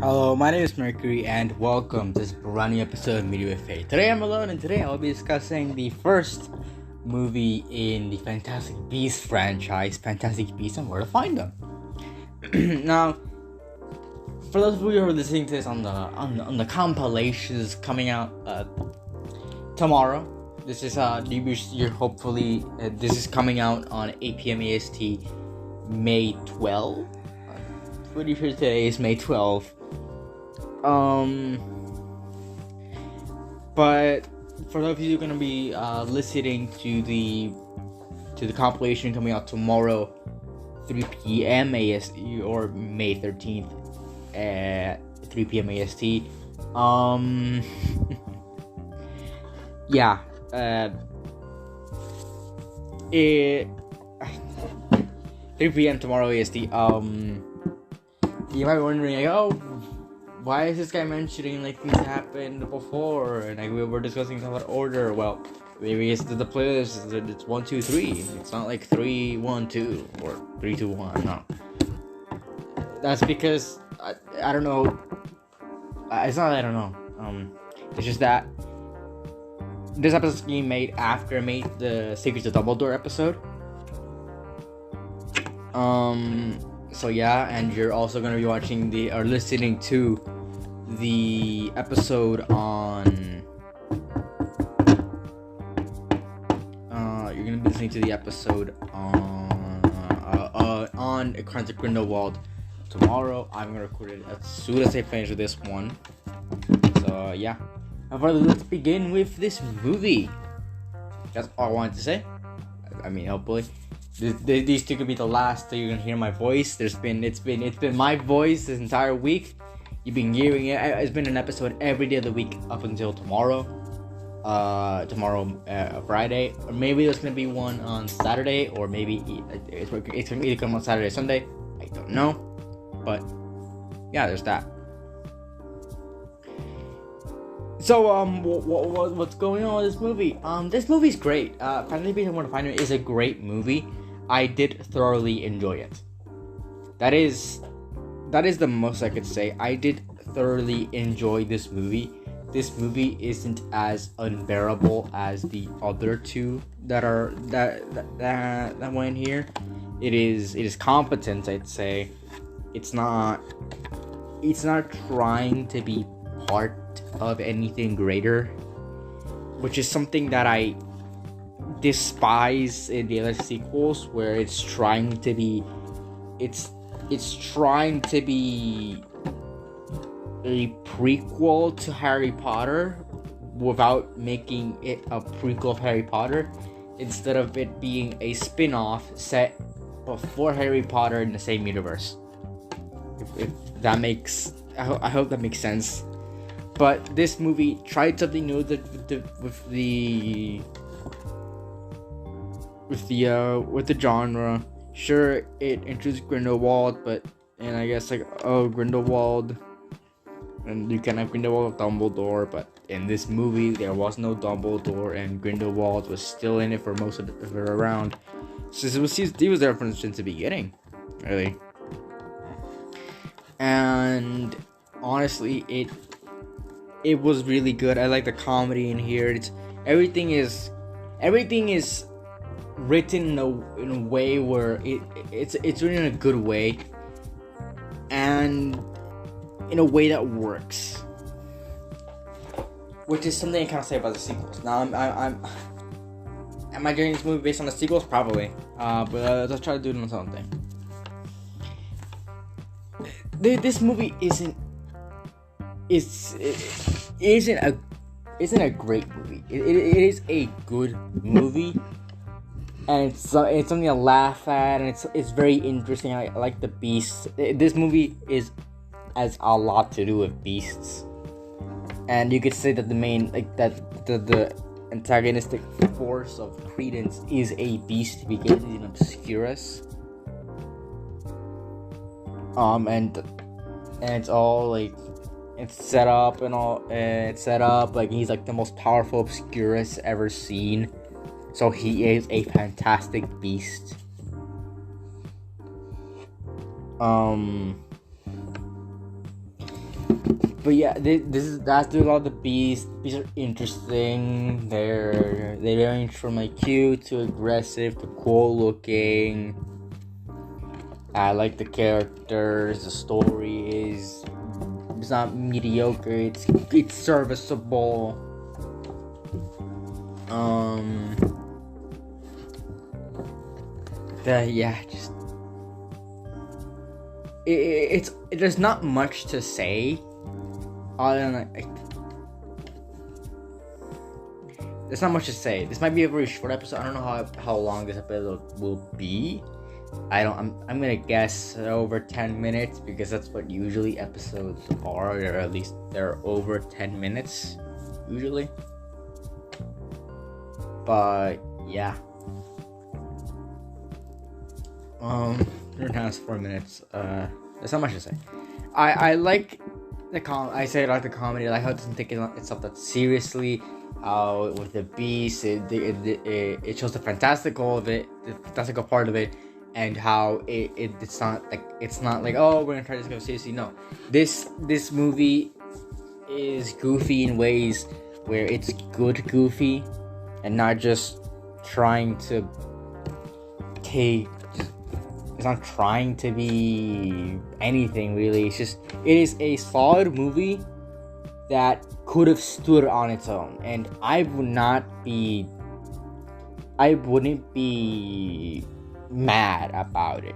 Hello, my name is Mercury, and welcome to this brand new episode of Media with Faith. Today I'm alone, and today I'll be discussing the first movie in the Fantastic Beasts franchise, Fantastic Beasts and Where to Find Them. Now, for those of you who are listening to this on the compilations coming out tomorrow, this is hopefully this is coming out on 8 p.m. EST, May 12th. Pretty sure today is May 12th. But for those of you who are gonna be listening to the compilation coming out tomorrow, 3 p.m. AST or May 13th at 3 p.m. AST. Yeah. 3 p.m. tomorrow AST. You might be wondering, like, oh, why is this guy mentioning like things happened before and like we were discussing about order? Well, maybe it's the playlist. It's 1, 2, 3. It's not like 3, 1, 2 or 3, 2, 1. No, that's because I don't know. It's not that I don't know. It's just that this episode is being made after I made the Secrets of Dumbledore episode. So yeah, and you're also gonna be watching listening to the episode on. You're gonna be listening to the episode on Crimes of Grindelwald tomorrow. I'm gonna record it as soon as I finish with this one. So yeah, let's begin with this movie. That's all I wanted to say. I mean, hopefully. These two could be the last that you're gonna hear my voice. It's been my voice this entire week. You've been hearing it. It's been an episode every day of the week up until tomorrow. Friday, or maybe there's gonna be one on Saturday, or maybe it's gonna either come on Saturday or Sunday. I don't know, but yeah, there's that. So what's going on with this movie? This movie's great. Fantasy Beasts and Where to Find Them is a great movie. I did thoroughly enjoy it. That is the most I could say. I did thoroughly enjoy this movie. This movie isn't as unbearable as the other two that went here. It is competent, I'd say. It's not trying to be part of anything greater, which is something that I despise in the other sequels, where it's trying to be a prequel to Harry Potter without making it a prequel of Harry Potter, instead of it being a spin-off set before Harry Potter in the same universe. If that makes, I hope that makes sense. But this movie tried something new with the genre. Sure, it introduced Grindelwald, and I guess Grindelwald, and you can have Grindelwald with Dumbledore, but in this movie there was no Dumbledore, and Grindelwald was still in it for most of it around. So he was there since the beginning, really. And honestly, it was really good. I like the comedy in here. Everything is written in a way where it's written in a good way, and in a way that works, which is something I kind of say about the sequels. Now, am I doing this movie based on the sequels? Probably, but let's try to do it on something. This movie isn't a great movie. It is a good movie, and it's something to laugh at, and it's very interesting. I like the beasts. This movie has a lot to do with beasts, and you could say that the antagonistic force of Credence is a beast because he's an Obscurus. And it's all like it's set up like he's like the most powerful Obscurus ever seen. So he is a fantastic beast. but yeah, that's a lot of the bees. Bees are interesting. They range from like cute to aggressive to cool looking. I like the characters. The story it's not mediocre. It's serviceable. Just there's not much to say. Other than there's not much to say. This might be a very short episode. I don't know how long this episode will be. I'm gonna guess over 10 minutes because that's what usually episodes are, or at least they're over 10 minutes usually. But yeah. Now it's 4 minutes. There's not much to say. I like the I say I like the comedy. I like how it doesn't take itself that seriously. With the beast, it shows the fantastical of it, the fantastical part of it, and how it's not like, oh, we're gonna try to go seriously. No, this movie is goofy in ways where it's good goofy, and not just trying to take. It's not trying to be anything really. It is a solid movie that could have stood on its own, and I wouldn't be mad about it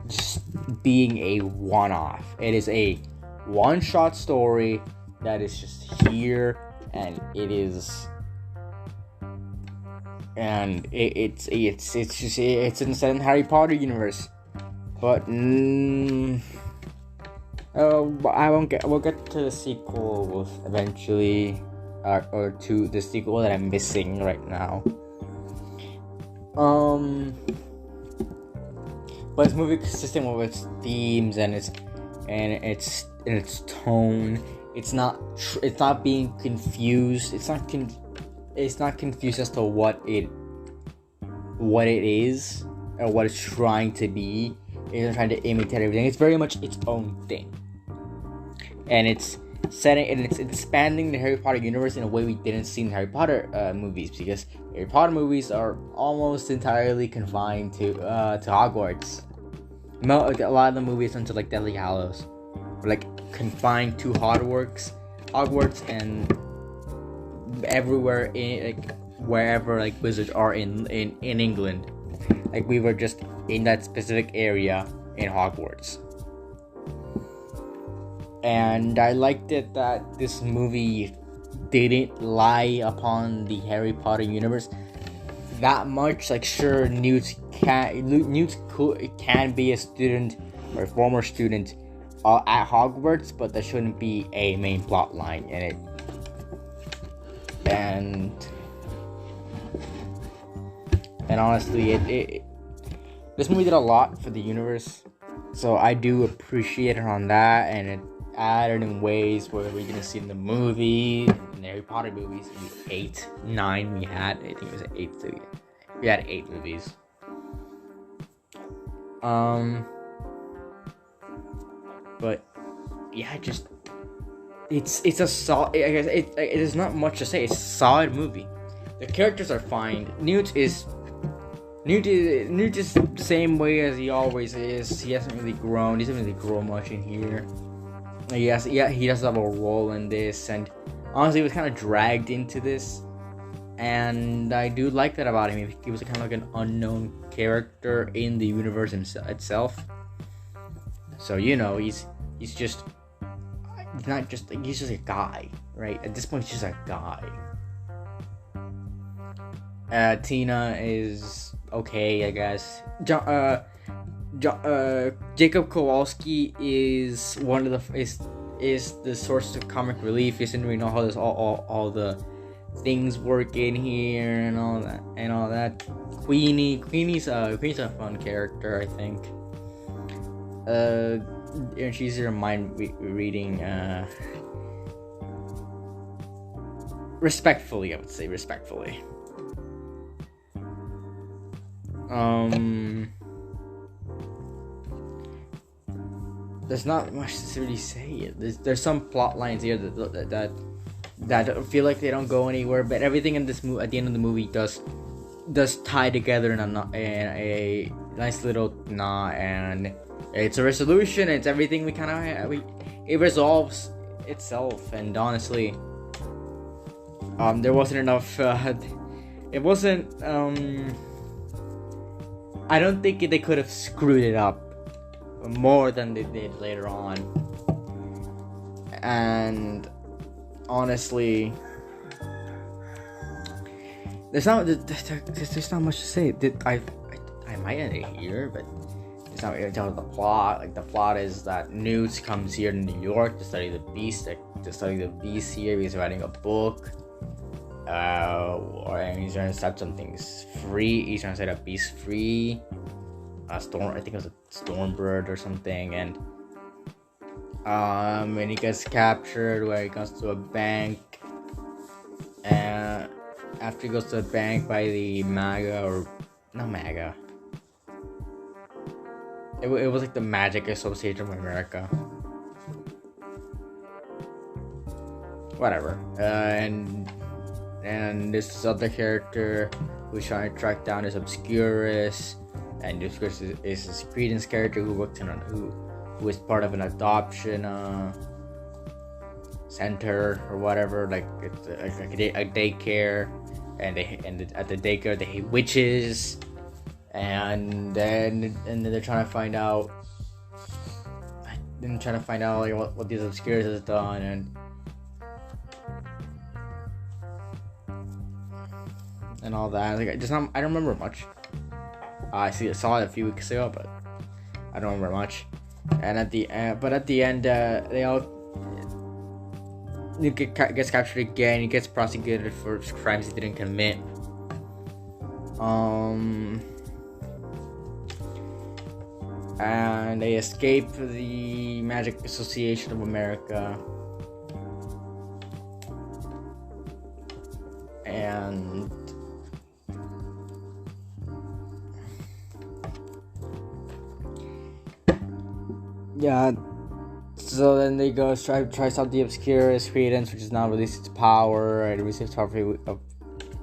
just being a one-off. It is a one-shot story that is just here, and it's in the Harry Potter universe, but we'll get to the sequel eventually, or to the sequel that I'm missing right now. But this movie is consistent with its themes and its tone. It's not being confused. It's not confused as to what it is or what it's trying to be. It's trying to imitate everything. It's very much its own thing, and it's expanding the Harry Potter universe in a way we didn't see in Harry Potter movies, because Harry Potter movies are almost entirely confined to Hogwarts. A lot of the movies until like Deathly Hallows were like confined to Hogwarts, and everywhere wherever like wizards are in England. Like, we were just in that specific area in Hogwarts. And I liked it that this movie didn't lie upon the Harry Potter universe that much. Like, sure, Newt can be a student or a former student at Hogwarts, but that shouldn't be a main plot line in it. And honestly, this movie did a lot for the universe, so I do appreciate it on that, and it added in ways where we didn't see in the movie, in the Harry Potter movies. 9 we had, I think it was 8, so we had 8 movies. But yeah, it's a solid. I guess it is not much to say. It's a solid movie. The characters are fine. Newt is the same way as he always is. He hasn't really grown. He doesn't really grow much in here. He does have a role in this, and honestly, he was kind of dragged into this, and I do like that about him. He was kind of like an unknown character in the universe itself. So he's just a guy, right? At this point, he's just a guy. Tina is okay, I guess. Jacob Kowalski is one of the is the source of comic relief. He doesn't really know how this all the things work in here and all that. Queenie's a fun character, I think. And she's your mind reading. Respectfully, I would say respectfully. there's not much to really say. There's some plot lines here that feel like they don't go anywhere, but everything in this movie at the end of the movie does tie together in a nice little knot, and it's a resolution. It's everything it resolves itself. And honestly, there wasn't enough. It wasn't. I don't think they could have screwed it up more than they did later on. And honestly, there's not much to say. I might end it here, but it's not really tell the plot. Like, the plot is that Newt comes here to New York to study the beast. To study the beast here, he's writing a book. And he's trying to set some things free. He's trying to set a beast free. I think it was a Stormbird or something, and he gets captured where he goes to a bank, and after he goes to a bank by the MAGA, or not MAGA, it was like the Magic Association of America, whatever, and this other character who's trying to track down this Obscurus, and this is this Credence character who works who is part of an adoption center or whatever, like it's a daycare, and at the daycare they hate witches, and then they're trying to find out like what these Obscurus has done, and all that. Like, I don't remember much. I saw it a few weeks ago, but I don't remember much. And at the end, they all gets captured again. He gets prosecuted for crimes he didn't commit. And they escape the Magic Association of America. And yeah, so then they go try to stop the Obscurus Credence, which is now released its power, and it receives power a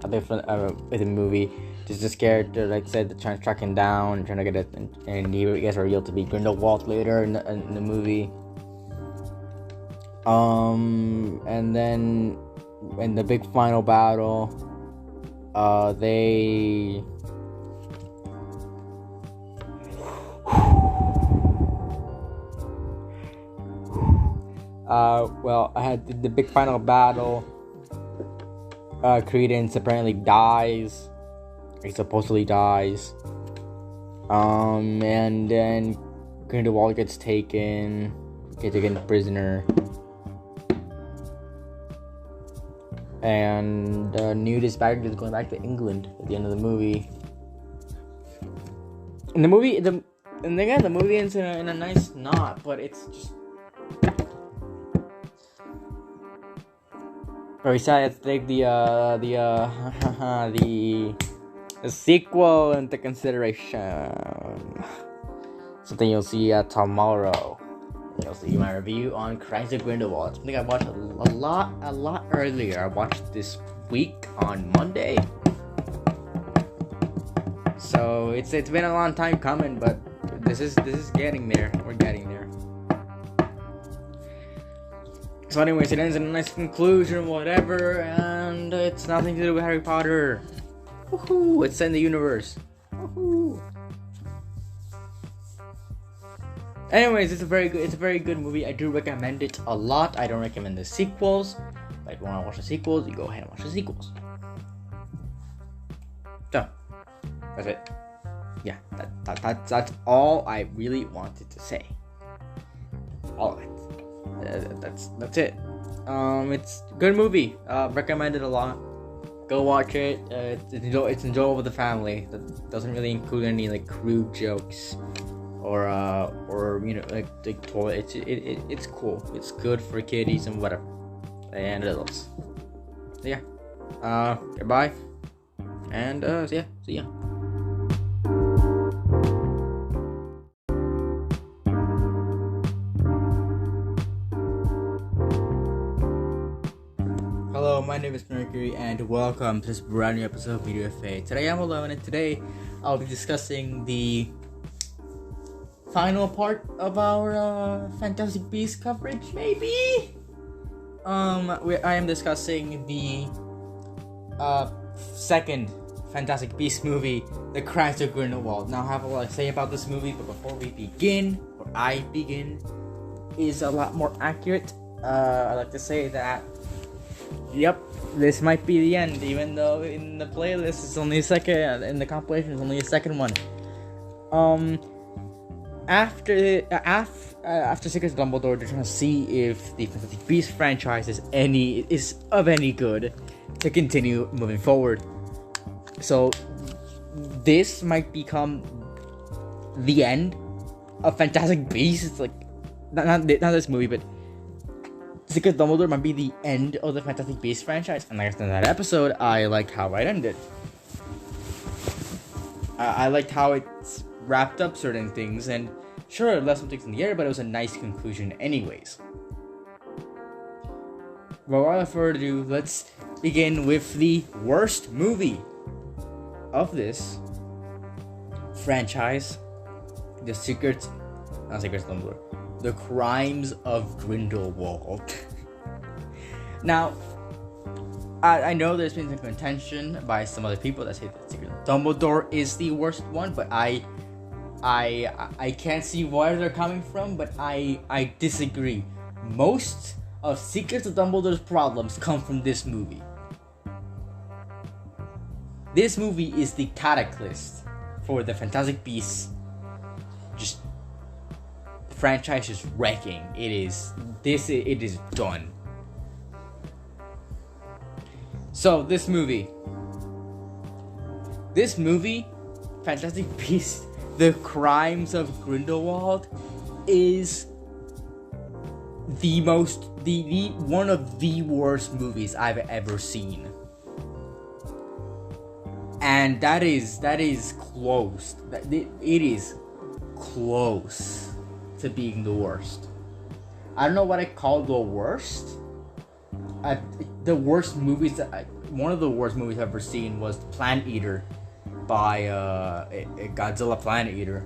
bit with the movie. Just this character, like I said, trying to track him down, trying to get it, and he gets revealed to be Grindelwald later in the movie. And then in the big final battle, they I had the big final battle. Credence apparently dies. He supposedly dies. And then Grindelwald gets taken prisoner. And Newt is going back to England at the end of the movie. And the movie ends in a nice knot, but it's just very sad to take the sequel into consideration. Something you'll see tomorrow. You'll see my review on Crimes of Grindelwald. Something I watched a lot earlier. I watched this week on Monday. So it's been a long time coming, but this is getting there. We're getting there. So anyways, it ends in a nice conclusion, whatever, and it's nothing to do with Harry Potter. Woohoo! It's in the universe. Woohoo! Anyways, it's a very good movie. I do recommend it a lot. I don't recommend the sequels. But if you want to watch the sequels, you go ahead and watch the sequels. So, that's it. Yeah, that's all I really wanted to say. All of it. That's it. It's a good movie. Recommend it a lot. Go watch it. It's enjoyable with the family. That doesn't really include any like crude jokes or you know like toilet. It's cool. It's good for kiddies and whatever and adults. So yeah. Goodbye. And yeah. See ya. my name is Mercury, and welcome to this brand new episode of Media FA. Today I'm alone, and today I'll be discussing the final part of our Fantastic Beasts coverage, maybe? I am discussing the second Fantastic Beasts movie, The Crimes of Grindelwald. Now, I have a lot to say about this movie, but before I begin, is a lot more accurate. I'd like to say that, yep, this might be the end, even though in the playlist it's only a second, in the compilation it's only a second one. After Secrets of Dumbledore, they're trying to see if the Fantastic Beasts franchise is of any good to continue moving forward. So this might become the end of Fantastic Beasts. It's like not this movie, but Secrets of Dumbledore might be the end of the Fantastic Beasts franchise. And like I said in that episode, I liked how it ended. I liked how it wrapped up certain things, and sure, it left some things in the air, but it was a nice conclusion anyways. But without further ado, let's begin with the worst movie of this franchise, The Crimes of Grindelwald. Now, I know there's been some contention by some other people that say that Secrets of Dumbledore is the worst one, but I can't see where they're coming from, but I disagree. Most of Secrets of Dumbledore's problems come from this movie. This movie is the catalyst for the Fantastic Beasts franchise is wrecking. It is done. So this movie, Fantastic Beasts, The Crimes of Grindelwald, is one of the worst movies I've ever seen. And that is close. It is close to being the worst. I don't know what I call the worst. The worst movies one of the worst movies I've ever seen was Planet Eater by Godzilla Planet Eater,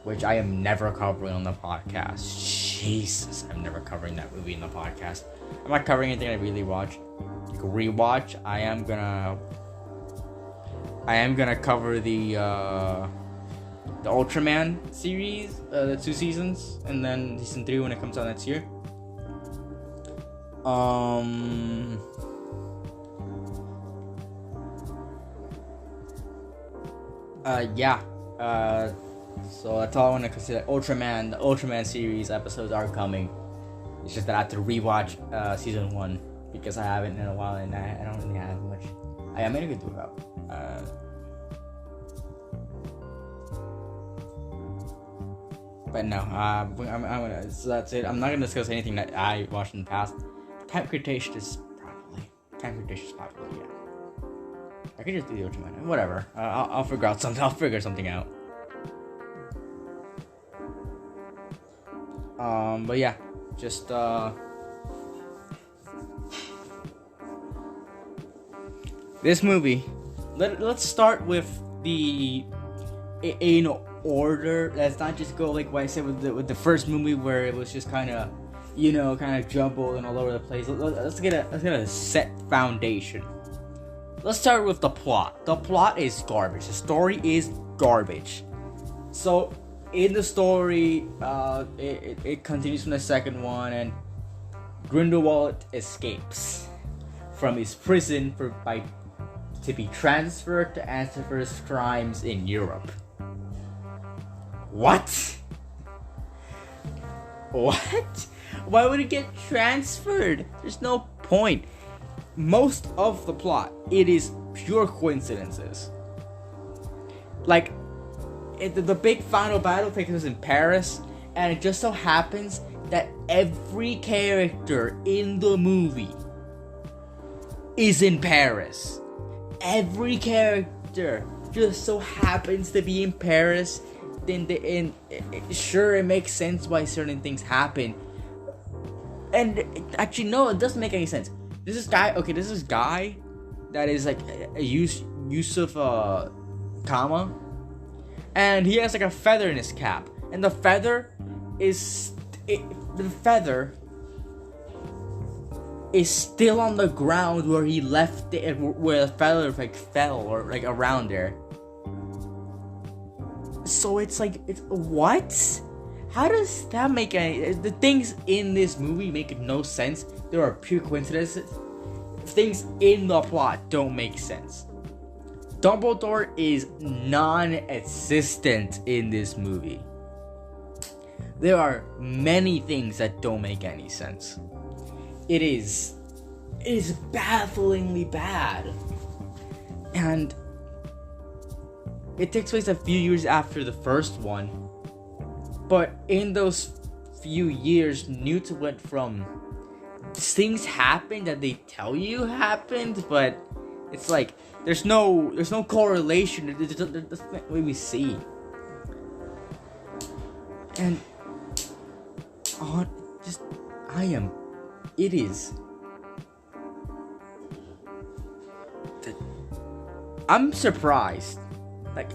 which I am never covering on the podcast. Jesus, I'm never covering that movie in the podcast. I'm not covering anything I really watched. Rewatch. I am gonna cover the Ultraman series, the 2 seasons, and then season 3 when it comes out next year. So that's all I want to consider. The Ultraman series episodes are coming. It's just that I have to rewatch season 1 because I haven't in a while, and I don't really have much. I'm gonna do it up. But no, I'm gonna. So that's it. I'm not gonna discuss anything that I watched in the past. Time Cretaceous, probably. Yeah. I could just do the Ultraman. Whatever. I'll figure out something. I'll figure something out. But yeah, just this movie. Let's start with in order. Let's not just go like what I said with the first movie, where it was just kind of jumbled and all over the place. Let's get a set foundation. Let's start with the plot. The plot is garbage. The story is garbage. So in the story, it continues from the second one, and Grindelwald escapes from his prison to be transferred to answer for his crimes in Europe. What? Why would it get transferred? There's no point. Most of the plot, it is pure coincidences. Like, the big final battle takes place in Paris, and it just so happens that every character in the movie is in Paris. Every character just so happens to be in Paris. Sure, it makes sense why certain things happen. And actually, no, it doesn't make any sense. This is guy. Okay, this is guy that is like a Yusuf Kama, and he has like a feather in his cap, and the feather is still on the ground where he left it, where the feather like fell or like around there. So it's what? How does that make any? The things in this movie make no sense. There are pure coincidences. Things in the plot don't make sense. Dumbledore is non-existent in this movie. There are many things that don't make any sense. It is bafflingly bad. And it takes place a few years after the first one. But in those few years, Newt went from things happened that they tell you happened, but it's like there's no correlation. That's the way we see. And it is. I'm surprised, like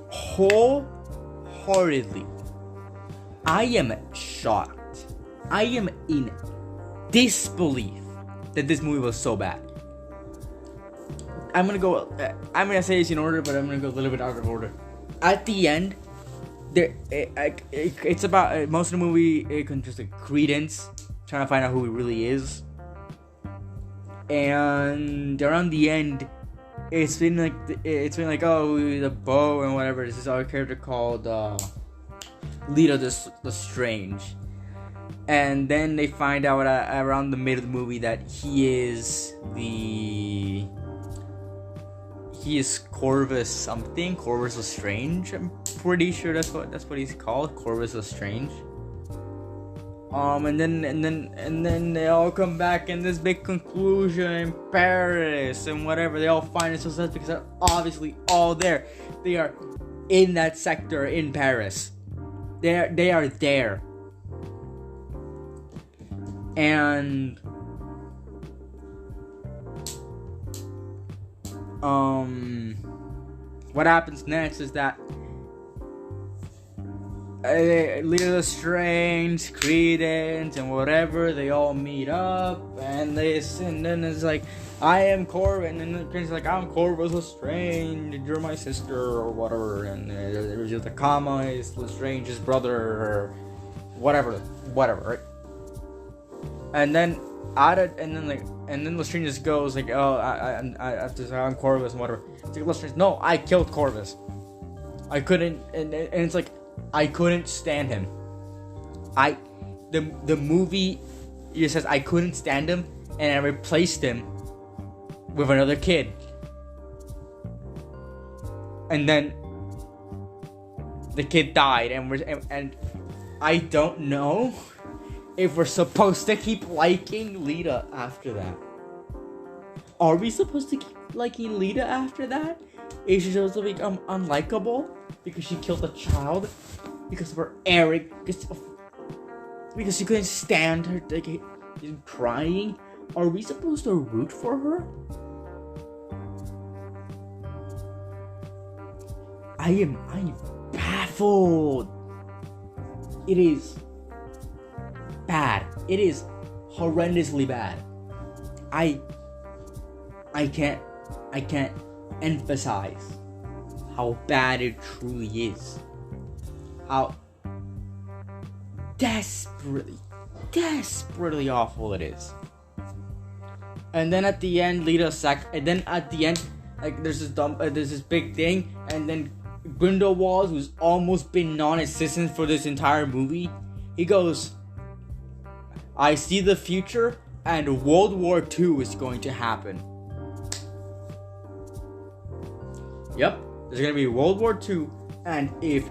wholeheartedly. I am shocked. I am in disbelief that this movie was so bad. I'm gonna say this in order, but I'm gonna go a little bit out of order. At the end, it's about most of the movie. It can just like Credence trying to find out who he really is, and around the end, it's been like oh, the bow and whatever. This is our character called Lita the Strange, and then they find out around the mid of the movie that he is Corvus something, Corvus Lestrange. I'm pretty sure that's what he's called, Corvus Lestrange. And then they all come back in this big conclusion in Paris and whatever. They all find it so sad because they're obviously all there. They are in that sector in Paris. They are there. And what happens next is that Lita Lestrange, Credence, and whatever, they all meet up, and then it's like, I am Corbin, and then Credence is like, I'm Corvus Lestrange, you're my sister, or whatever, and there's just the comma is Lestrange's brother, or whatever, right? And then Lestrange just goes like, oh, I'm Corvus and whatever. It's like, Lestrange, no, I killed Corvus. I couldn't, and it's like, I couldn't stand him. The movie just says I couldn't stand him, and I replaced him with another kid. And then the kid died, and I don't know if we're supposed to keep liking Lita after that. Are we supposed to keep liking Lita after that? Is she supposed to become unlikable because she killed a child? Because of her arrogance? Because she couldn't stand her crying? Are we supposed to root for her? I am baffled. It is bad. It is horrendously bad. I can't emphasize how bad it truly is. How desperately awful it is. And then at the end, like there's this big thing, and then Grindelwald, who's almost been non-existent for this entire movie, he goes, I see the future, and World War II is going to happen. Yep, there's gonna be World War II, and if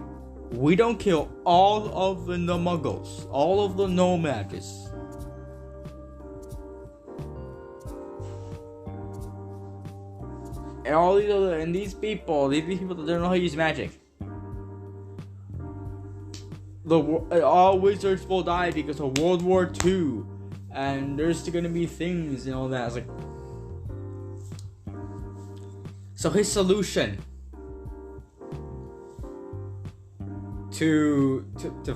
we don't kill all of the Muggles, all of the nomads, and all these people that don't know how to use magic, all wizards will die because of World War II. and there's gonna be things and all that. I was like, so his solution to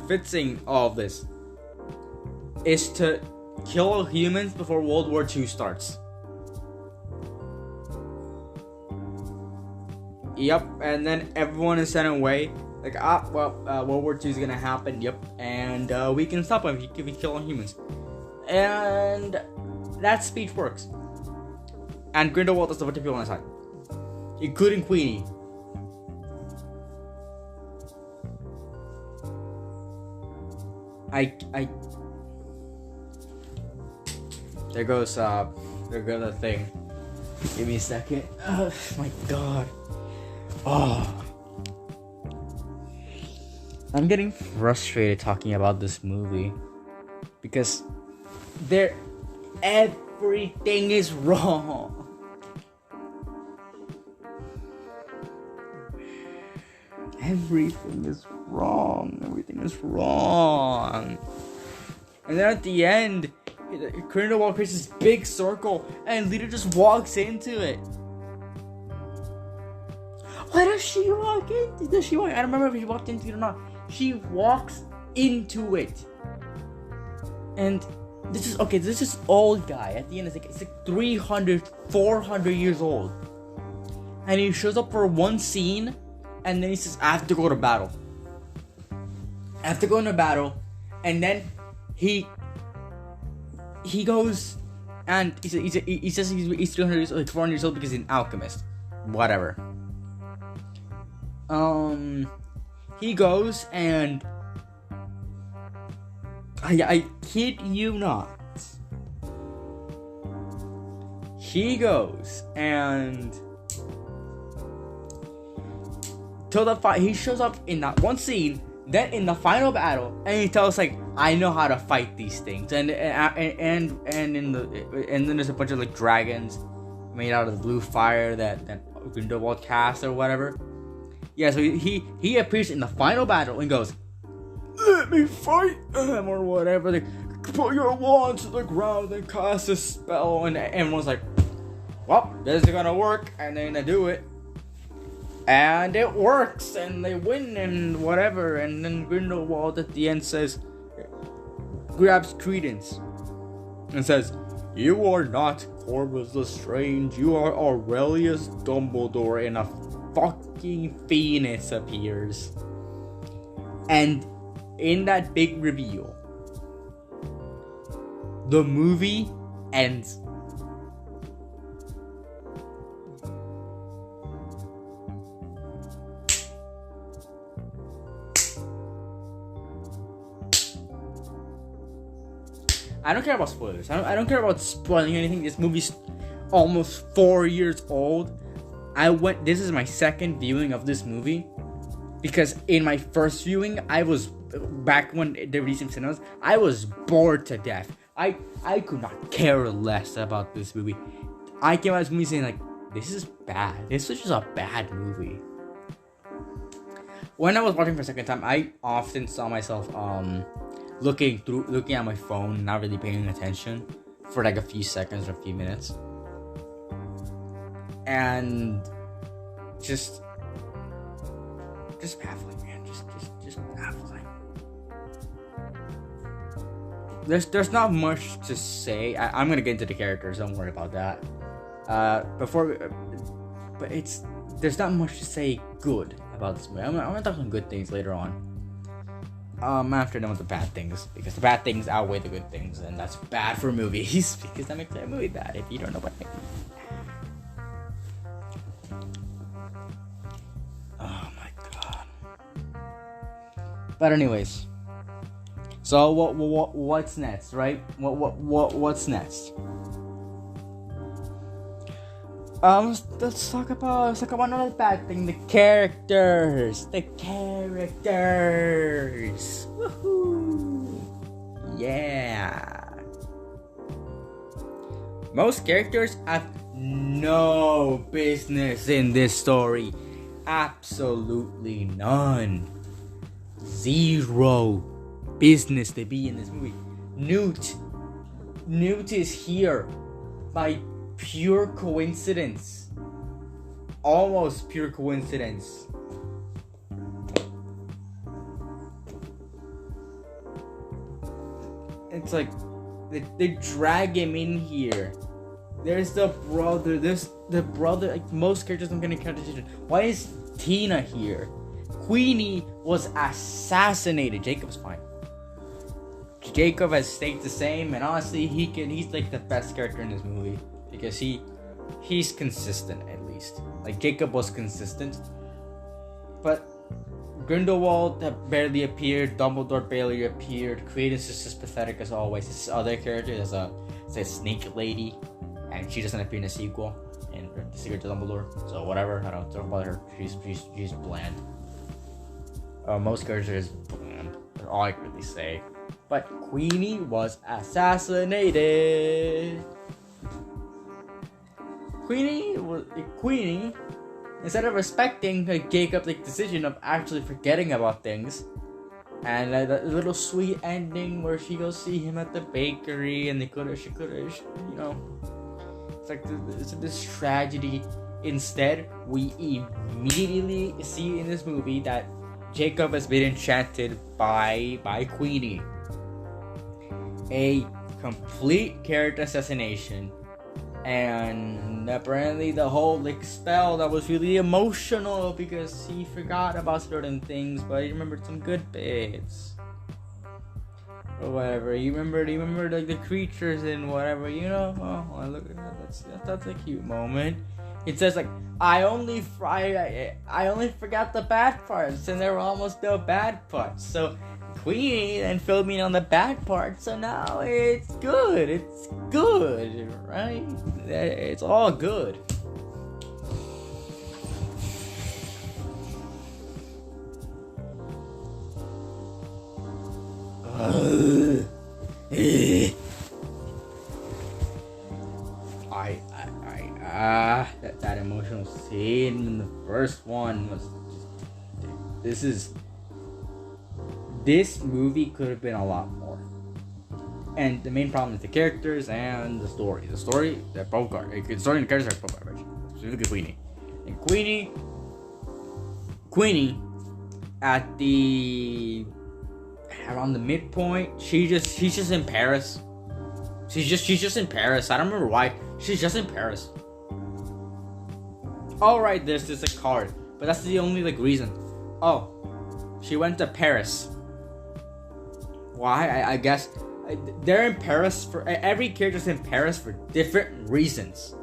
fixing all of this is to kill humans before World War II starts. Yep, and then everyone is sent away. Like, World War II is gonna happen. Yep, and we can stop him if we kill humans. And that speech works. And Grindelwald does the bunch of people on his side, including Queenie. There goes the thing. Give me a second. Oh my god. Oh. I'm getting frustrated talking about this movie because everything is wrong. Everything is wrong. Everything is wrong. And then at the end, Grindelwald creates this big circle, and Lita just walks into it. Why does she walk into? Does she walk? I don't remember if she walked into it or not. She walks into it, and this is old guy. At the end, it's like 300, 400 years old, and he shows up for one scene, and then he says, "I have to go to battle. I have to go into battle," and then he goes, and he says he's 300 years old, like 400 years old because he's an alchemist, whatever. He goes and I kid you not. He goes and till the fight, he shows up in that one scene. Then in the final battle, and he tells like, I know how to fight these things, and then there's a bunch of like dragons made out of the blue fire that Grindelwald cast or whatever. Yeah, so he appears in the final battle and goes, "Let me fight him," or whatever. Like, put your wand to the ground and cast a spell, and everyone's like, "Well, this is gonna work," and they're gonna do it. And it works, and they win, and whatever. And then Grindelwald at the end grabs Credence and says, "You are not Corvus Lestrange. You are Aurelius Dumbledore." And a fucking phoenix appears. And in that big reveal, the movie ends. I don't care about spoilers. I don't care about spoiling anything. This movie's almost 4 years old. This is my second viewing of this movie, because in my first viewing, I was back when they released in cinemas. I was bored to death. I could not care less about this movie. I came out of this movie saying like, this is bad. This was just a bad movie. When I was watching for a second time, I often saw myself looking at my phone, not really paying attention for like a few seconds or a few minutes, and just baffling, man. Just baffling. There's not much to say. I'm gonna get into the characters. Don't worry about that. There's not much to say good about this movie. I'm gonna talk some good things later on. After done with the bad things, because the bad things outweigh the good things, and that's bad for movies, because that makes that movie bad, if you don't know what I mean. Oh my god. But anyways, so what's next, right? What's next? Let's talk about another bad thing. The characters. Woohoo! Yeah. Most characters have no business in this story. Absolutely none. Zero business to be in this movie. Newt Newt is here by pure coincidence. Almost pure coincidence. It's like they drag him in here. There's the brother. There's the brother. Like most characters, I'm gonna catch attention. Why is Tina here? Queenie was assassinated. Jacob's fine. Jacob has stayed the same, and honestly, he's like the best character in this movie because he's consistent at least. Like Jacob was consistent, but Grindelwald barely appeared. Dumbledore barely appeared. Credence is just pathetic as always. This other character is a snake lady, and she doesn't appear in the sequel. In The Secret to Dumbledore, so whatever. I don't talk about her. She's bland. Most characters bland. That's all I can really say. But Queenie was assassinated. Queenie, instead of respecting Jacob's decision of actually forgetting about things, and that little sweet ending where she goes see him at the bakery, and she could have, it's like this tragedy. Instead, we immediately see in this movie that Jacob has been enchanted by Queenie. A complete character assassination, and apparently the whole spell that was really emotional because he forgot about certain things, but he remembered some good bits or whatever. You remember the creatures and whatever. Oh, look at that. That's a cute moment. It says I only forgot the bad parts, and there were almost no bad parts. So Queenie then filled me in on the bad part, so now it's good. It's good, right? It's all good. That emotional scene in the first one was just, this movie could have been a lot more. And the main problem is the characters and the story. The story, they're both garbage. The story and the characters are both garbage. Specifically Queenie. And Queenie, at around the midpoint, she's just in Paris. She's just in Paris. I don't remember why. She's just in Paris. Alright, there's a card, but that's the only reason. Oh, she went to Paris. Why? I guess they're in Paris for every character's in Paris for different reasons.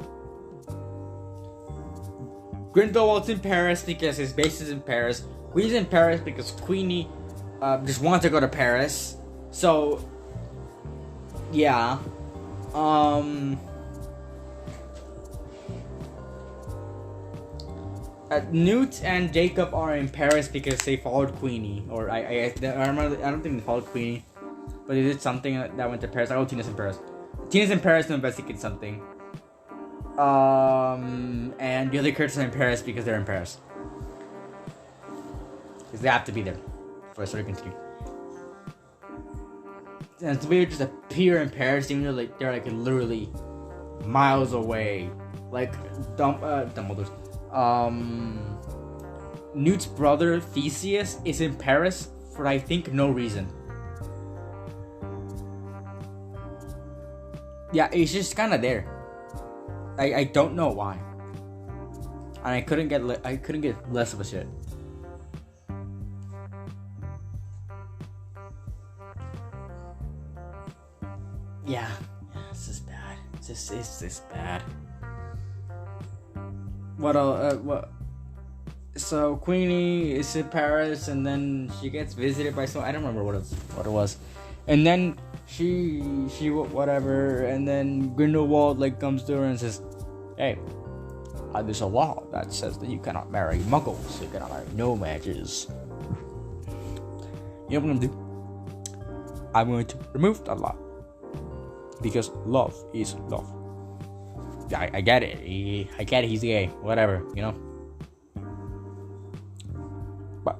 Grindelwald's in Paris because his base is in Paris. Queenie's in Paris because Queenie just wanted to go to Paris. So yeah. Newt and Jacob are in Paris because they followed Queenie, or I don't think they followed Queenie, but they did something that went to Paris. Tina's in Paris. Tina's in Paris to investigate something. And the other characters are in Paris because they're in Paris. Because they have to be there for a story to continue. And it's weird just appear in Paris even though they're literally miles away. Dumbledore's. Newt's brother Theseus is in Paris for I think no reason. Yeah, it's just kind of there. I don't know why. And I couldn't get less of a shit. Yeah, it's just bad. It's just bad. So Queenie is in Paris, and then she gets visited by someone. I don't remember what it was. And then she whatever, and then Grindelwald comes to her and says, "Hey, there's a law that says that you cannot marry muggles. You cannot marry no mages. You know what I'm gonna do? I'm going to remove that law because love is love." I get it. I get it. He's gay. Whatever, But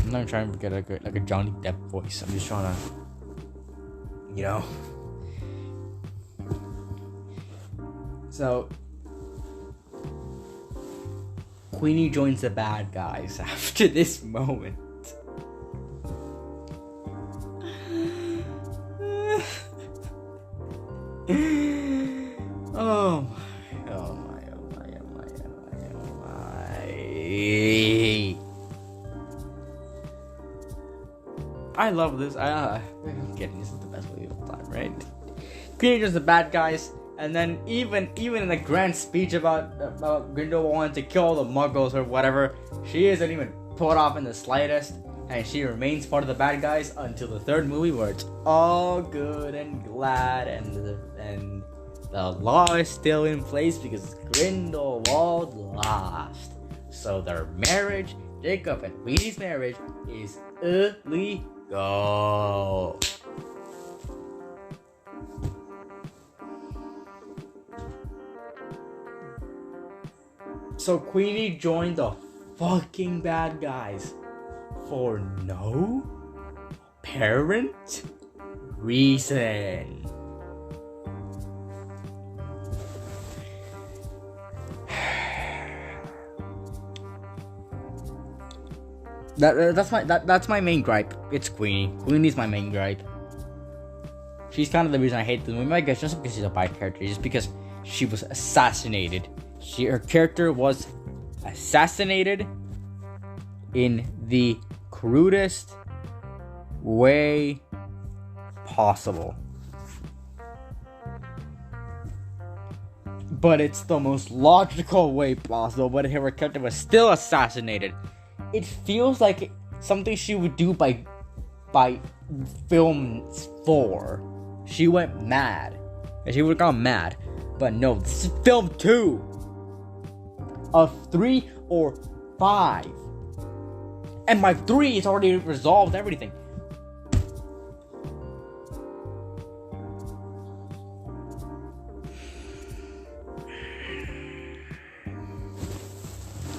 I'm not trying to get a Johnny Depp voice. I'm just trying to, you know. So Queenie joins the bad guys after this moment. Oh my, oh my, oh my, oh my, oh my, oh my. I love this. I'm kidding, this is the best movie of all time, right? Queenie joins the bad guys. And then even in the grand speech about Grindelwald wanting to kill the Muggles or whatever, she isn't even put off in the slightest, and she remains part of the bad guys until the third movie, where it's all good and glad, and the law is still in place because Grindelwald lost. So their marriage, Jacob and Queenie's marriage, is illegal. So Queenie joined the fucking bad guys for no apparent reason. That's my main gripe. It's Queenie. Queenie's my main gripe. She's kind of the reason I hate the movie. I guess just because she's a bad character, just because she was assassinated. Her character was assassinated in the crudest way possible. But it's the most logical way possible, but her character was still assassinated. It feels like something she would do by film 4. She went mad. She would have gone mad. But no, this is film 2 of 3 or 5. And by 3, it's already resolved everything.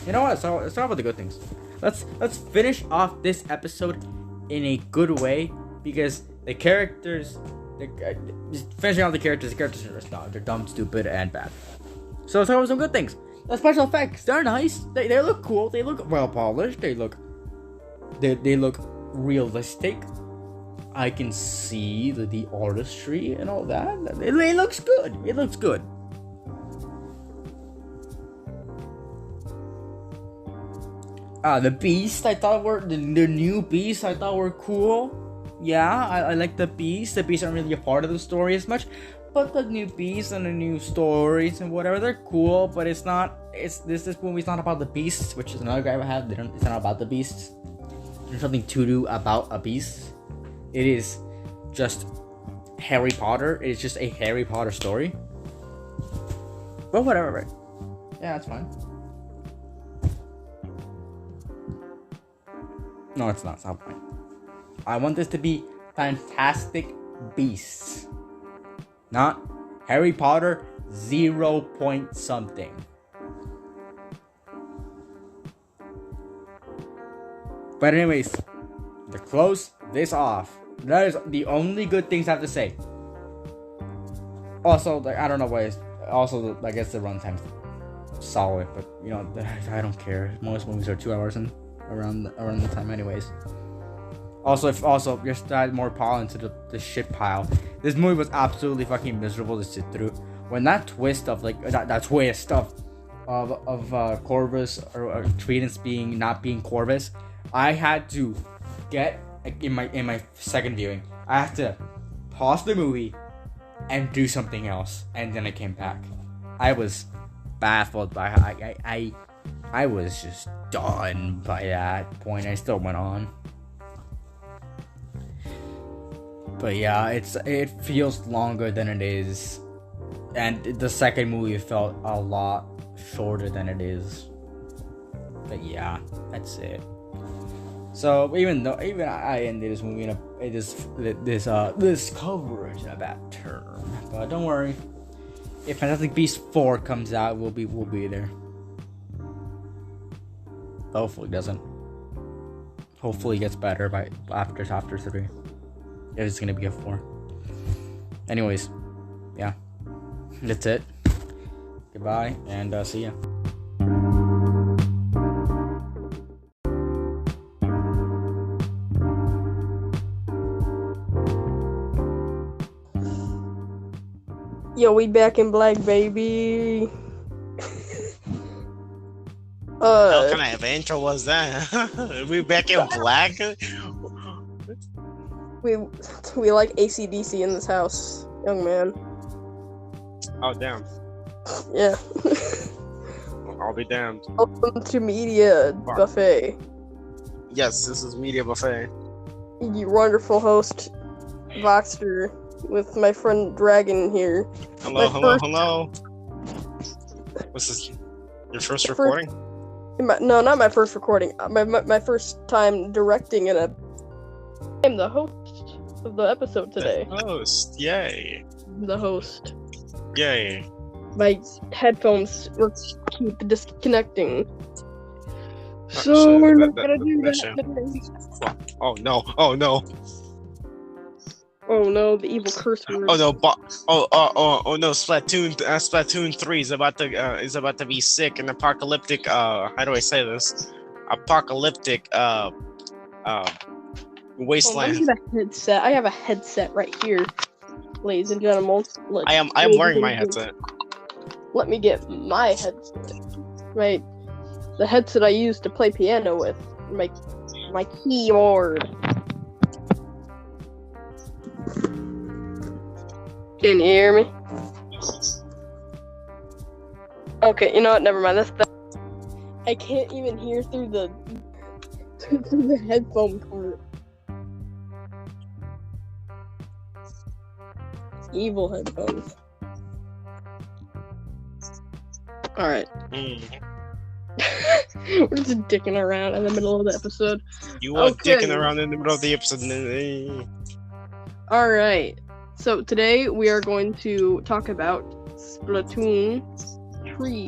You know what? Let's talk about the good things. Let's finish off this episode in a good way, because the characters, finishing off the characters are just not. They're dumb, stupid, and bad. So let's talk about some good things. The special effects, they're nice. They look cool. They look well polished. They look realistic. I can see the artistry and all that. It looks good. It looks good. The beasts, I thought were the new beasts. I thought were cool. Yeah, I like the beasts. The beasts aren't really a part of the story as much, but the new beasts and the new stories and whatever, they're cool. But it's not. This movie's not about the beasts, which is another gripe I have. It's not about the beasts. There's nothing to do about a beast. It is just Harry Potter. It's just a Harry Potter story. But whatever, right? Yeah, that's fine. No, it's not. It's not fine. I want this to be Fantastic Beasts, not Harry Potter 0 point something. But anyways, to close this off, that is the only good things I have to say. Also, I don't know why. Also, I guess the runtime's solid, but you know, I don't care. Most movies are 2 hours and around the time, anyways. Also, just to add more pollen to the shit pile, this movie was absolutely fucking miserable to sit through. When that twist of that twist of Corvus or Credence not being Corvus, I had to get in my second viewing. I had to pause the movie and do something else, and then I came back. I was baffled by I was just done by that point. I still went on. But yeah, it feels longer than it is. And the second movie felt a lot shorter than it is. But yeah, that's it. So even I ended this movie this coverage in a bad term. But don't worry. If Fantastic Beasts 4 comes out, we'll be there. Hopefully it doesn't. Hopefully it gets better after 3. If it's gonna be a 4. Anyways, yeah, that's it. Goodbye, and see ya. Yo, we back in black, baby. What kind of intro was that? We back in black? We like AC/DC in this house, young man. Oh, damn. Yeah. I'll be damned. Welcome to Media Buffet. Yes, this is Media Buffet. Your wonderful host, Voxter, with my friend Dragon here. Hello. What's this? Your first recording? No, not my first recording. My first time directing I'm the host of the episode today. The host, yay. The host. Yay. My headphones keep disconnecting. So we're not gonna do that today. Oh no. Oh no, the evil curse word. Oh no, oh no, Splatoon 3 is about to be sick and apocalyptic. How do I say this? Apocalyptic wasteland. Let me get a headset. I have a headset right here, ladies and gentlemen. I am wearing my headset. Let me get my headset. Right, the headset I use to play piano with. My keyboard. Can you hear me? Okay, you know what? Never mind. I can't even hear through the headphone cord. Evil headphones. All right. We're just dicking around in the middle of the episode. You are dicking around in the middle of the episode. All right. So today we are going to talk about Splatoon 3.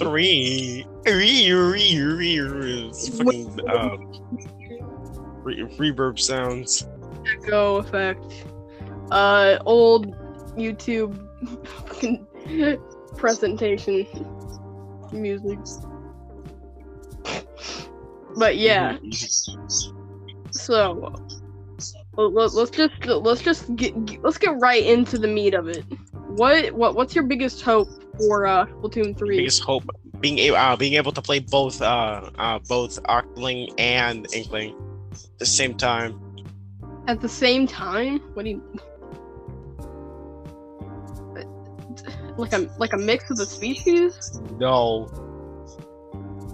Reverb sounds. Echo effect. Old YouTube presentation music. But yeah. So let's get right into the meat of it. What's your biggest hope for Splatoon 3? Biggest hope being able to play both Arcling and Inkling at the same time. At the same time? What do you like a mix of the species? No.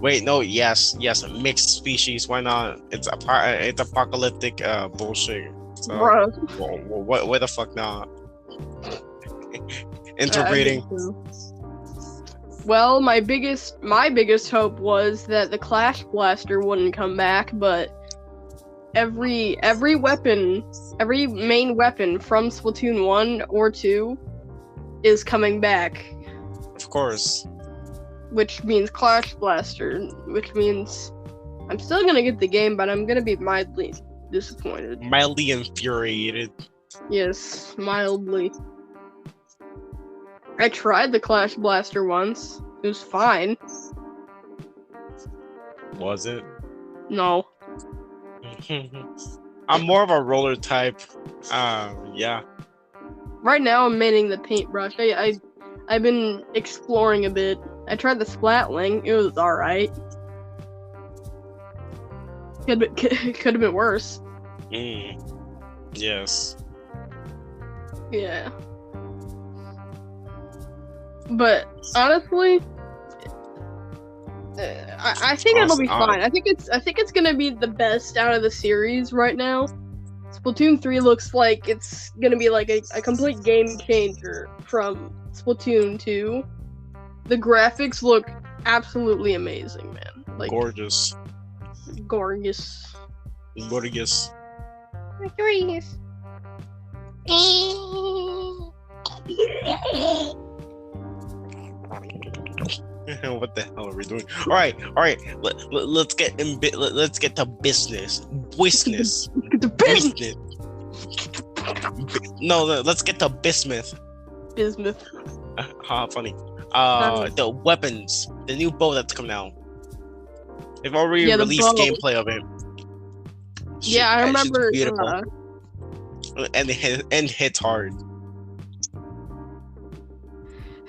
Wait, no. Yes, mixed species. Why not? It's apocalyptic bullshit. So, why the fuck not? Interbreeding. Well, my biggest hope was that the Clash Blaster wouldn't come back, but every main weapon from Splatoon 1 or 2 is coming back. Of course. Which means Clash Blaster, which means I'm still gonna get the game, but I'm gonna be mildly disappointed. Mildly infuriated. Yes, mildly. I tried the Clash Blaster once. It was fine. Was it? No. I'm more of a roller type. Yeah. Right now I'm maining the paintbrush. I've been exploring a bit. I tried the Splatling. It was alright. Could have been worse. Yes. Yeah. But honestly, I think it'll be fine. I think it's gonna be the best out of the series right now. Splatoon 3 looks like it's gonna be like a complete game changer from Splatoon 2. The graphics look absolutely amazing, man. Like gorgeous. Gorgeous. Gorgeous. Gorgeous. What the hell are we doing? All right. Let's get to business. Business. Get to business. No, let's get to bismuth. Bismuth. Funny. The weapons, the new bow that's coming out. They've already released gameplay of it. Yeah, I remember. Beautiful. And hits hard.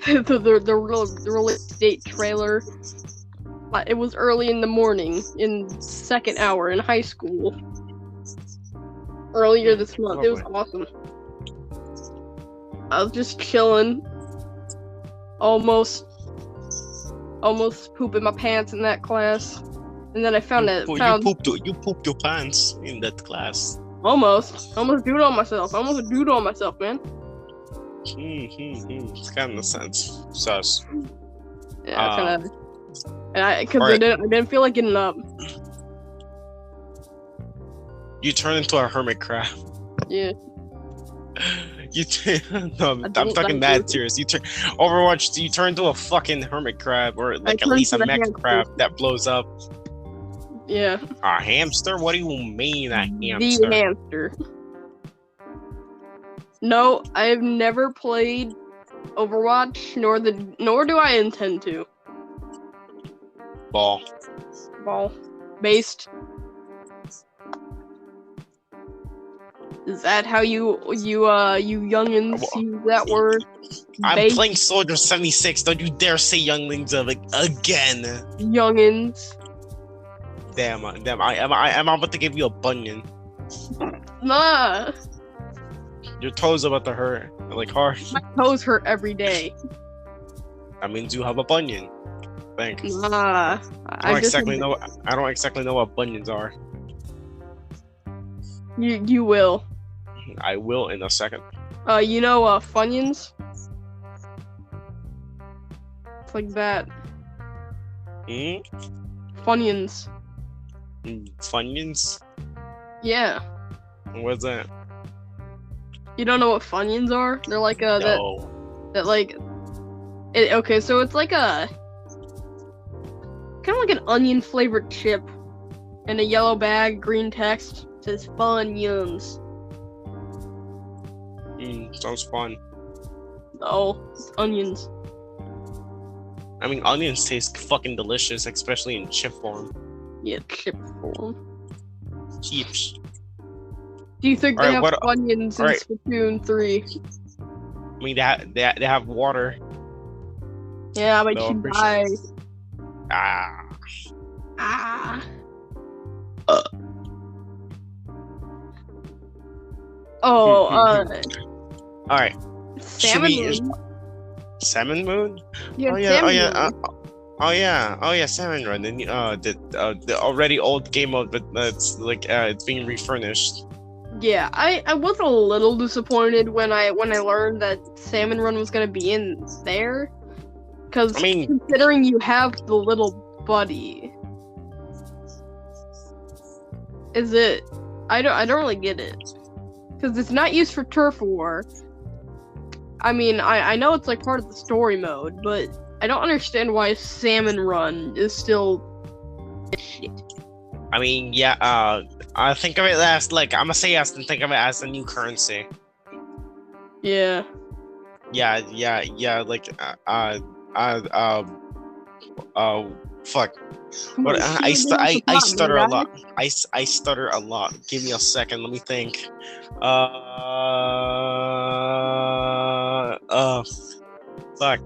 the release date trailer. It was early in the morning, in second hour in high school. Earlier this month, it was awesome. I was just chilling, almost pooping my pants in that class, and then I found you pooped your pants in that class. Almost dooed on myself. Man. It's kind of sense. Sus. Yeah, kind of. And because I didn't feel like getting up. You turn into a hermit crab. Yeah. No, I'm fucking mad serious. Overwatch. You turn into a fucking hermit crab, or like at least a mech crab that blows up. Yeah. A hamster? What do you mean a hamster? The hamster. No, I've never played Overwatch, nor do I intend to. Ball. Based. Is that how you youngins use that word? I'm playing Soldier 76. Don't you dare say younglings of it again. Youngins. Damn. I'm about to give you a bunion. Nah. Your toes about to hurt. Like hard. My toes hurt every day. That means you have a bunion. Thanks. Nah. I don't exactly know what bunions are. You will. I will in a second. You know Funyuns? It's like that. Funyuns. Funyuns? Yeah. What's that? You don't know what Funyuns are? They're like no. Okay, so it's like a kind of like an onion flavored chip in a yellow bag, green text. It says Funyuns. Sounds fun. No, it's onions. I mean, onions taste fucking delicious, especially in chip form. Yeah, chip form. Chips. Do you think they have onions in Splatoon 3? I mean, they have water. Yeah, but you die. Alright. Salmon Moon. Salmon Moon? Yeah, Oh yeah, Salmon Run. The already old game mode, but it's like it's being refurnished. Yeah, I was a little disappointed when I learned that Salmon Run was gonna be in there, because considering you have the little buddy, is it? I don't really get it, because it's not used for turf war. I mean, I know it's like part of the story mode, but I don't understand why Salmon Run is still shit. I mean, yeah, I think of it as like I'm gonna say yes and think of it as a new currency. Yeah. Yeah, like fuck. But I stutter a lot. I stutter a lot. Give me a second. Let me think. Fuck.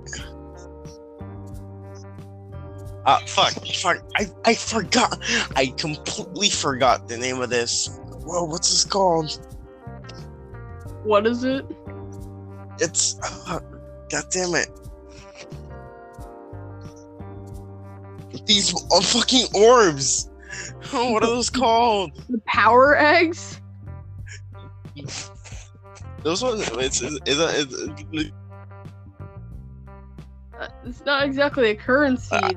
Fuck. I forgot. I completely forgot the name of this. Whoa, what's this called? What is it? It's God damn it. These fucking orbs. Oh, what are those called? The power eggs? Those ones. It's not exactly a currency,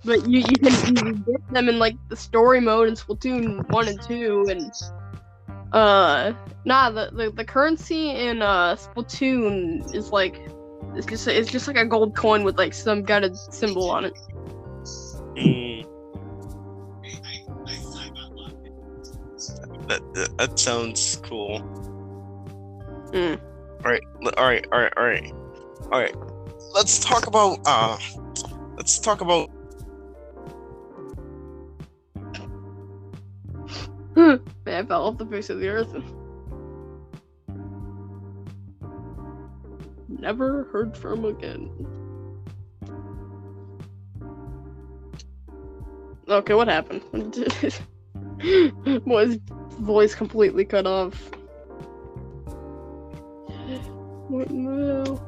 but you can get them in like the story mode in Splatoon 1 and 2, and the currency in Splatoon is like it's just like a gold coin with like some guided symbol on it. That sounds cool. Mm. All right. All right, let's talk about. Man, I fell off the face of the earth. Never heard from again. Okay, what happened? Was voice completely cut off? What now?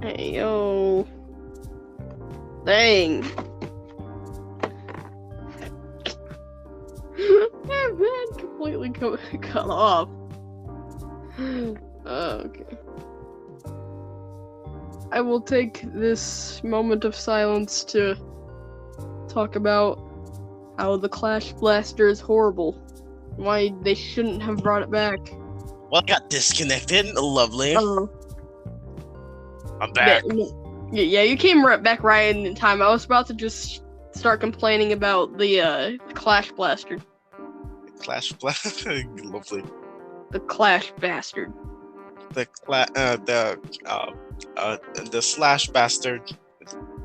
Hey yo! Dang! Man, completely cut off. Okay. I will take this moment of silence to talk about how the Clash Blaster is horrible. Why they shouldn't have brought it back. Well, I got disconnected. Lovely. Oh. I'm back. Yeah, you came back right in time. I was about to just start complaining about the Clash Blaster. Clash Blaster. Lovely. The Clash Bastard. The slash bastard.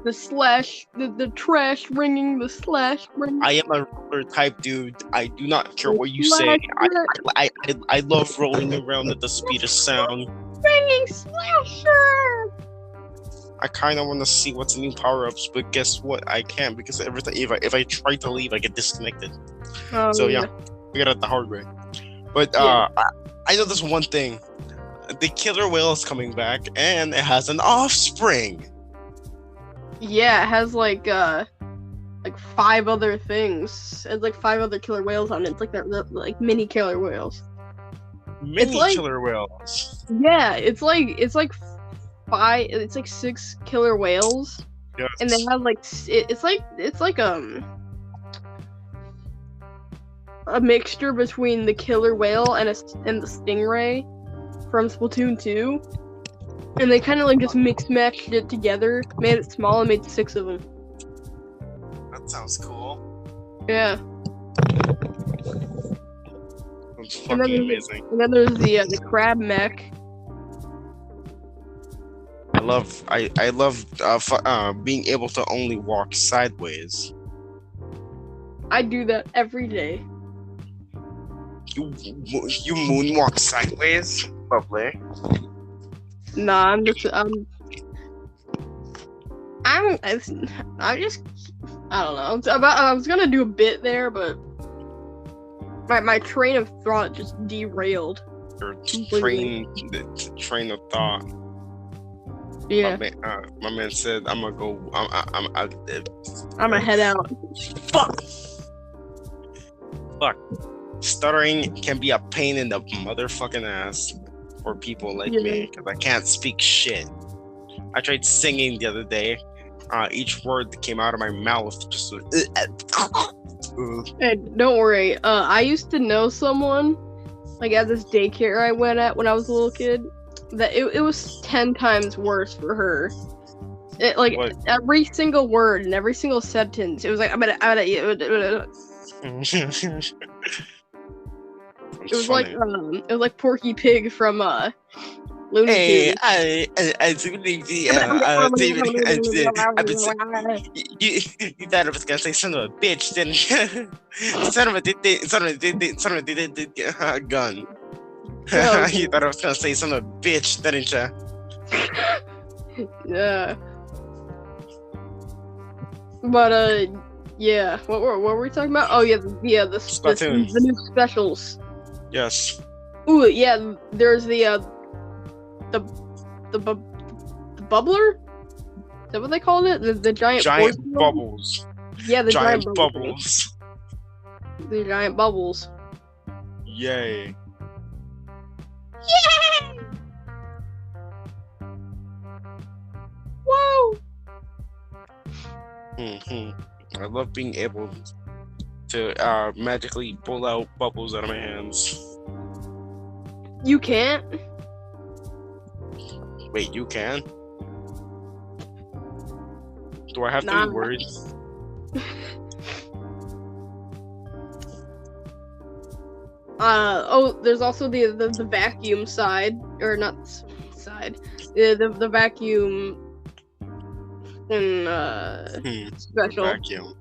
The trash ringing, the slash ringing. I am a roller type dude. I do not care what you say. I love rolling around at the speed of sound. Ringing slasher. I kind of want to see what's the new power-ups, but guess what? I can't because everything. If I try to leave, I get disconnected. So yeah, we got it the hard way. But I know this one thing. The killer whale is coming back, and it has an offspring. Yeah, it has like 5 other things. It's like 5 other killer whales on it. It's like they're like mini killer whales. Killer whales. Yeah, it's like 5. It's like 6 killer whales. Yes. And they have like it's like a mixture between the killer whale and the stingray from Splatoon 2. And they kind of like just matched it together, made it small, and made 6 of them. That sounds cool. Yeah. That's fucking amazing. And then there's the crab mech. I love being able to only walk sideways. I do that every day. You moonwalk sideways? Lovely. Nah, I'm just I don't know. I was gonna do a bit there, but my train of thought just derailed. Your train of thought. Yeah. My man said, "I'm gonna go. I'm gonna head out." Fuck. Stuttering can be a pain in the motherfucking ass for people like me, because I can't speak shit. I tried singing the other day. Each word that came out of my mouth just. Hey, don't worry. I used to know someone, like at this daycare I went at when I was a little kid, that it was 10 times worse for her. What? Every single word and every single sentence, it was like It was like Porky Pig from Looney Tunes. You thought I was gonna say son of a bitch, didn't you? Son of a gun. You thought I was gonna say son of a bitch, didn't you? Yeah. But yeah. What were we talking about? Oh yeah, the new specials. Yes. Ooh, yeah. There's the bubbler. Is that what they called it? The giant bubbles. Yeah, the giant bubbles. The giant bubbles. Yay. Yay! Whoa! I love being able to magically pull out bubbles out of my hands. You can't? Wait, you can? Do I have to be worried? There's also the vacuum side, or not side, the vacuum special. Vacuum.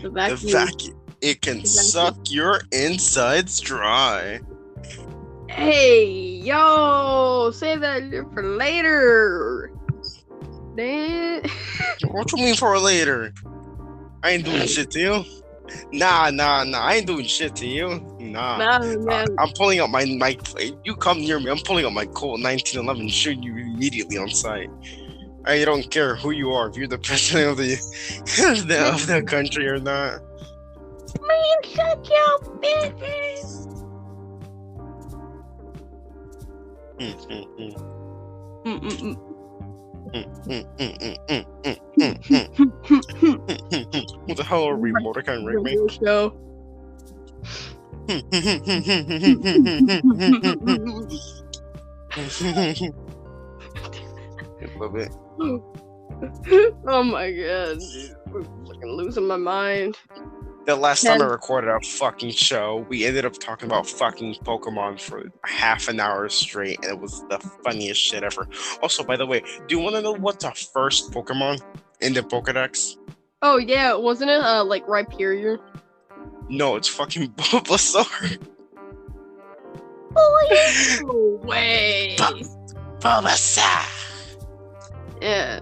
The vacuum. The vacuum. It can suck your insides dry. Hey, yo, save that for later. What you mean for later? I ain't doing shit to you. Nah. I ain't doing shit to you. Nah, man. I'm pulling up my. You come near me. I'm pulling up my Colt 1911, shooting you immediately on sight. I don't care who you are. If you're the president of the of the country or not. Man, shut your business. What the hell are we, Mordecai and Rick? Show. Love it. Oh my god, dude. I'm fucking losing my mind. The last time I recorded a fucking show, we ended up talking about fucking Pokemon for half an hour straight, and it was the funniest shit ever. Also, by the way, do you want to know what's our first Pokemon in the Pokedex? Oh yeah, wasn't it like Rhyperior? No, it's fucking Bulbasaur. Oh, no way. Bulbasaur. Yeah.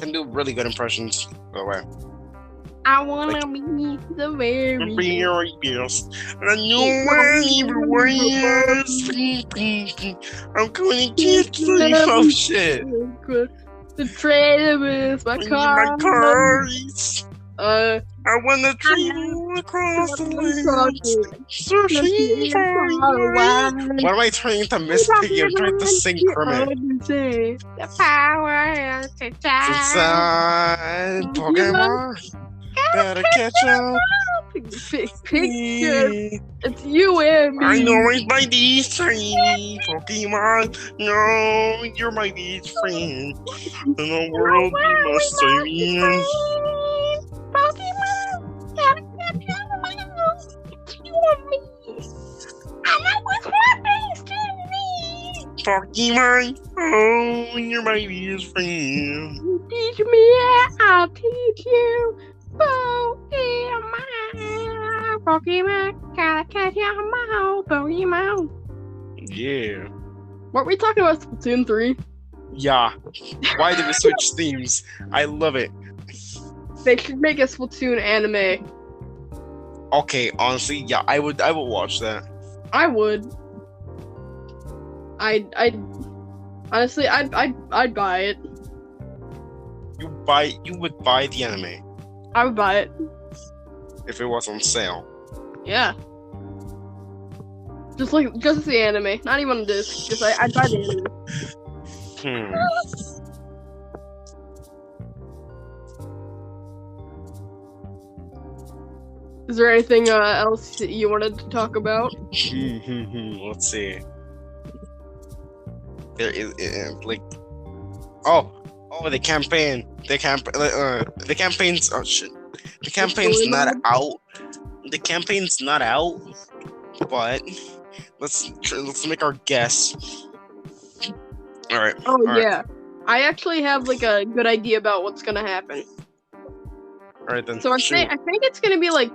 Can do really good impressions, by the way. I wanna be the very best. I know I'm going to get you. Oh shit. The trade with my cars. I wanna travel across the land, searching for you. Why am I turning into Miss Piggy? I'm trying to sing Kermit. The power to inside Pokemon. Gotta catch up. Picture. It's you and me. I know it's my best friend, Pokemon. No, you're my best friend. In the world, we must save. Pokemon, gotta catch up. It's you and me. I know it's my best friend. Pokemon, oh, you're my best friend. You teach me, I'll teach you. Pokemon, gotta catch them all, Pokemon. Yeah. Weren't we talking about Splatoon 3? Yeah. Why did we switch themes? I love it. They should make a Splatoon anime. Okay, honestly, yeah, I would watch that. I would. Honestly, I'd buy it. You would buy the anime I would buy it. if it was on sale. Yeah. Just the anime, not even a disc. Just I'd buy the anime. Is there anything else you wanted to talk about? Let's see. There is the campaign. The campaign's oh shit. The campaign's not out. The campaign's not out. But let's make our guess. All right. Oh yeah, I actually have like a good idea about what's gonna happen. All right then. So I think it's gonna be like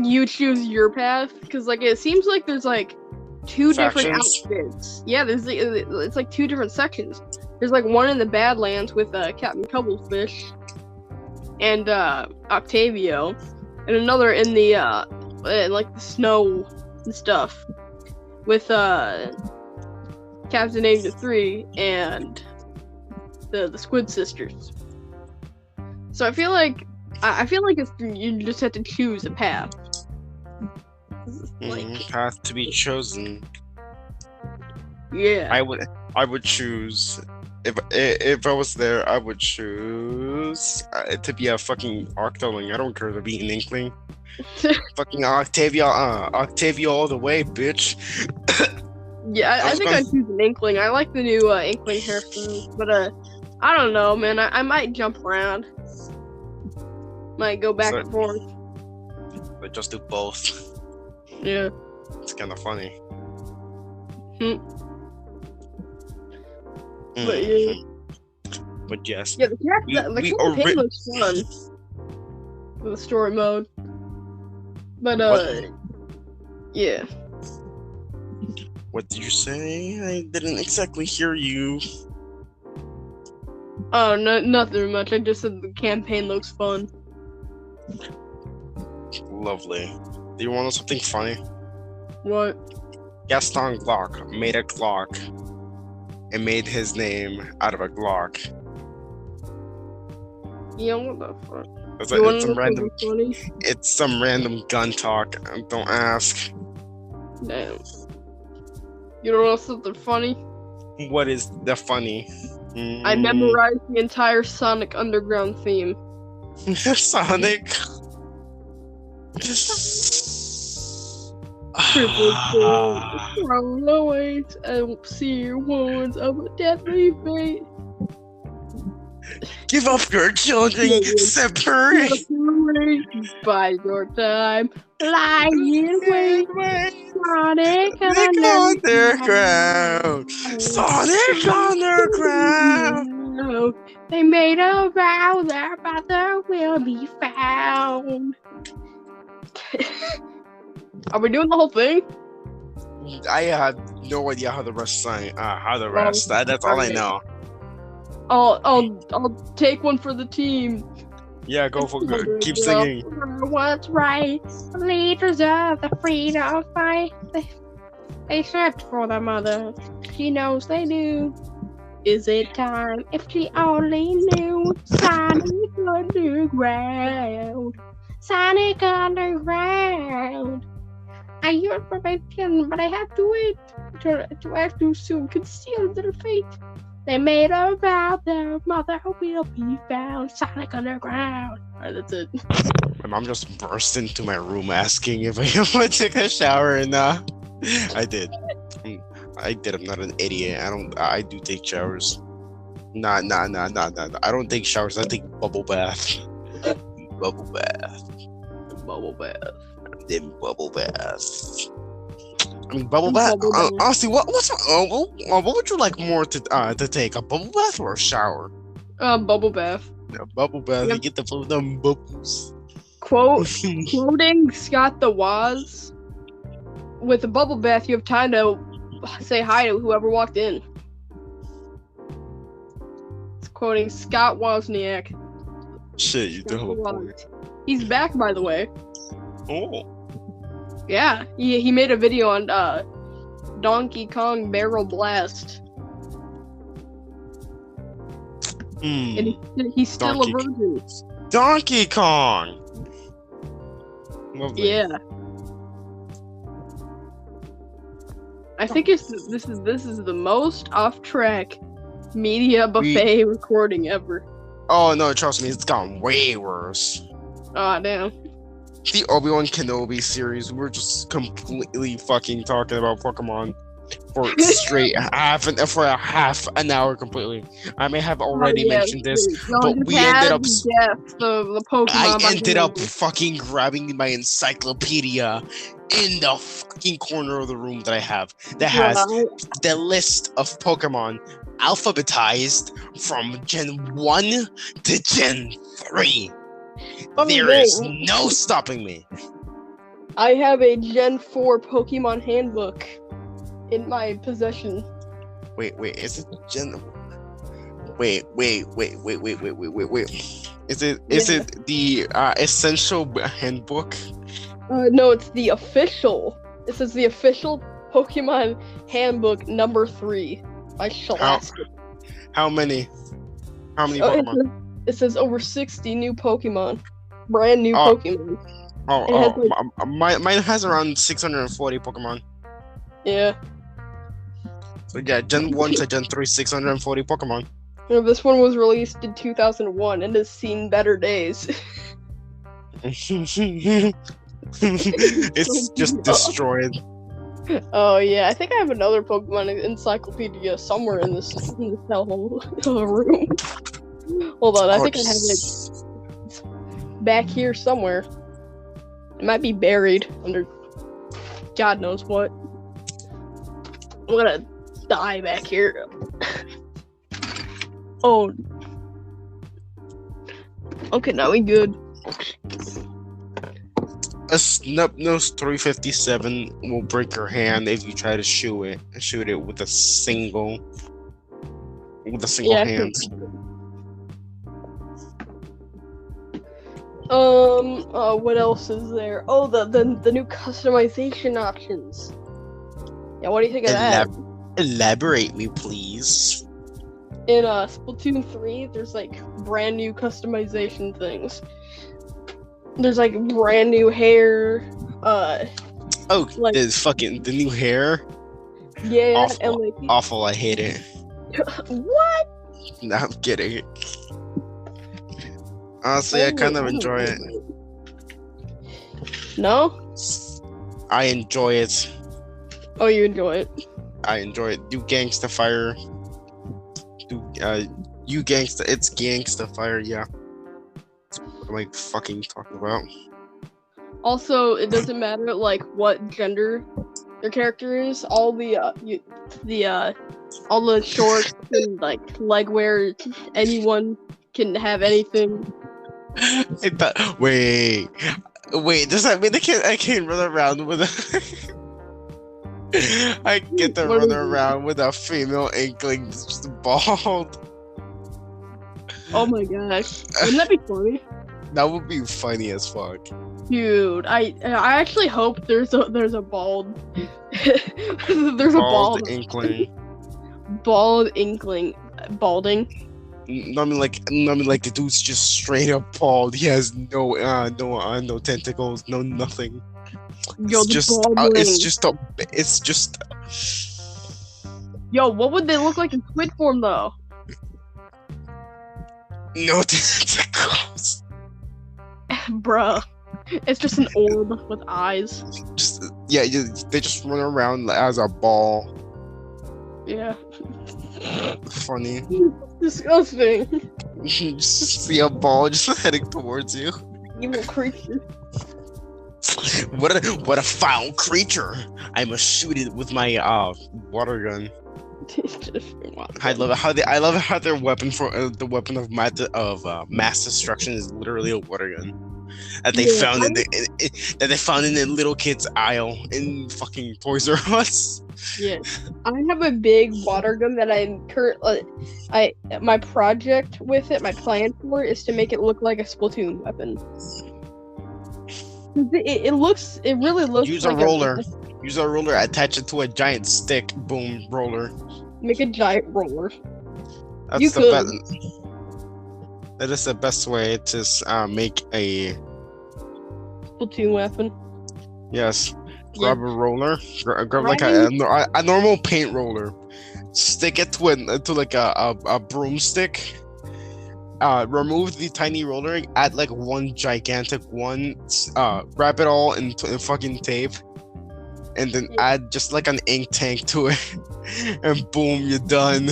you choose your path, because like it seems like there's like two different outfits. Yeah, it's like two different sections. There's like one in the Badlands with Captain Cubblefish and Octavio, and another in the like the snow and stuff with Captain 83 and the Squid Sisters. So I feel like it's, you just have to choose a path. Path to be chosen. Yeah. I would choose if I was there. I would choose to be a fucking Octoling. I don't care to be an Inkling. Fucking Octavio all the way, bitch. Yeah, I think I'd choose an Inkling. I like the new Inkling hairstyle, but I don't know, man. I might jump around. Might go back and forth. But just do both. Yeah. It's kind of funny. But yeah. But yes. Yeah, the campaign looks fun. The story mode. But yeah. What did you say? I didn't exactly hear you. Oh, no, nothing much. I just said the campaign looks fun. Lovely. Do you want to know something funny? What? Gaston Glock made a Glock and made his name out of a Glock. Yeah, what the fuck? It's some random gun talk. Don't ask. Damn. You don't know something funny? What is the funny? I memorized the entire Sonic Underground theme. Sonic? From the waves and see ones of a deadly fate. Give up your children, separate by your time, lying wait, Sonic Underground, Sonic Underground. They made a vow their mother will be found. Are we doing the whole thing? I have no idea how the rest sang. That's all I know. I'll take one for the team. Yeah, go for it. Keep singing. What's right? Leaders of the freedom fight. They search for their mother. She knows they do. Is it time? If she only knew. Sonic Underground. Sonic Underground. I yearn for my kin, but I have to wait. To act too soon, conceal their fate. They made a vow their mother will be found. Sonic Underground. Alright, that's it. My mom just burst into my room asking if I want to take a shower, and I did. I'm not an idiot. I do take showers. Nah. I don't take showers. I take bubble bath. Bubble bath. Then bubble bath. I mean, bubble bath. Honestly, what would you like more to take? A bubble bath or a shower? Bubble bath. A bubble bath. You get the them bubbles. Quoting Scott the Woz. With a bubble bath, you have time to say hi to whoever walked in. It's quoting Scott Wozniak. Shit, you do have a point. He's back, by the way. Oh. Yeah, he made a video on Donkey Kong Barrel Blast. And he's still a virgin. Donkey Kong. Lovely. Yeah. I think this is the most off track media buffet recording ever. Oh no, trust me, it's gotten way worse. Oh damn. The Obi-Wan Kenobi series, we're just completely fucking talking about Pokemon for a half an hour completely. I may have already mentioned this, but we ended up. The Pokemon. I ended up fucking grabbing my encyclopedia in the fucking corner of the room that I have that has the list of Pokemon alphabetized from Gen 1 to Gen 3. There is no stopping me. I have a Gen 4 Pokemon handbook in my possession. Wait, is it Gen? Wait. Is it the essential handbook? No, it's the official. This is the official Pokemon handbook number 3 by Scholastic. How many Pokemon? It says over 60 new Pokemon. Brand new Pokemon. Mine has around 640 Pokemon. Yeah. So yeah, Gen 1 to Gen 3, 640 Pokemon. You know, this one was released in 2001 and has seen better days. It's just destroyed. Oh yeah, I think I have another Pokemon encyclopedia somewhere in this whole room. Hold on, I think I have it back here somewhere. It might be buried under. God knows what. I'm gonna die back here. Oh. Okay, now we good. A snub-nosed 357 will break your hand if you try to shoot it with a single hand. What else is there? Oh, the new customization options. Yeah, what do you think of that? Elaborate me, please. In Splatoon 3, there's like brand new customization things. There's like brand new hair. Like, the new hair. Yeah, awful, and like awful. I hate it. What? No, I'm kidding. Honestly, I kind of enjoy it. No? I enjoy it. Oh, you enjoy it? I enjoy it. Do gangsta fire. You gangsta. It's gangsta fire. Yeah. What am I fucking talking about? Also, it doesn't matter like what gender their character is. All the shorts and like leg wear. Anyone can have anything. Wait. Does that mean I can't run around with a? I get to run around with a female inkling that's just bald. Oh my gosh, wouldn't that be funny? That would be funny as fuck. Dude, I actually hope there's a bald there's a bald inkling. Bald inkling. Balding. I mean, like the dude's just straight up bald. He has no tentacles, no nothing. Yo, it's just. Yo, what would they look like in squid form though? No tentacles. Bruh, it's just an orb with eyes. They just run around as a ball. Yeah. Funny. Disgusting. Just see a ball just heading towards you. Evil creature. What a foul creature! I must shoot it with my water gun. I love how their weapon for the weapon of mass destruction is literally a water gun that they found in the little kid's aisle in fucking Toys R Us. Yeah, I have a big water gun that my project with it, my plan for it is to make it look like a Splatoon weapon. It really looks. Use a roller. Use a roller. Attach it to a giant stick. Boom, roller. Make a giant roller. That is the best way to make a Splatoon weapon. Yes. Grab a roller. Grab like a normal paint roller. Stick it to like a broomstick. Remove the tiny roller. Add like one gigantic one. Wrap it all in fucking tape. And then add just like an ink tank to it. And boom, you're done.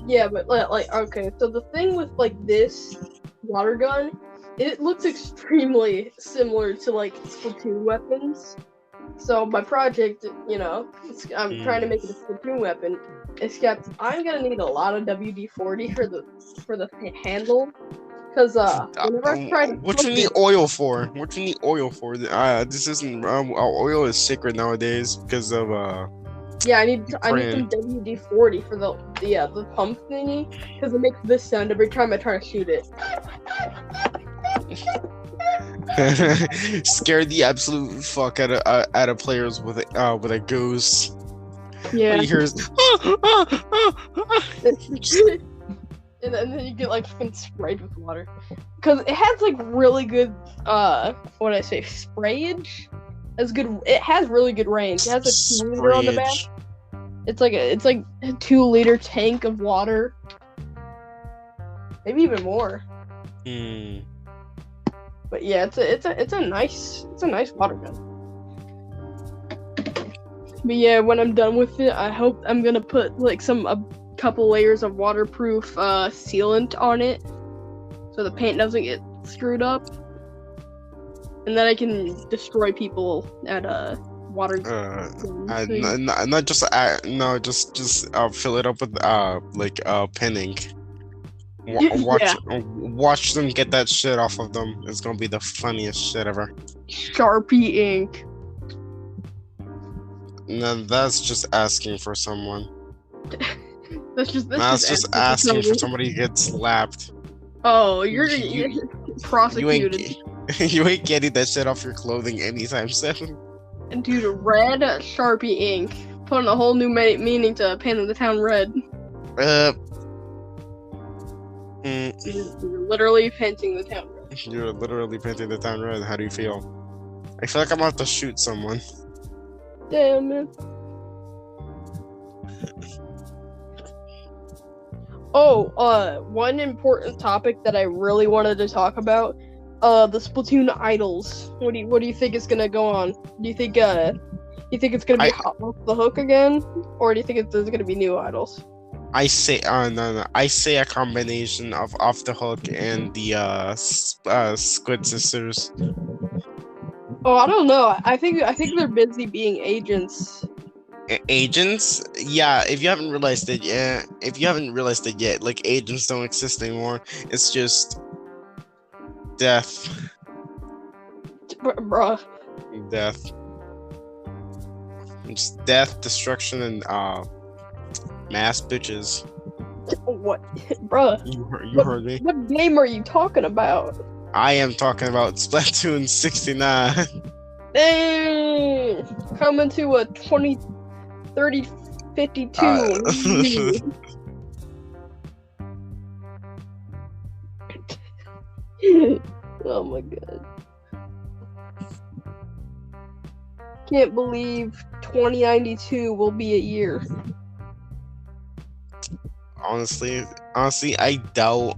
Yeah, but like okay, so the thing with like this water gun, it looks extremely similar to like Splatoon weapons. So my project, I'm trying to make it a Splatoon weapon. Except I'm gonna need a lot of WD-40 for the handle, because whenever I try to. What you need oil for? This isn't oil is sacred nowadays because of Yeah, I need some WD-40 for the pump thingy, because it makes this sound every time I try to shoot it. Scared the absolute fuck out of players with a goose. Yeah. All you hear is, and then you get like fucking sprayed with water, because it has like really good sprayage. It has really good range. It has a 2 liter on the back. It's like a 2 liter tank of water, maybe even more. But yeah, it's a nice water gun. But yeah, when I'm done with it, I hope I'm gonna put like a couple layers of waterproof sealant on it, so the paint doesn't get screwed up, and then I can destroy people at water. Not just no, just fill it up with pen ink. Watch them get that shit off of them. It's gonna be the funniest shit ever. Sharpie ink. No, that's just asking for someone. that's just asking for somebody to get slapped. Oh, you're prosecuted. You ain't getting that shit off your clothing anytime soon. And dude, red Sharpie ink, putting a whole new meaning to painting the town red. You're literally painting the town red. You're literally painting the town red. How do you feel? I feel like I'm about to shoot someone. Damn, man. Oh, one important topic that I really wanted to talk about, the Splatoon idols. What do you think is gonna go on? Do you think it's gonna be off the hook again, or do you think there's gonna be new idols? I say, no. I say a combination of Off the Hook and the Squid Sisters. Oh, I don't know. I think they're busy being agents. Agents? Yeah. If you haven't realized it yet, like agents don't exist anymore. It's just death. Bruh. Death. It's death, destruction, and mass bitches. What, bruh? You heard me. What game are you talking about? I am talking about Splatoon 69. Dang! Coming to a 2030 52. Oh my god. Can't believe 2092 will be a year. Honestly, I doubt.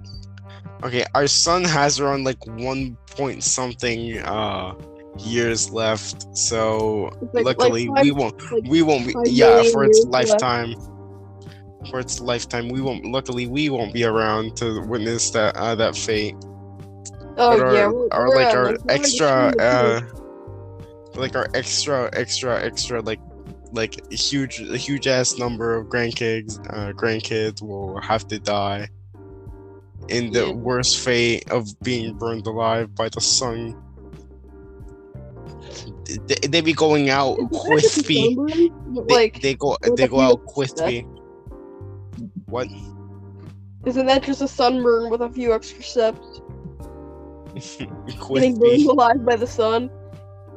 Okay, our sun has around like 1 point something years left, so luckily we won't be, yeah, for its lifetime. Left. For its lifetime, we won't be around to witness that fate. Oh, but yeah, our extra like huge ass number of grandkids will have to die in the worst fate of being burned alive by the sun. They be going out crispy. They go out crispy. What? Isn't that just a sunburn with a few extra steps? Getting burned alive by the sun?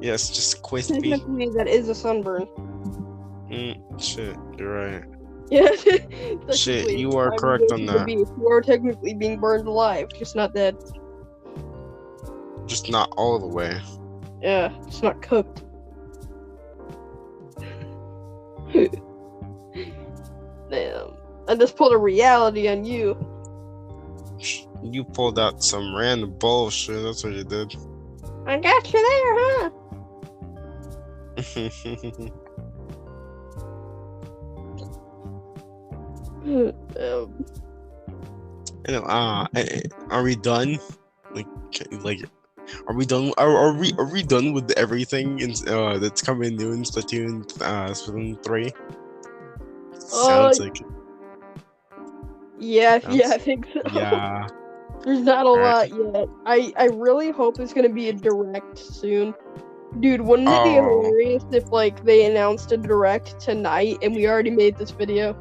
Yes, just crispy. Technically, that is a sunburn. Shit, you're right. Yeah. Shit, you are correct on that. You are technically being burned alive, just not dead. Just not all the way. Yeah, it's not cooked. Damn. I just pulled a reality on you. You pulled out some random bullshit, that's what you did. I got you there, huh? Are we done? Like, are we done? Are we done with everything that's coming new in Splatoon 3? Sounds like. Yeah, I think so. Yeah. There's not a lot yet. I really hope there's gonna be a direct soon. Dude, wouldn't it be hilarious if they announced a direct tonight and we already made this video?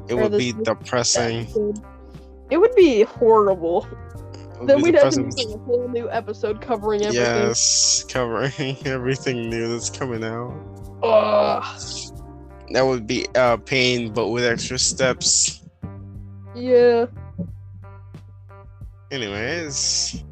It would be depressing. It would be horrible. Then we'd have to make a whole new episode covering everything. Yes, covering everything new that's coming out. That would be pain, but with extra steps. Yeah. Anyways,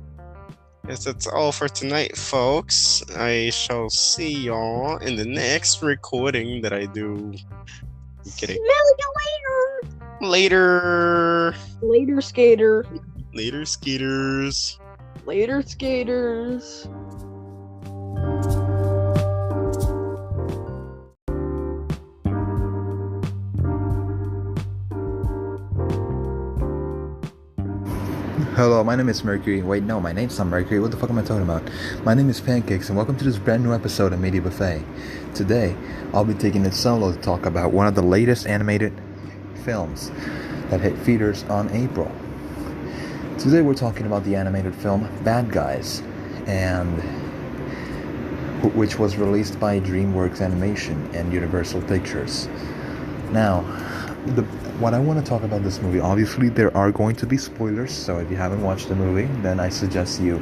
yes, that's all for tonight, folks. I shall see y'all in the next recording that I do. I'm kidding. Smell you later. Later, skater. Later, skaters. Later, skaters. Hello, my name is Mercury. Wait, no, my name's not Mercury. What the fuck am I talking about? My name is Pancakes, and welcome to this brand new episode of Media Buffet. Today, I'll be taking it solo to talk about one of the latest animated films that hit theaters on April. Today, we're talking about the animated film Bad Guys, and which was released by DreamWorks Animation and Universal Pictures. Now, what I want to talk about this movie, obviously there are going to be spoilers, so if you haven't watched the movie, then I suggest you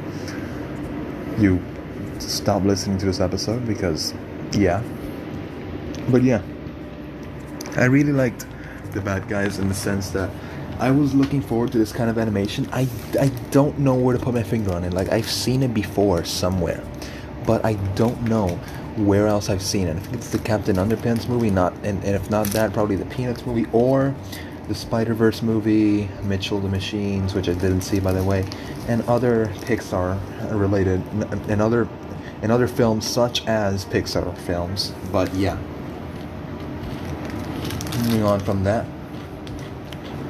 stop listening to this episode, because I really liked The Bad Guys in the sense that I was looking forward to this kind of animation. I don't know where to put my finger on it. Like, I've seen it before somewhere, but I don't know where else I've seen it. I think it's the Captain Underpants movie, and if not that, probably the Peanuts movie, or the Spider-Verse movie, Mitchell the Machines, which I didn't see, by the way, and other Pixar related, and other films such as Pixar films. But yeah, moving on from that,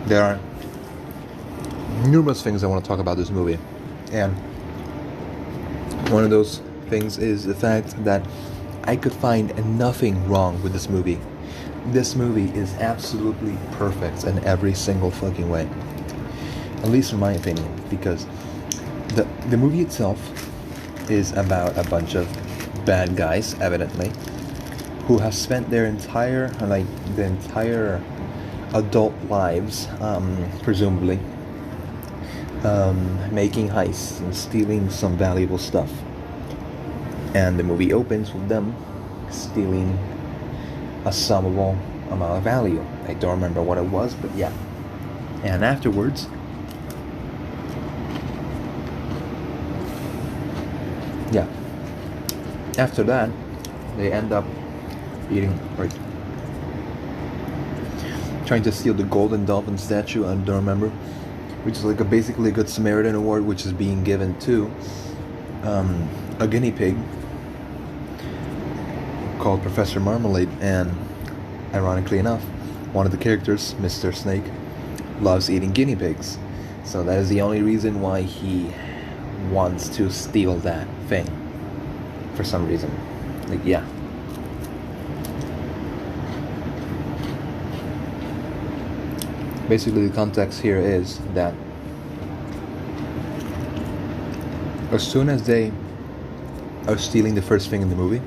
there are numerous things I want to talk about this movie, and one of those things is the fact that I could find nothing wrong with this movie. This movie is absolutely perfect in every single fucking way. At least in my opinion, because the movie itself is about a bunch of bad guys, evidently, who have spent their entire adult lives, presumably, making heists and stealing some valuable stuff. And the movie opens with them stealing a summable amount of value. I don't remember what it was, but yeah. And afterwards, after that, they end up trying to steal the golden dolphin statue, I don't remember, which is like basically a Good Samaritan award, which is being given to a guinea pig called Professor Marmalade. And ironically enough, one of the characters, Mr. Snake, loves eating guinea pigs, so that is the only reason why he wants to steal that thing for some reason. Basically, the context here is that as soon as they are stealing the first thing in the movie,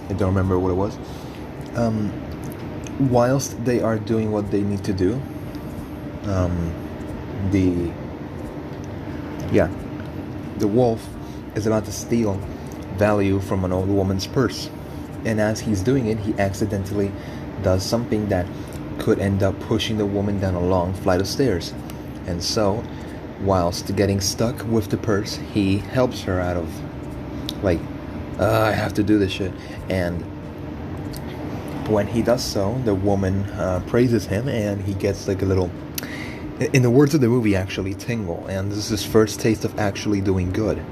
I don't remember what it was, whilst they are doing what they need to do, the wolf is about to steal value from an old woman's purse, and as he's doing it, he accidentally does something that could end up pushing the woman down a long flight of stairs. And so, whilst getting stuck with the purse, he helps her out of, I have to do this shit. And when he does so, the woman praises him, and he gets a little, in the words of the movie, actually, tingle. And this is his first taste of actually doing good.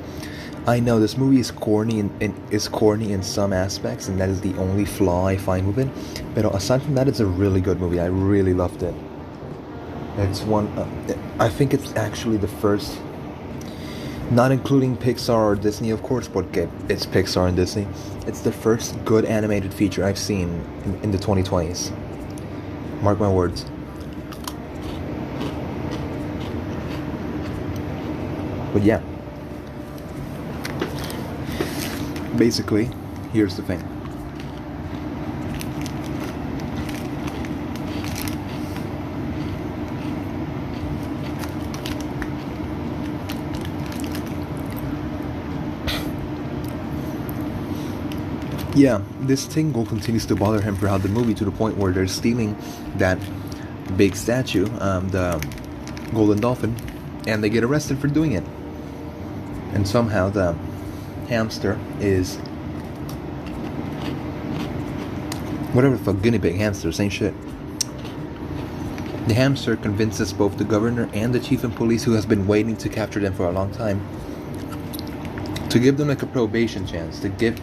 I know this movie is corny in some aspects, and that is the only flaw I find with it. But aside from that, it's a really good movie. I really loved it. It's I think it's actually the first, not including Pixar or Disney, of course, but it's Pixar and Disney. It's the first good animated feature I've seen in the 2020s. Mark my words. But yeah. Basically, here's the thing. Yeah, this tingle continues to bother him throughout the movie, to the point where they're stealing that big statue, the golden dolphin, and they get arrested for doing it. And somehow the hamster is whatever the fuck, guinea pig, hamster, same shit. The hamster convinces both the governor and the chief of police, who has been waiting to capture them for a long time, to give them a probation chance, to give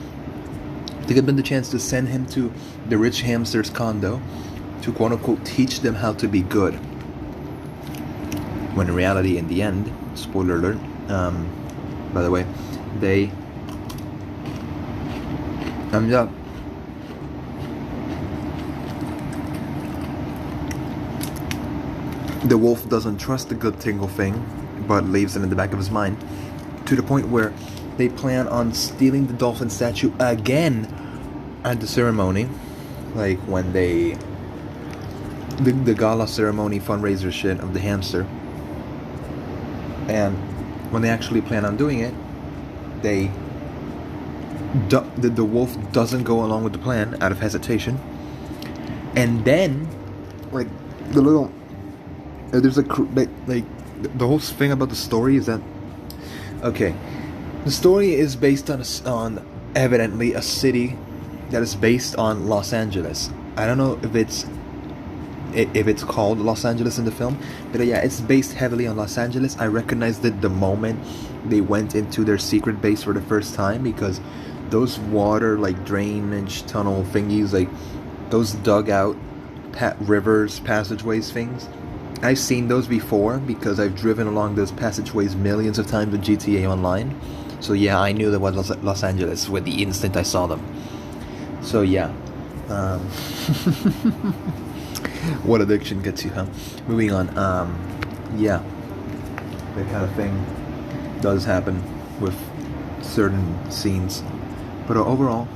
them the chance to send him to the rich hamster's condo to quote unquote teach them how to be good. When in reality, in the end, spoiler alert. By the way, they yeah. The wolf doesn't trust the good tingle thing, but leaves it in the back of his mind, to the point where they plan on stealing the dolphin statue again at the ceremony, like when the gala ceremony fundraiser shit of the hamster. And when they actually plan on doing it, the wolf doesn't go along with the plan out of hesitation. And then, like, the little there's like the whole thing about the story is that, okay, the story is based on evidently a city that is based on Los Angeles. I don't know if it's called Los Angeles in the film, but yeah, it's based heavily on Los Angeles. I recognized it the moment they went into their secret base for the first time, because those water, like, drainage tunnel thingies, like those dugout rivers, passageways things, I've seen those before because I've driven along those passageways millions of times with GTA Online. So yeah, I knew that was Los Angeles with the instant I saw them. So yeah, what addiction gets you, huh? Moving on. Yeah, that kind of thing does happen with certain scenes, but overall,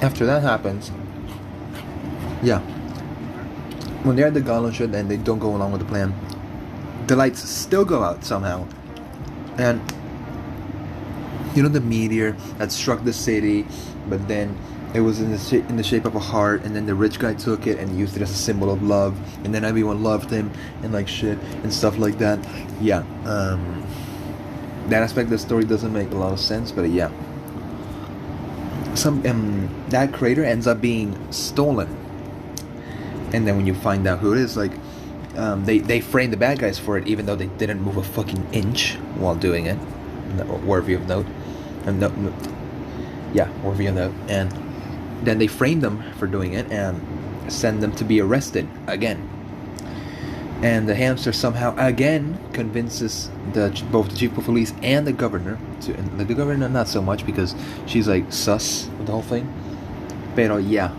after that happens, yeah, when they're at the gala shit and they don't go along with the plan, the lights still go out somehow. And you know the meteor that struck the city, but then it was in the shape of a heart, and then the rich guy took it and used it as a symbol of love, and then everyone loved him and like shit and stuff like that. Yeah, that aspect of the story doesn't make a lot of sense, but yeah, that crater ends up being stolen. And then when you find out who it is, like, they frame the bad guys for it, even though they didn't move a fucking inch while doing it. Worthy of note. Worthy of note. And then they frame them for doing it and send them to be arrested again. And the hamster somehow again convinces both the chief of police and the governor to. And the governor not so much, because she's like sus with the whole thing. Pero yeah.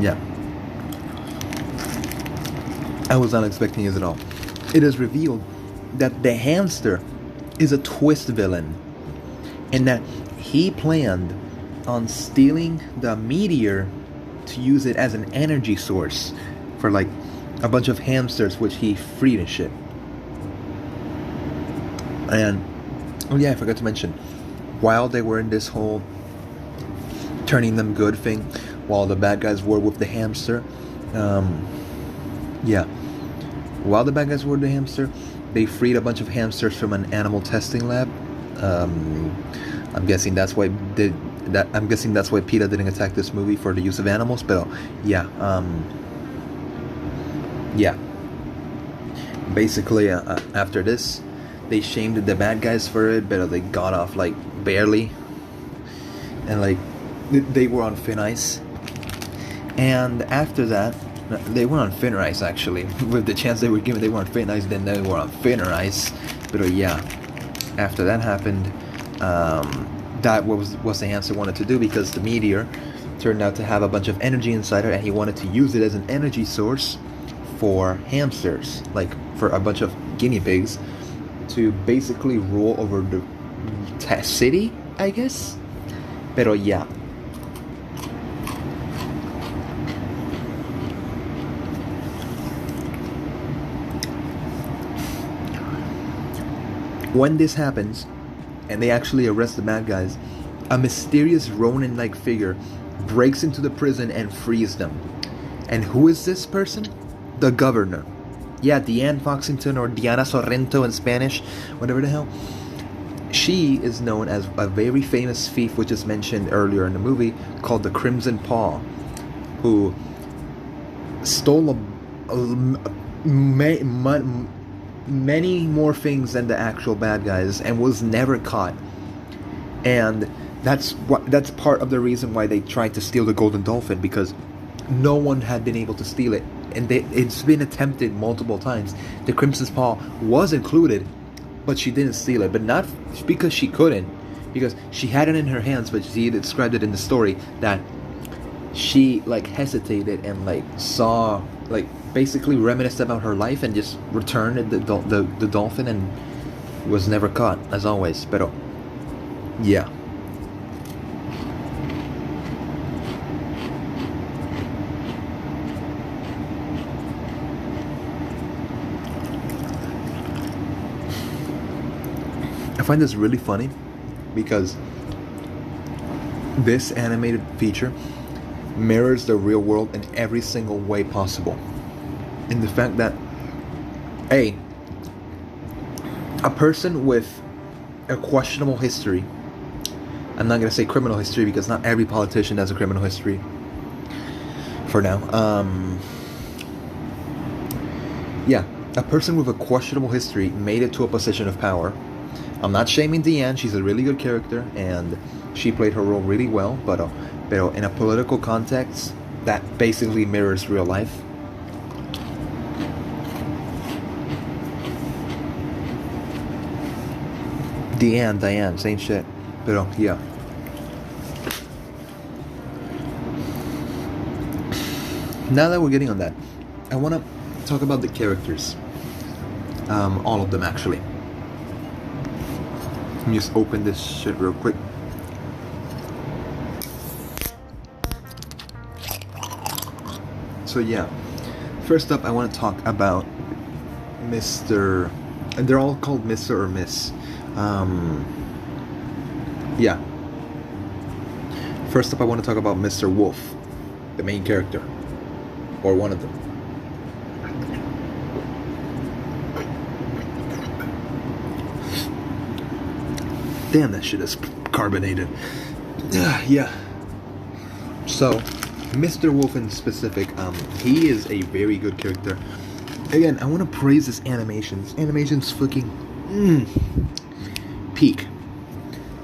Yeah, I was not expecting this at all. It is revealed that the hamster is a twist villain, and that he planned on stealing the meteor to use it as an energy source for like a bunch of hamsters which he freed and shit. And oh yeah, I forgot to mention, while they were in this whole turning them good thing, while the bad guys were with the hamster, while the bad guys were with the hamster, they freed a bunch of hamsters from an animal testing lab. I'm guessing that's why PETA didn't attack this movie for the use of animals. But yeah, basically after this, they shamed the bad guys for it, but they got off like barely, and like they were on thin ice. And after that, they were on thinner ice actually. With the chance they were given, they were on thin ice, then they were on thinner ice. But yeah, after that happened, that was what the hamster wanted to do, because the meteor turned out to have a bunch of energy inside it, and he wanted to use it as an energy source for hamsters, like for a bunch of guinea pigs, to basically rule over the city, I guess. Pero yeah. When this happens, and they actually arrest the bad guys, a mysterious Ronin-like figure breaks into the prison and frees them. And who is this person? The governor. Yeah, Deanne Foxington, or Diana Sorrento in Spanish, whatever the hell. She is known as a very famous thief, which is mentioned earlier in the movie, called the Crimson Paw, who stole many more things than the actual bad guys and was never caught. And That's part of the reason why they tried to steal the golden dolphin, because no one had been able to steal it, and it's been attempted multiple times. The Crimson's Paw was included, but she didn't steal it, but not because she couldn't, because she had it in her hands, but she described it in the story that she like hesitated and like saw, like basically reminisced about her life and just returned the dolphin and was never caught, as always. Pero yeah. I find this really funny because this animated feature mirrors the real world in every single way possible. In the fact that a person with a questionable history, I'm not going to say criminal history because not every politician has a criminal history for now. A person with a questionable history made it to a position of power. I'm not shaming Deanne, she's a really good character and she played her role really well, but in a political context that basically mirrors real life. Diane, same shit. But yeah. Now that we're getting on that, I want to talk about the characters. All of them, actually. Let me just open this shit real quick. So yeah, first up I want to talk about Mr. and they're all called Mr. or Miss. First up I want to talk about Mr. Wolf, the main character, or one of them. Damn, that shit is carbonated. Yeah. So, Mr. Wolf in specific, he is a very good character. Again, I want to praise his animations. Animations fucking peak.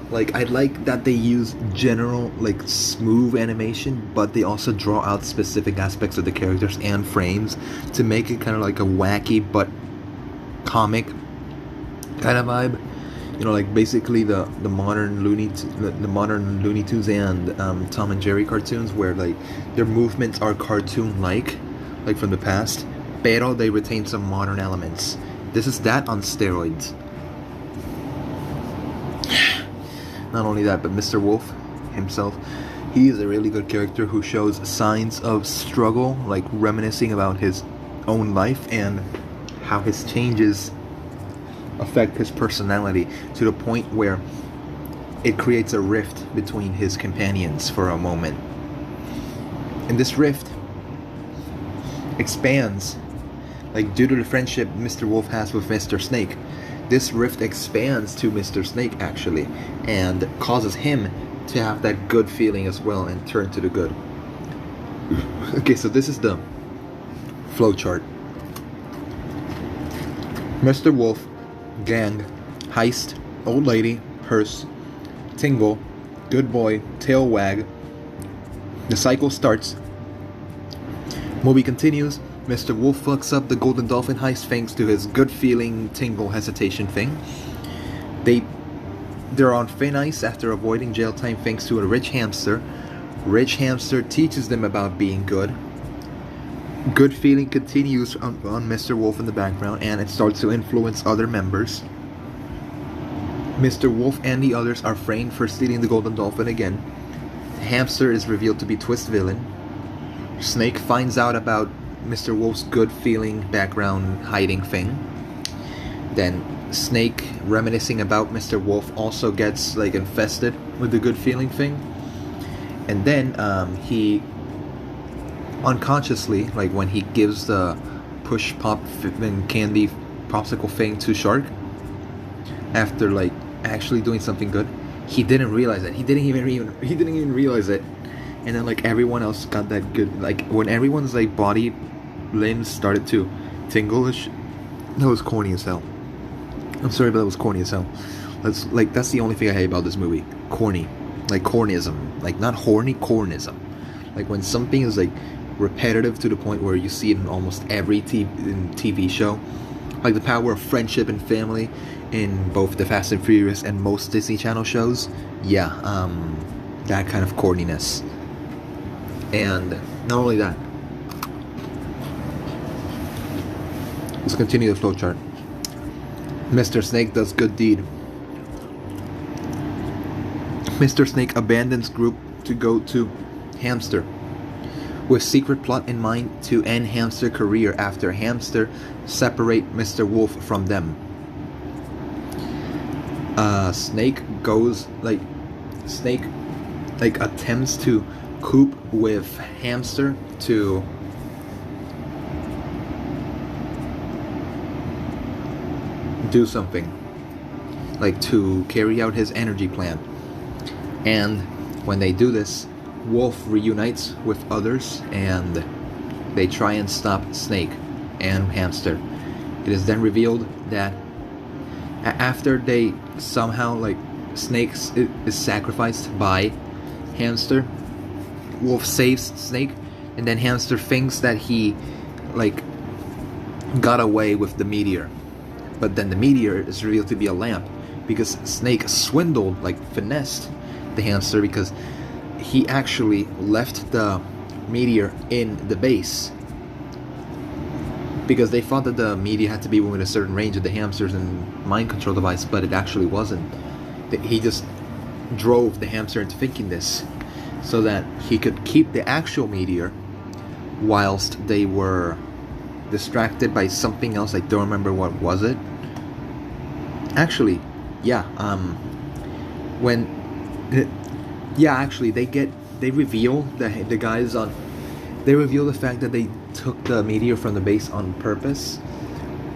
Like, I like that they use general, like, smooth animation, but they also draw out specific aspects of the characters and frames to make it kind of like a wacky but comic kind of vibe. You know, like basically the modern Looney Tunes and Tom and Jerry cartoons, where like their movements are cartoon-like from the past, pero they retain some modern elements. This is that on steroids. Not only that, but Mr. Wolf himself, he is a really good character who shows signs of struggle, like reminiscing about his own life and how his changes affect his personality to the point where it creates a rift between his companions for a moment. And this rift expands, like due to the friendship Mr. Wolf has with Mr. Snake. This rift expands to Mr. Snake actually, and causes him to have that good feeling as well and turn to the good. Okay, so this is the flowchart. Mr. Wolf, gang, heist, old lady, hearse, tingle, good boy, tail wag. The cycle starts. Movie continues. Mr. Wolf fucks up the golden dolphin heist thanks to his good feeling tingle hesitation thing. They're on thin ice after avoiding jail time thanks to a rich hamster. Rich hamster teaches them about being good. Good feeling continues on Mr. Wolf in the background, and it starts to influence other members. Mr. Wolf and the others are framed for stealing the golden dolphin again. Hamster is revealed to be Twist villain. Snake finds out about Mr. Wolf's good feeling background hiding thing. Then Snake, reminiscing about Mr. Wolf, also gets like infested with the good feeling thing. And then he unconsciously, like when he gives the push pop and candy popsicle thing to Shark, after like actually doing something good, he didn't realize it. He didn't even realize it. And then like everyone else got that good, like when everyone's like body limbs started to tingle, that was corny as hell. I'm sorry, but that was corny as hell. That's the only thing I hate about this movie. Corny. like cornism, like not horny, cornism, like when something is like repetitive to the point where you see it in almost every TV show, like the power of friendship and family in both the Fast and Furious and most Disney Channel shows. Yeah, that kind of corniness. And not only that, let's continue the flowchart. Mr. Snake does good deed. Mr. Snake abandons group to go to Hamster, with secret plot in mind to end Hamster career after Hamster separate Mr. Wolf from them. Snake attempts to cope with Hamster to do something, like to carry out his energy plan. And when they do this, Wolf reunites with others and they try and stop Snake and Hamster. It is then revealed that after they somehow, like, Snake is sacrificed by Hamster, Wolf saves Snake, and then Hamster thinks that he, like, got away with the meteor. But then the meteor is revealed to be a lamp, because Snake swindled, like, finessed the Hamster, because he actually left the meteor in the base, because they thought that the meteor had to be within a certain range of the Hamster's and mind control device, but it actually wasn't. He just drove the Hamster into thinking this, so that he could keep the actual meteor whilst they were distracted by something else. I don't remember what was it. Actually, yeah, they reveal the guys on. They reveal the fact that they took the meteor from the base on purpose.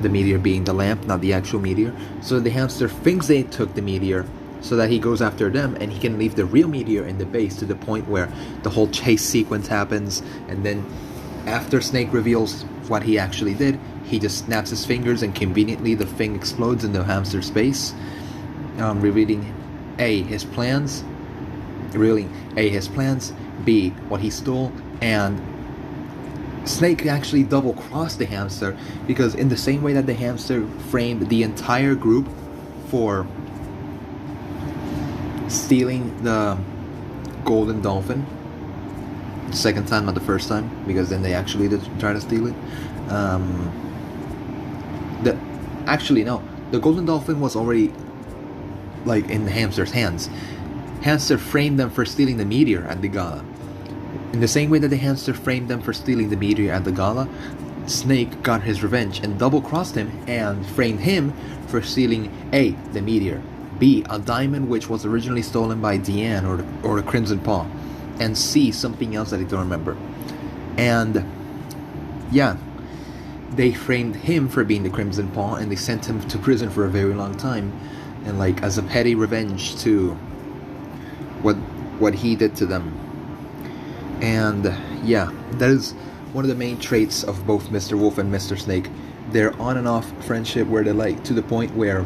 The meteor being the lamp, not the actual meteor. So the Hamster thinks they took the meteor, so that he goes after them, and he can leave the real meteor in the base, to the point where the whole chase sequence happens. And then, after Snake reveals what he actually did, he just snaps his fingers, and conveniently the thing explodes in the Hamster's base, revealing A, his plans, B, what he stole, and Snake actually double-crossed the Hamster, because in the same way that the Hamster framed the entire group for stealing the golden dolphin, the second time, not the first time, because then they actually did try to steal it. The golden dolphin was already, like, in the Hamster's hands. Hamster framed them for stealing the meteor at the gala. In the same way that the Hamster framed them for stealing the meteor at the gala, Snake got his revenge and double-crossed him and framed him for stealing A, the meteor, B, a diamond which was originally stolen by Deanne or the Crimson Paw, and C, something else that I don't remember. And yeah, they framed him for being the Crimson Paw, and they sent him to prison for a very long time, and, like, as a petty revenge to what he did to them. And yeah, that is one of the main traits of both Mr. Wolf and Mr. Snake. Their on and off friendship, where they're, like, to the point where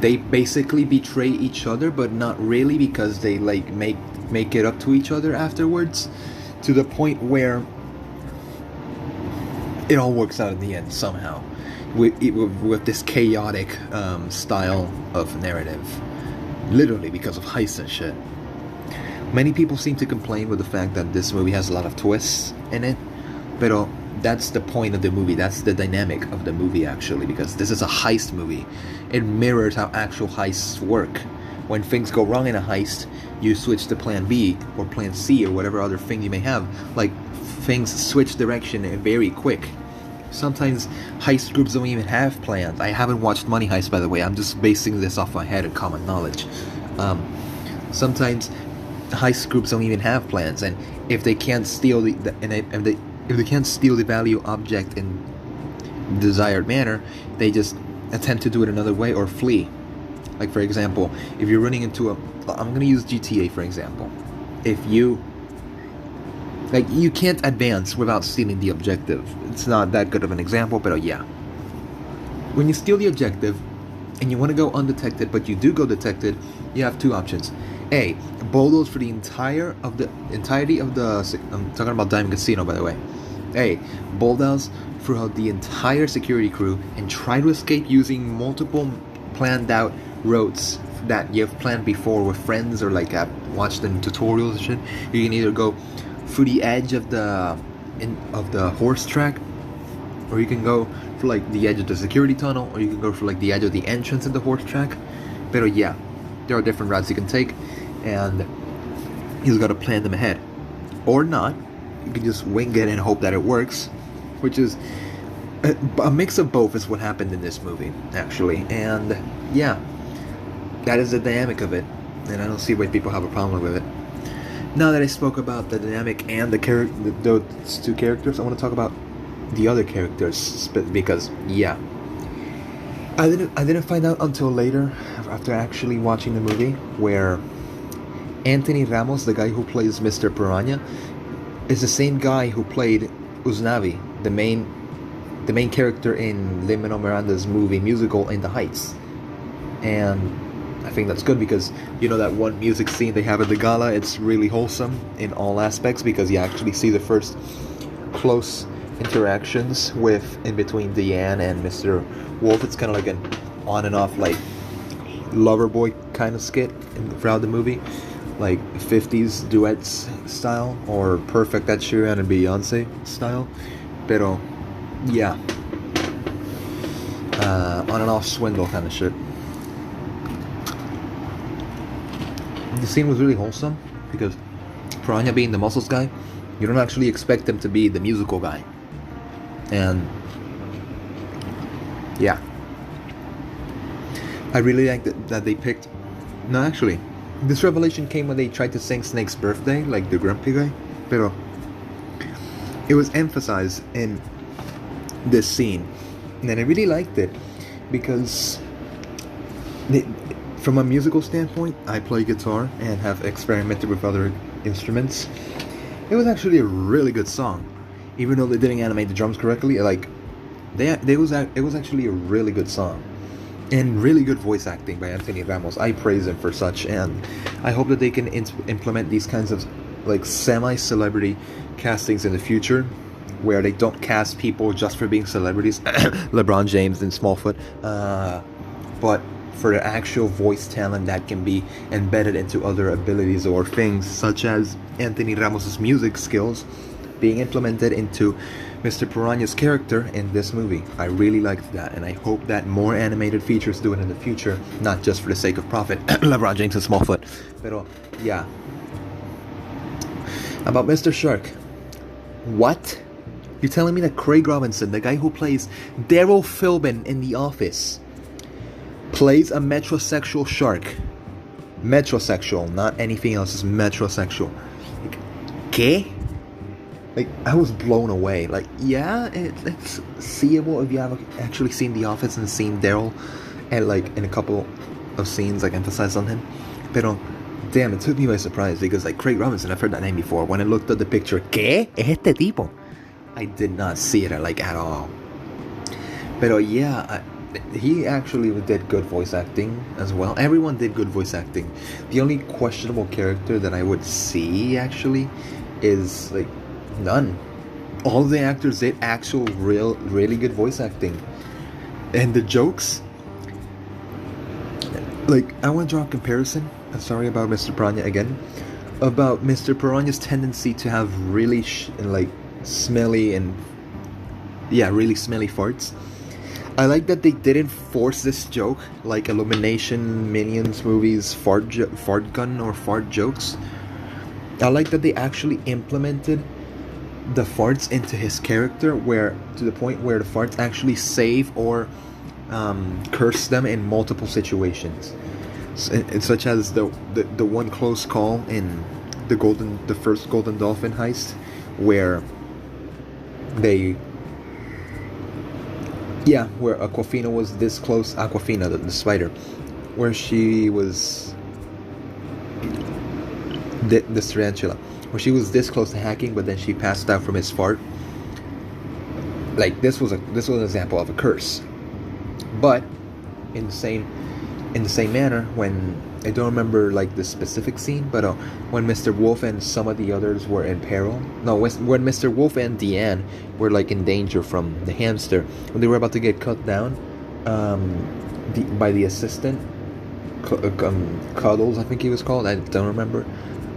they basically betray each other, but not really, because they, like, make it up to each other afterwards, to the point where it all works out in the end somehow, with this chaotic style of narrative, literally because of heists and shit. Many people seem to complain with the fact that this movie has a lot of twists in it, but that's the point of the movie. That's the dynamic of the movie, actually, because this is a heist movie. It mirrors how actual heists work. When things go wrong in a heist, you switch to plan B or plan C or whatever other thing you may have. Like, things switch direction very quick. Sometimes heist groups don't even have plans. I haven't watched Money Heist, by the way. I'm just basing this off my head and common knowledge. Sometimes heist groups don't even have plans, and if they can't steal if they can't steal the value object in desired manner, they just attempt to do it another way or flee. Like, for example, if you're running into I'm gonna use GTA for example. If you can't advance without stealing the objective. It's not that good of an example, but yeah. When you steal the objective and you want to go undetected, but you do go detected, you have two options. A. Bulldoze for the entirety of the. I'm talking about Diamond Casino, by the way. A. Bulldoze throughout the entire security crew and try to escape using multiple planned out routes that you've planned before with friends or like watched in tutorials and shit. You can either go through the edge of the horse track, or you can go for like the edge of the security tunnel, or you can go for like the edge of the entrance of the horse track. But yeah, there are different routes you can take, and you just gotta plan them ahead, or not. You can just wing it and hope that it works, which is a mix of both. Is what happened in this movie, actually, and yeah, that is the dynamic of it, and I don't see why people have a problem with it. Now that I spoke about the dynamic and those two characters, I want to talk about the other characters, because yeah, I didn't find out until later, after actually watching the movie, where Anthony Ramos, the guy who plays Mr. Piranha, is the same guy who played Uznavi, the main character in Lin-Manuel Miranda's movie musical In the Heights. And I think that's good, because you know that one music scene they have at the gala, it's really wholesome in all aspects, because you actually see the first close interactions in between Diane and Mr. Wolf. It's kind of like an on and off like lover boy kind of skit throughout the movie, like 50s duets style, or perfect Ed Sheeran and Beyonce style. Pero yeah, on and off swindle kind of shit. The scene was really wholesome, because Piranha being the muscles guy, you don't actually expect him to be the musical guy. And yeah, I really like that they picked. No, actually, this revelation came when they tried to sing Snake's birthday, like the grumpy guy. Pero it was emphasized in this scene, and I really liked it, because from a musical standpoint, I play guitar and have experimented with other instruments. It was actually a really good song, even though they didn't animate the drums correctly. Like, it was actually a really good song, and really good voice acting by Anthony Ramos. I praise him for such, and I hope that they can implement these kinds of like semi-celebrity castings in the future, where they don't cast people just for being celebrities, LeBron James and Smallfoot, but for the actual voice talent that can be embedded into other abilities or things, such as Anthony Ramos's music skills being implemented into Mr. Piranha's character in this movie. I really liked that, and I hope that more animated features do it in the future, not just for the sake of profit. LeBron James and Smallfoot. Pero yeah. About Mr. Shark. What? You're telling me that Craig Robinson, the guy who plays Daryl Philbin in The Office, plays a metrosexual shark? Metrosexual, not anything else, is metrosexual. Like, ¿qué? Like, I was blown away. Like, yeah, it's seeable if you have actually seen The Office and seen Daryl, and like in a couple of scenes, like emphasized on him. Pero damn, it took me by surprise, because like Craig Robinson, I've heard that name before. When I looked at the picture, ¿qué? ¿Es este tipo? I did not see it like at all. Pero yeah, he actually did good voice acting as well. Everyone did good voice acting. The only questionable character that I would see actually is like none. All the actors did actual really good voice acting. And the jokes, like, I want to draw a comparison. I'm sorry about Mr. Piranha again. About Mr. Piranha's tendency to have really smelly and really smelly farts. I like that they didn't force this joke like Illumination, Minions movies, fart gun or fart jokes. I like that they actually implemented the farts into his character, to the point where the farts actually save or curse them in multiple situations, such as the one close call in the first Golden Dolphin heist, where where Aquafina was this close. Aquafina, the spider, where she was this tarantula, where she was this close to hacking, but then she passed out from his fart. Like, this was an example of a curse. But in the same manner, when I don't remember like the specific scene, but when Mr. Wolf and some of the others were in peril. No, when Mr. Wolf and Deanne were like in danger from the hamster, when they were about to get cut down, by the assistant, Cuddles, I think he was called. I don't remember,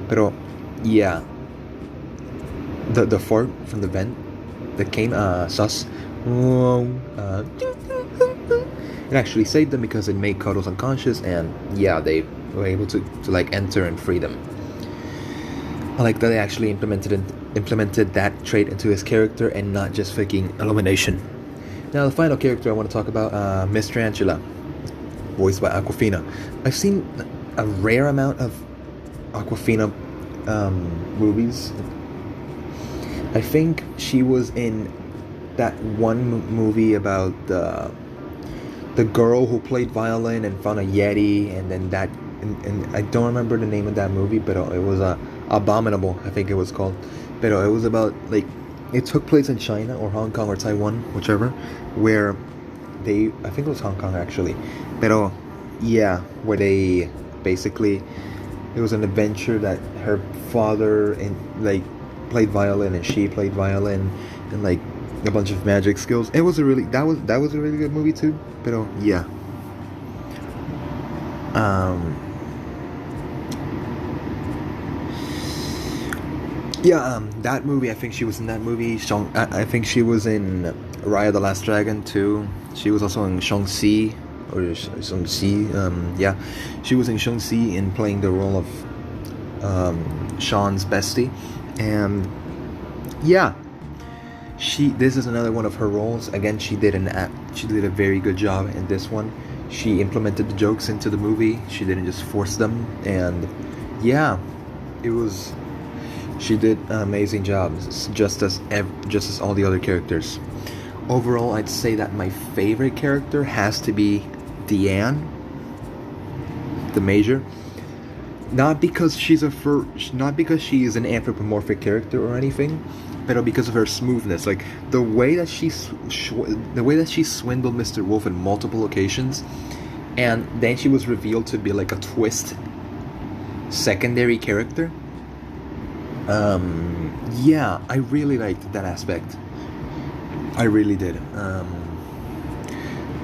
but yeah, the fart from the vent that came, sus. It actually saved them because it made Cuddles unconscious, and yeah, they were able to like enter and free them. I like that they actually implemented that trait into his character and not just freaking elimination. Now the final character I want to talk about, Miss Tarantula, voiced by Awkwafina. I've seen a rare amount of Awkwafina movies. I think she was in that one movie about the girl who played violin and found a Yeti, and then that, and I don't remember the name of that movie, but it was Abominable, I think it was called. But it was about, like, it took place in China or Hong Kong or Taiwan, whichever, where I think it was Hong Kong actually, but yeah, where they basically, it was an adventure that her father played violin and she played violin, and like a bunch of magic skills. It was that was a really good movie too. But yeah. That movie, I think she was in that movie. I think she was in Raya the Last Dragon too. She was also in Shang-Chi, or Shang-Chi. Yeah, she was in Shang-Chi in playing the role of Sean's bestie, and yeah. This is another one of her roles. Again, she did a very good job in this one. She implemented the jokes into the movie. She didn't just force them, and yeah, she did an amazing job, just as all the other characters. Overall, I'd say that my favorite character has to be Deanne, the Major. Not because she is an anthropomorphic character or anything, but because of her smoothness. Like the way that she swindled Mr. Wolf in multiple occasions, and then she was revealed to be like a twist secondary character. Yeah, I really liked that aspect. I really did.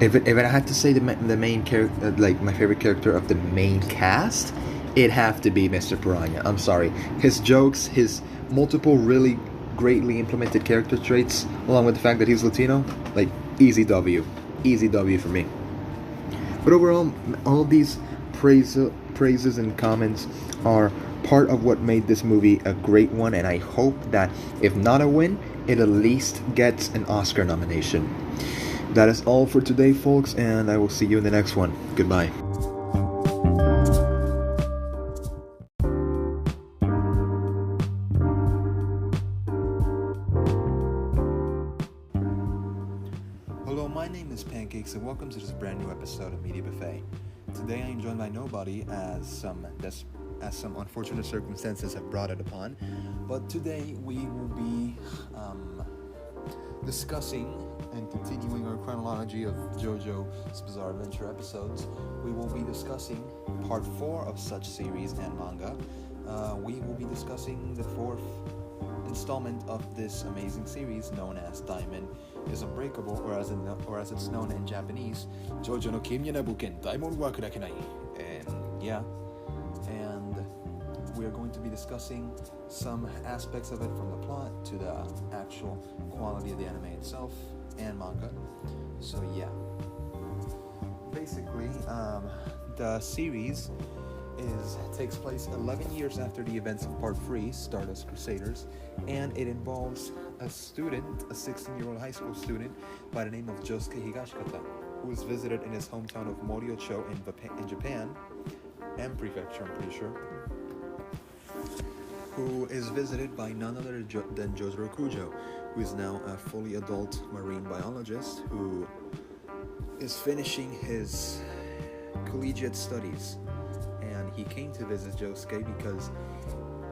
If I had to say the main character, like my favorite character of the main cast, it'd have to be Mr. Piranha. I'm sorry. His jokes, his multiple really greatly implemented character traits, along with the fact that he's Latino, like easy W for me. But overall, all of these praises and comments are part of what made this movie a great one, and I hope that if not a win, it at least gets an Oscar nomination. That is all for today, folks, and I will see you in the next one. Goodbye. Hello, my name is Pancakes, and welcome to this brand new episode of Media Buffet. Today I am joined by nobody, as some unfortunate circumstances have brought it upon. But today we will be discussing and continuing our chronology of JoJo's Bizarre Adventure episodes. We will be discussing part 4 of such series and manga. We will be discussing the 4th installment of this amazing series known as Diamond is Unbreakable, or as it's known in Japanese, JoJo no Kimya na Buken Daimon wa Kurakenai. And yeah, and we are going to be discussing some aspects of it, from the plot to the actual quality of the anime itself and manga. So yeah, basically the series takes place 11 years after the events of Part 3, Stardust Crusaders, and it involves a 16-year-old high school student by the name of Josuke Higashikata, who is visited in his hometown of Moriocho in Japan, and Prefecture, I'm pretty sure, who is visited by none other than Jotaro Kujo, who is now a fully adult marine biologist who is finishing his collegiate studies. And he came to visit Josuke because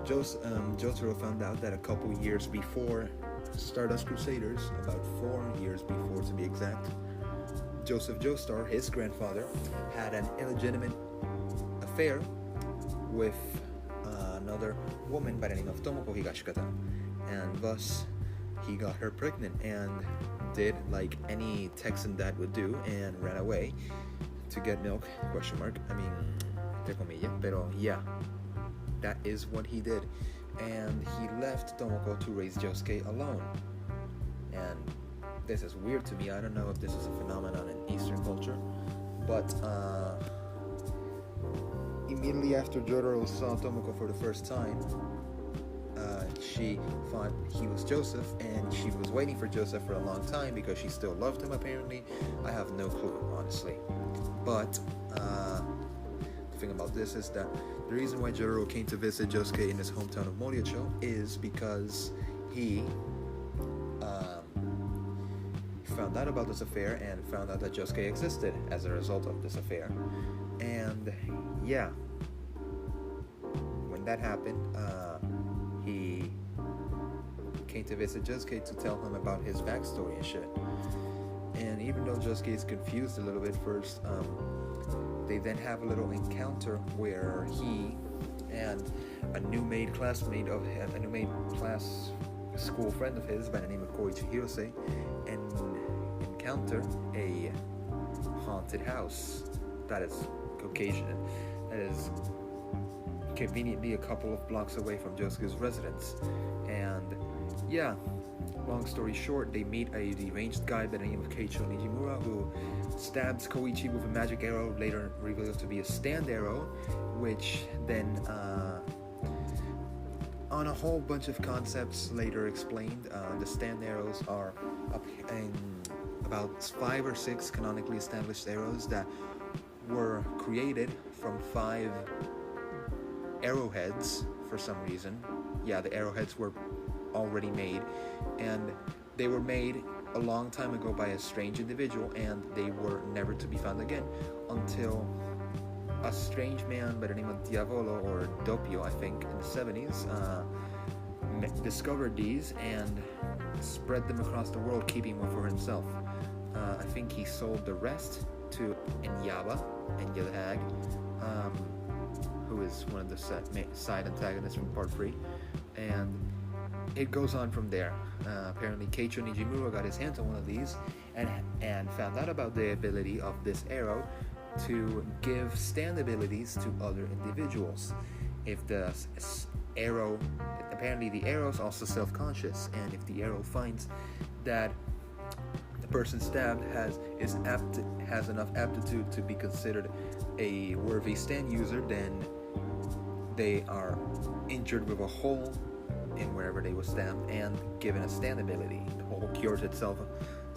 Jotaro found out that a couple years before Stardust Crusaders, about 4 years before to be exact, Joseph Joestar, his grandfather, had an illegitimate affair with another woman by the name of Tomoko Higashikata, and thus he got her pregnant and did like any Texan dad would do and ran away to get milk, question mark, I mean, entre comillas, pero yeah, that is what he did. And he left Tomoko to raise Josuke alone. And this is weird to me. I don't know if this is a phenomenon in Eastern culture, but immediately after Jotaro saw Tomoko for the first time, she thought he was Joseph, and she was waiting for Joseph for a long time because she still loved him, apparently. I have no clue, honestly. But the thing about this is that the reason why Jotaro came to visit Josuke in his hometown of Moriocho is because he found out about this affair and found out that Josuke existed as a result of this affair. And yeah, when that happened, he came to visit Josuke to tell him about his backstory and shit. And even though Josuke is confused a little bit first, they then have a little encounter where he and a new made class school friend of his by the name of Koichi Hirose encounter a haunted house that is Caucasian, that is conveniently a couple of blocks away from Josuke's residence. And yeah, long story short, they meet a deranged guy by the name of Keicho Nijimura who stabs Koichi with a magic arrow, later revealed to be a stand arrow, which then on a whole bunch of concepts later explained, the stand arrows are about 5 or 6 canonically established arrows that were created from 5 arrowheads for some reason. Yeah, the arrowheads were already made, and they were made a long time ago by a strange individual, and they were never to be found again until a strange man by the name of Diavolo, or Doppio I think, in the 70s discovered these and spread them across the world, keeping one for himself. I think he sold the rest to Enyaba Hag, who is one of the side antagonists from Part 3, and it goes on from there. Apparently Keicho Nijimura got his hands on one of these and found out about the ability of this arrow to give stand abilities to other individuals. If the arrow, apparently the arrow is also self-conscious, and if the arrow finds that the person stabbed has enough aptitude to be considered a worthy stand user, then they are injured with a hole in wherever they were stabbed and given a stand ability. The hole cures itself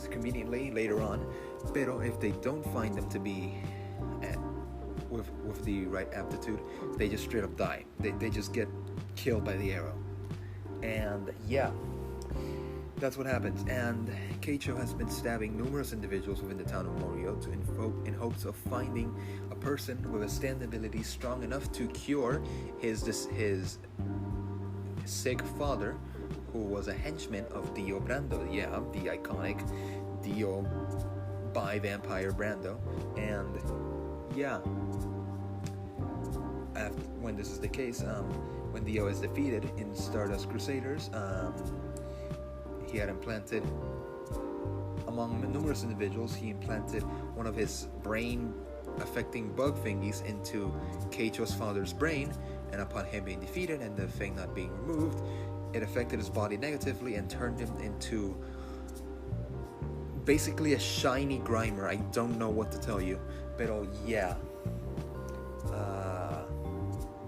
conveniently later on. Pero if they don't find them to be with the right aptitude, they just straight up die. They just get killed by the arrow. And yeah, that's what happens. And Keicho has been stabbing numerous individuals within the town of Morio in hopes of finding a person with a stand ability strong enough to cure his sick father, who was a henchman of Dio Brando. Yeah, the iconic Dio by Vampire Brando. And yeah, when this is the case, when Dio is defeated in Stardust Crusaders, he had implanted, among numerous individuals, he implanted one of his brain-affecting bug thingies into Keicho's father's brain, and upon him being defeated and the thing not being removed, it affected his body negatively and turned him into basically a shiny Grimer. I don't know what to tell you, but yeah,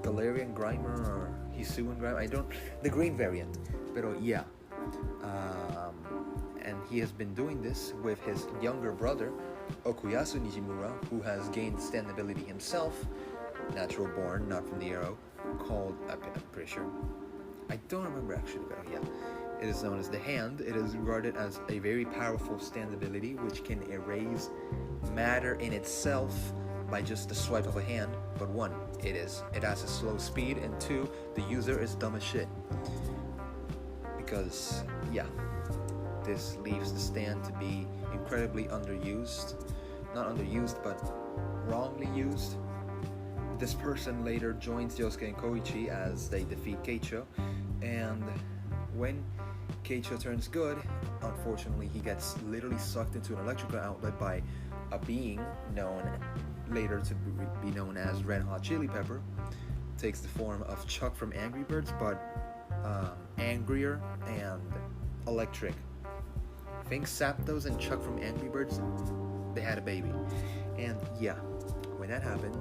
Galarian Grimer or Hisuian Grimer, the green variant, but yeah. And he has been doing this with his younger brother, Okuyasu Nijimura, who has gained stand ability himself, natural born, not from the arrow, called, I'm pretty sure, I don't remember actually, but yeah, it is known as the Hand. It is regarded as a very powerful stand ability which can erase matter in itself by just the swipe of a hand. But 1, it has a slow speed, and 2, the user is dumb as shit. Because, yeah, this leaves the stand to be incredibly underused. Not underused, but wrongly used. This person later joins Yosuke and Koichi as they defeat Keicho, and when Keicho turns good, unfortunately he gets literally sucked into an electrical outlet by a being known later to be known as Red Hot Chili Pepper. Takes the form of Chuck from Angry Birds, but angrier and electric. I think Zapdos and Chuck from Angry Birds, they had a baby. And yeah, when that happened,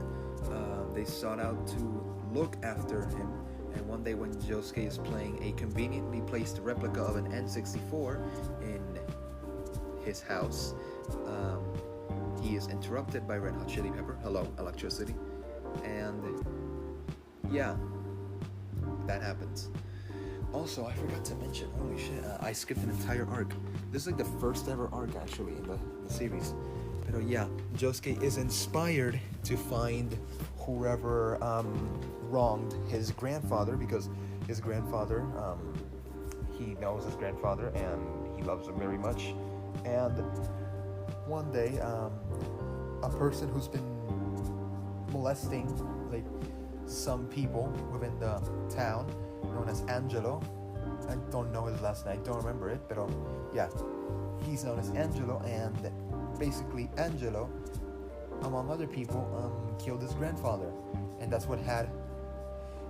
they sought out to look after him. And one day when Josuke is playing a conveniently placed replica of an N64 in his house, he is interrupted by Red Hot Chili Pepper. Hello, electricity. And yeah, that happens. Also, I forgot to mention, holy shit, I skipped an entire arc. This is like the first ever arc actually in the series. But yeah, Josuke is inspired to find whoever wronged his grandfather, because his grandfather, he knows his grandfather and he loves him very much. And one day, a person who's been molesting like some people within the town, known as Angelo. I don't know his last name, I don't remember it, but yeah, he's known as Angelo, and basically Angelo, among other people, killed his grandfather, and that's what had,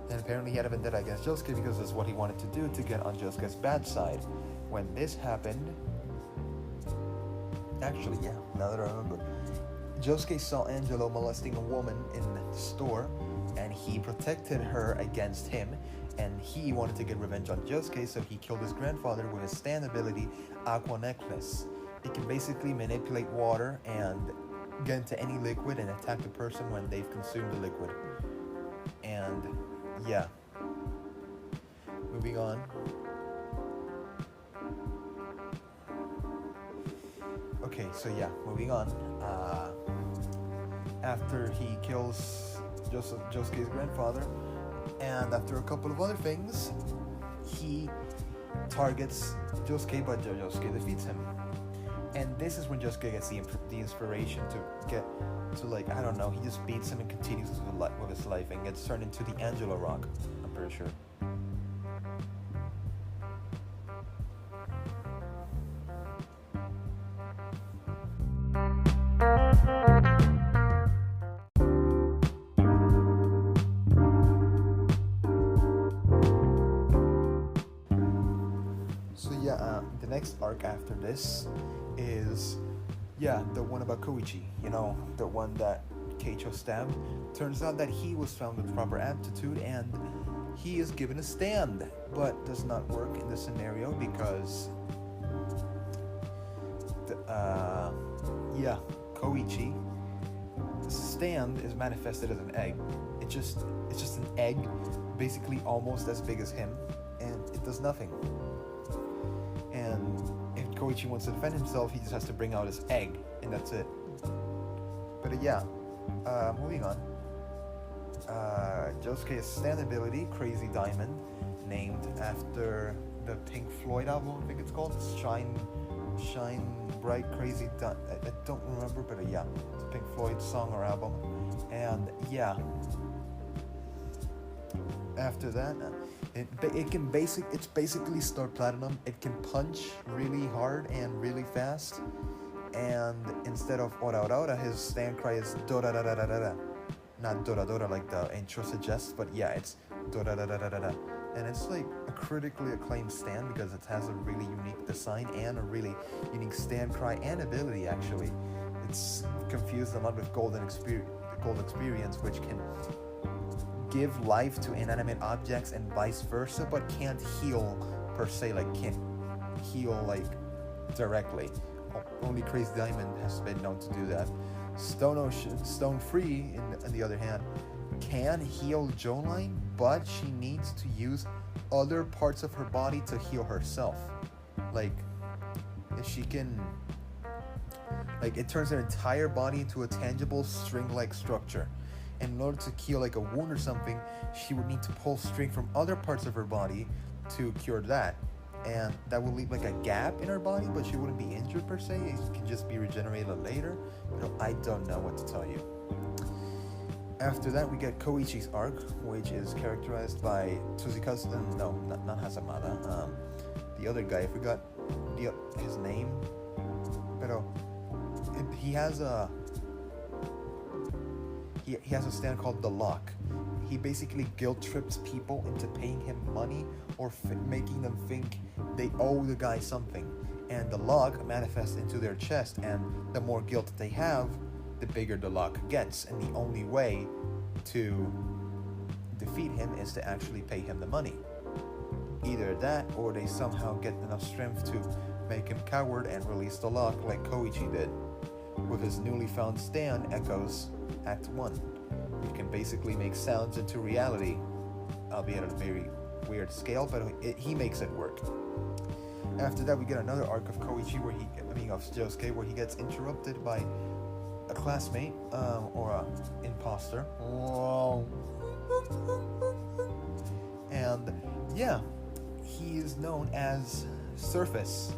and apparently he had a vendetta against Josuke because that's what he wanted to do to get on Josuke's bad side. When this happened, actually, yeah, now that I remember, Josuke saw Angelo molesting a woman in the store, and he protected her against him, and he wanted to get revenge on Josuke, so he killed his grandfather with his stand ability, Aqua Necklace. It can basically manipulate water and get into any liquid and attack the person when they've consumed the liquid. And yeah, moving on. Okay, so yeah, moving on. After he kills Josuke's grandfather, and after a couple of other things, he targets Josuke, but Josuke defeats him. And this is when Josuke gets the inspiration to get to, like, I don't know, he just beats him and continues with his life and gets turned into the Angelo Rock, I'm pretty sure. The next arc after this is, the one about Koichi, the one that Keicho stabbed. Turns out that he was found with proper aptitude and he is given a stand, but does not work in this scenario because Koichi's stand is manifested as an egg. It's just an egg, basically almost as big as him, and it does nothing. And if Koichi wants to defend himself, he just has to bring out his egg, and that's it. But moving on. Josuke's stand ability, Crazy Diamond, named after the Pink Floyd album, I think it's called. Shine Bright Crazy Diamond. I don't remember, but it's a Pink Floyd song or album. And after that, it's basically Star Platinum. It can punch really hard and really fast, and instead of ora ora, his stand cry is dora da da da da da. Not dora dora like the intro suggests, but it's dora da da da da da. And it's like a critically acclaimed stand because it has a really unique design and a really unique stand cry and ability. Actually, it's confused a lot with Golden Experience, which can give life to inanimate objects and vice versa, but can't heal per se, can't heal directly. Only Crazy Diamond has been known to do that. Stone Free, on the other hand, can heal Joline, but she needs to use other parts of her body to heal herself. If she can, it turns her entire body into a tangible string-like structure. And in order to heal a wound or something, she would need to pull string from other parts of her body to cure that. And that will leave a gap in her body, but she wouldn't be injured per se. It can just be regenerated later. I don't know what to tell you. After that, we get Koichi's arc, which is characterized by Tsuzikazu. No, not Hazamada. The other guy, I forgot his name. Pero he has a stand called The Lock. He basically guilt trips people into paying him money or making them think they owe the guy something. And the lock manifests into their chest, and the more guilt they have, the bigger the lock gets. And the only way to defeat him is to actually pay him the money. Either that, or they somehow get enough strength to make him coward and release the lock like Koichi did. With his newly found stand, Echoes Act 1. It can basically make sounds into reality, albeit at a very weird scale, but he makes it work. After that, we get another arc of Koichi of Josuke, where he gets interrupted by a classmate, or a imposter. And yeah, he is known as Surface.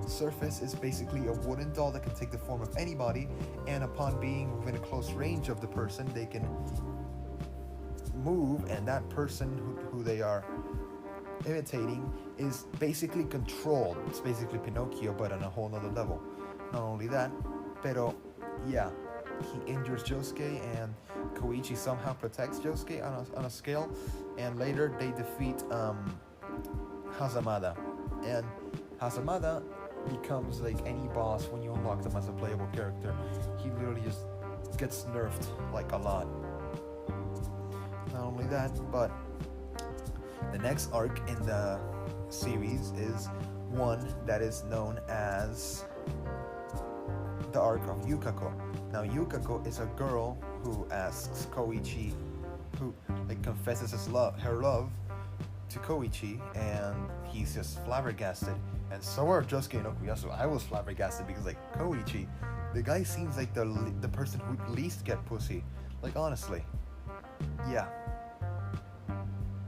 Surface is basically a wooden doll that can take the form of anybody, and upon being within a close range of the person, they can move, and that person who they are imitating is basically controlled. It's basically Pinocchio, but on a whole nother level. Not only that, pero yeah, he injures Josuke, and Koichi somehow protects Josuke on a scale, and later they defeat Hazamada. And Hazamada becomes like any boss when you unlock them as a playable character. He literally just gets nerfed like a lot. Not only that, but the next arc in the series is one that is known as the arc of Yukako. Now Yukako is a girl who asks Koichi, who confesses her love to Koichi, and he's just flabbergasted. And so are Josuke and Okuyasu. I was flabbergasted because Koichi, the guy seems like the person who'd least get pussy. Honestly. Yeah.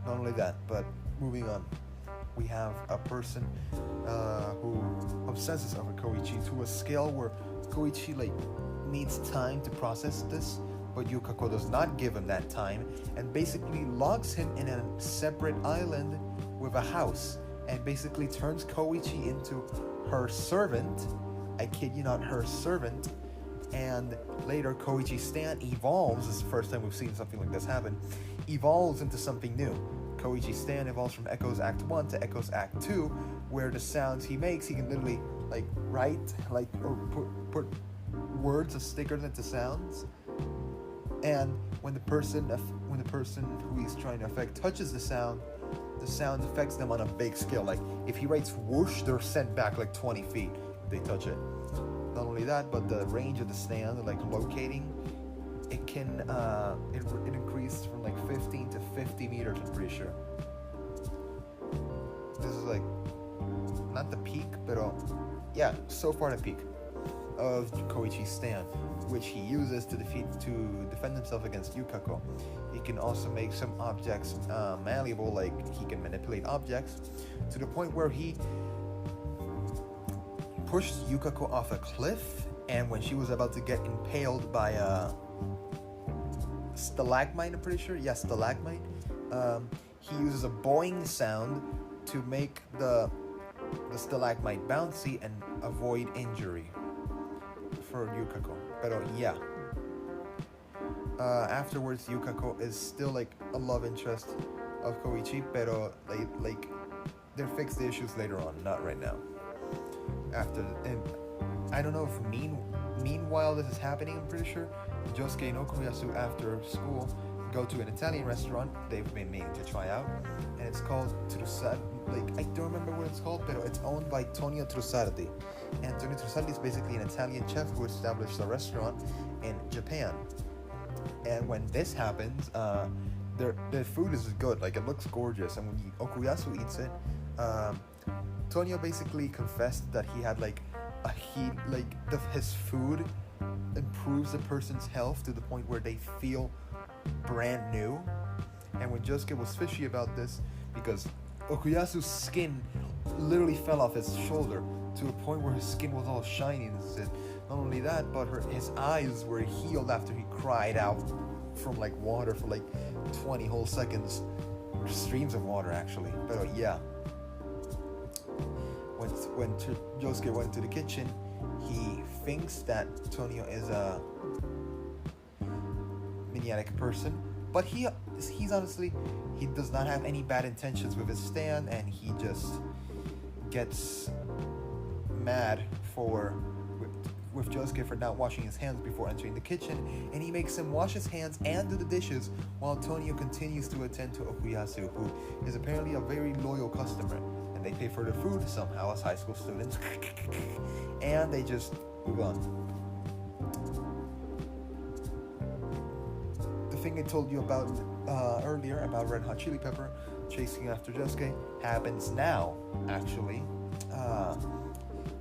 Not only that, but moving on. We have a person who obsesses over Koichi to a scale where Koichi needs time to process this, but Yukako does not give him that time, and basically locks him in a separate island with a house, and basically turns Koichi into her servant. I kid you not, her servant. And later Koichi's stand evolves. This is the first time we've seen something like this happen. Evolves into something new. Koichi's stand evolves from Echoes Act 1 to Echoes Act 2, where the sounds he makes, he can literally write or put words or stickers into sounds. And when the person who he's trying to affect touches the sound affects them on a big scale. If he writes whoosh, they're sent back 20 feet if they touch it. Not only that, but the range of the stand, locating, it can it increased from 15 to 50 meters, I'm pretty sure. This is not the peak, but yeah, so far the peak of Koichi's stand, which he uses to defend himself against Yukako. He can also make some objects malleable, he can manipulate objects to the point where he pushed Yukako off a cliff, and when she was about to get impaled by a stalagmite, I'm pretty sure, stalagmite, he uses a boing sound to make the stalagmite bouncy and avoid injury for Yukako. Pero yeah. Afterwards, Yukako is still a love interest of Koichi, pero they'll fix the issues later on, not right now. And I don't know if meanwhile this is happening, I'm pretty sure Josuke and Okuyasu after school go to an Italian restaurant they've been meaning to try out, and it's called Trussardi. I don't remember what it's called, but it's owned by Tonio Trussardi. And Tonio Trussardi is basically an Italian chef who established a restaurant in Japan. And when this happens, their food is good, it looks gorgeous, and when Okuyasu eats it, Tonio basically confessed that he had his food improves a person's health to the point where they feel brand new. And when Josuke was fishy about this, because Okuyasu's skin literally fell off his shoulder to a point where his skin was all shiny and shit. Not only that, but his eyes were healed after he cried out from like water for like 20 whole seconds. Streams of water actually. But yeah. When Josuke went to the kitchen, he thinks that Tonio is a maniac person, but he's honestly, he does not have any bad intentions with his stand, and he just gets mad with Josuke for not washing his hands before entering the kitchen, and he makes him wash his hands and do the dishes while Tonio continues to attend to Okuyasu, who is apparently a very loyal customer, and they pay for their food somehow as high school students, and they just move on. The thing I told you about earlier about Red Hot Chili Pepper chasing after Josuke happens now, actually.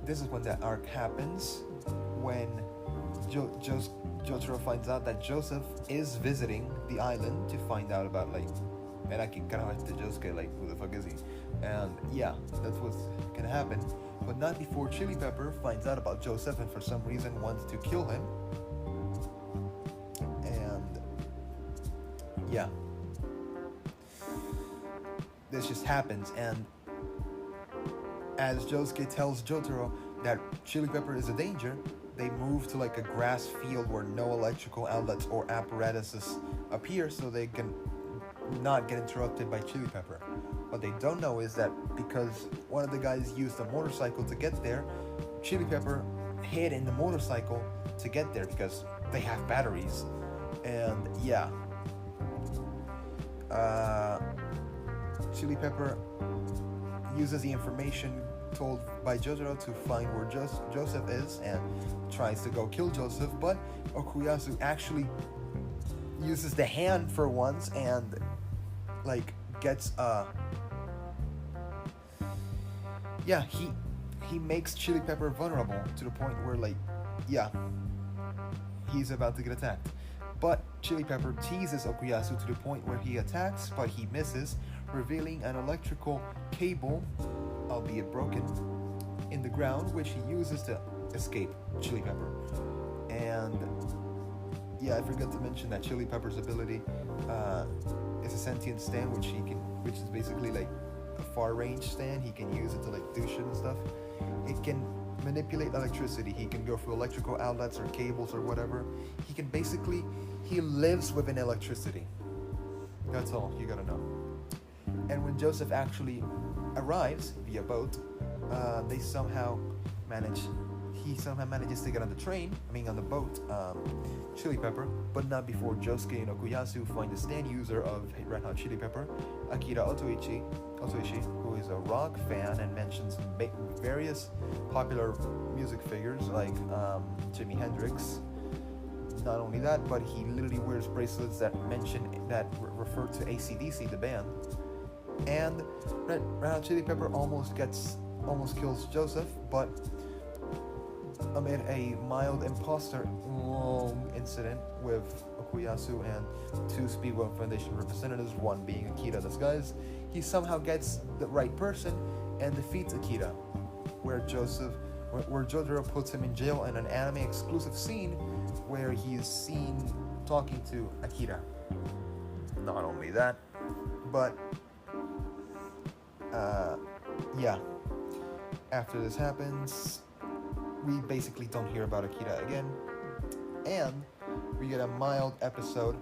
This is when that arc happens, when Jotaro finds out that Joseph is visiting the island to find out about, like, and I can kind of to Josuke, like, who the fuck is he? And yeah, that's what's gonna happen. But not before Chili Pepper finds out about Joseph and for some reason wants to kill him. And yeah, this just happens, and as Josuke tells Jotaro that Chili Pepper is a danger, they move to like a grass field where no electrical outlets or apparatuses appear, so they can not get interrupted by Chili Pepper. What they don't know is that because one of the guys used a motorcycle to get there, Chili Pepper hid in the motorcycle to get there because they have batteries. And yeah, Chili Pepper uses the information told by Jotaro to find where Joseph is and tries to go kill Joseph, but Okuyasu actually uses the hand for once and like gets he makes Chili Pepper vulnerable to the point where, like, yeah, he's about to get attacked. But Chili Pepper teases Okuyasu to the point where he attacks, but he misses, revealing an electrical cable, albeit broken, in the ground, which he uses to escape Chili Pepper. And yeah, I forgot to mention that Chili Pepper's ability is a sentient stand, which is basically like a far range stand. He can use it to like do shit and stuff. It can manipulate electricity. He can go through electrical outlets or cables or whatever. He lives within electricity. That's all you gotta know. And when Joseph actually arrives via boat, he somehow manages to get on the boat, Chili Pepper, but not before Josuke and Okuyasu find the stand user of Red Hot Chili Pepper, Akira Otoichi, who is a rock fan and mentions various popular music figures like Jimi Hendrix. Not only that, but he literally wears bracelets that refer to AC/DC, the band. And Red Hot Chili Pepper almost kills Joseph, but amid a mild imposter incident with Okuyasu and two Speedwell Foundation representatives, one being Akira disguised, he somehow gets the right person and defeats Akira, where Jotaro puts him in jail in an anime exclusive scene where he is seen talking to Akira. Not only that, but yeah, after this happens, we basically don't hear about Akira again, and we get a mild episode,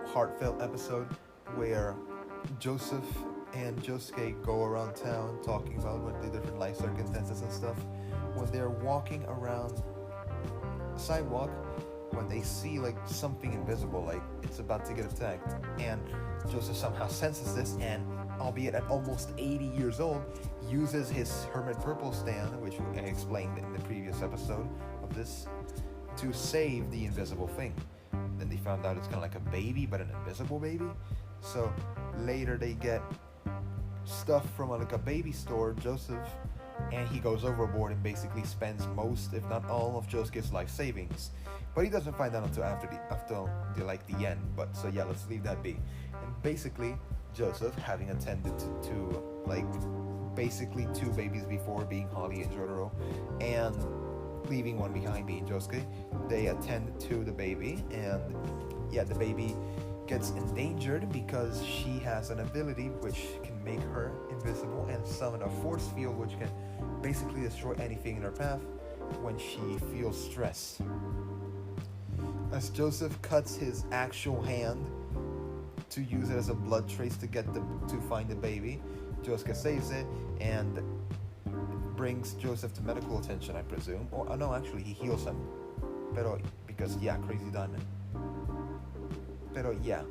heartfelt episode, where Joseph and Josuke go around town talking about what the different life circumstances and stuff. When they're walking around the sidewalk, when they see like something invisible, like it's about to get attacked, and Joseph somehow senses this, and albeit at almost 80 years old, uses his Hermit Purple stand, which I explained in the previous episode of this, to save the invisible thing. Then they found out it's kind of like a baby, but an invisible baby. So later they get stuff from like a baby store, Joseph, and he goes overboard and basically spends most, if not all, of Josuke's life savings. But he doesn't find out until after the end. But so yeah, let's leave that be. And basically, Joseph, having attended to like basically two babies before, being Holly and Jotaro, and leaving one behind, being Josuke. They attend to the baby, and yeah, the baby gets endangered because she has an ability which can make her invisible and summon a force field which can basically destroy anything in her path when she feels stressed. As Joseph cuts his actual hand to use it as a blood trace to find the baby, Josuke saves it and brings Joseph to medical attention, I presume. Or no, actually he heals him. Pero because yeah, crazy diamond. Pero yeah.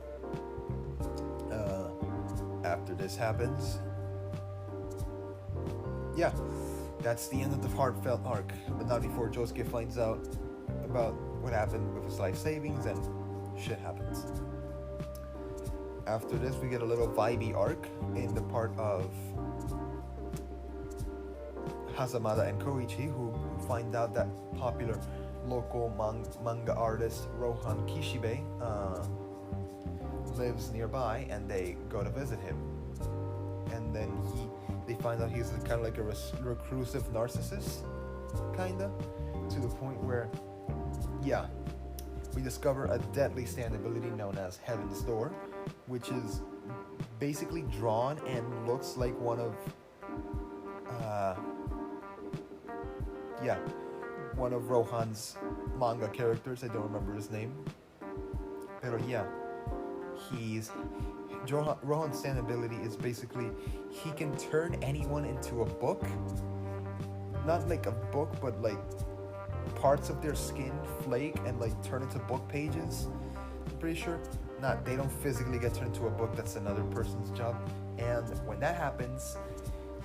After this happens, yeah, that's the end of the heartfelt arc. But not before Josuke finds out about what happened with his life savings and shit happens. After this, we get a little vibey arc in the part of Hazamada and Koichi, who find out that popular local manga artist Rohan Kishibe lives nearby, and they go to visit him. And then they find out he's kind of like a reclusive narcissist, kinda, to the point where, yeah, we discover a deadly stand ability known as Heaven's Door, which is basically drawn and looks like one of one of Rohan's manga characters. I don't remember his name. Pero yeah, Rohan's stand ability is basically he can turn anyone into a book. Not like a book, but like parts of their skin flake and like turn into book pages. I'm pretty sure. They don't physically get turned into a book. That's another person's job. And when that happens,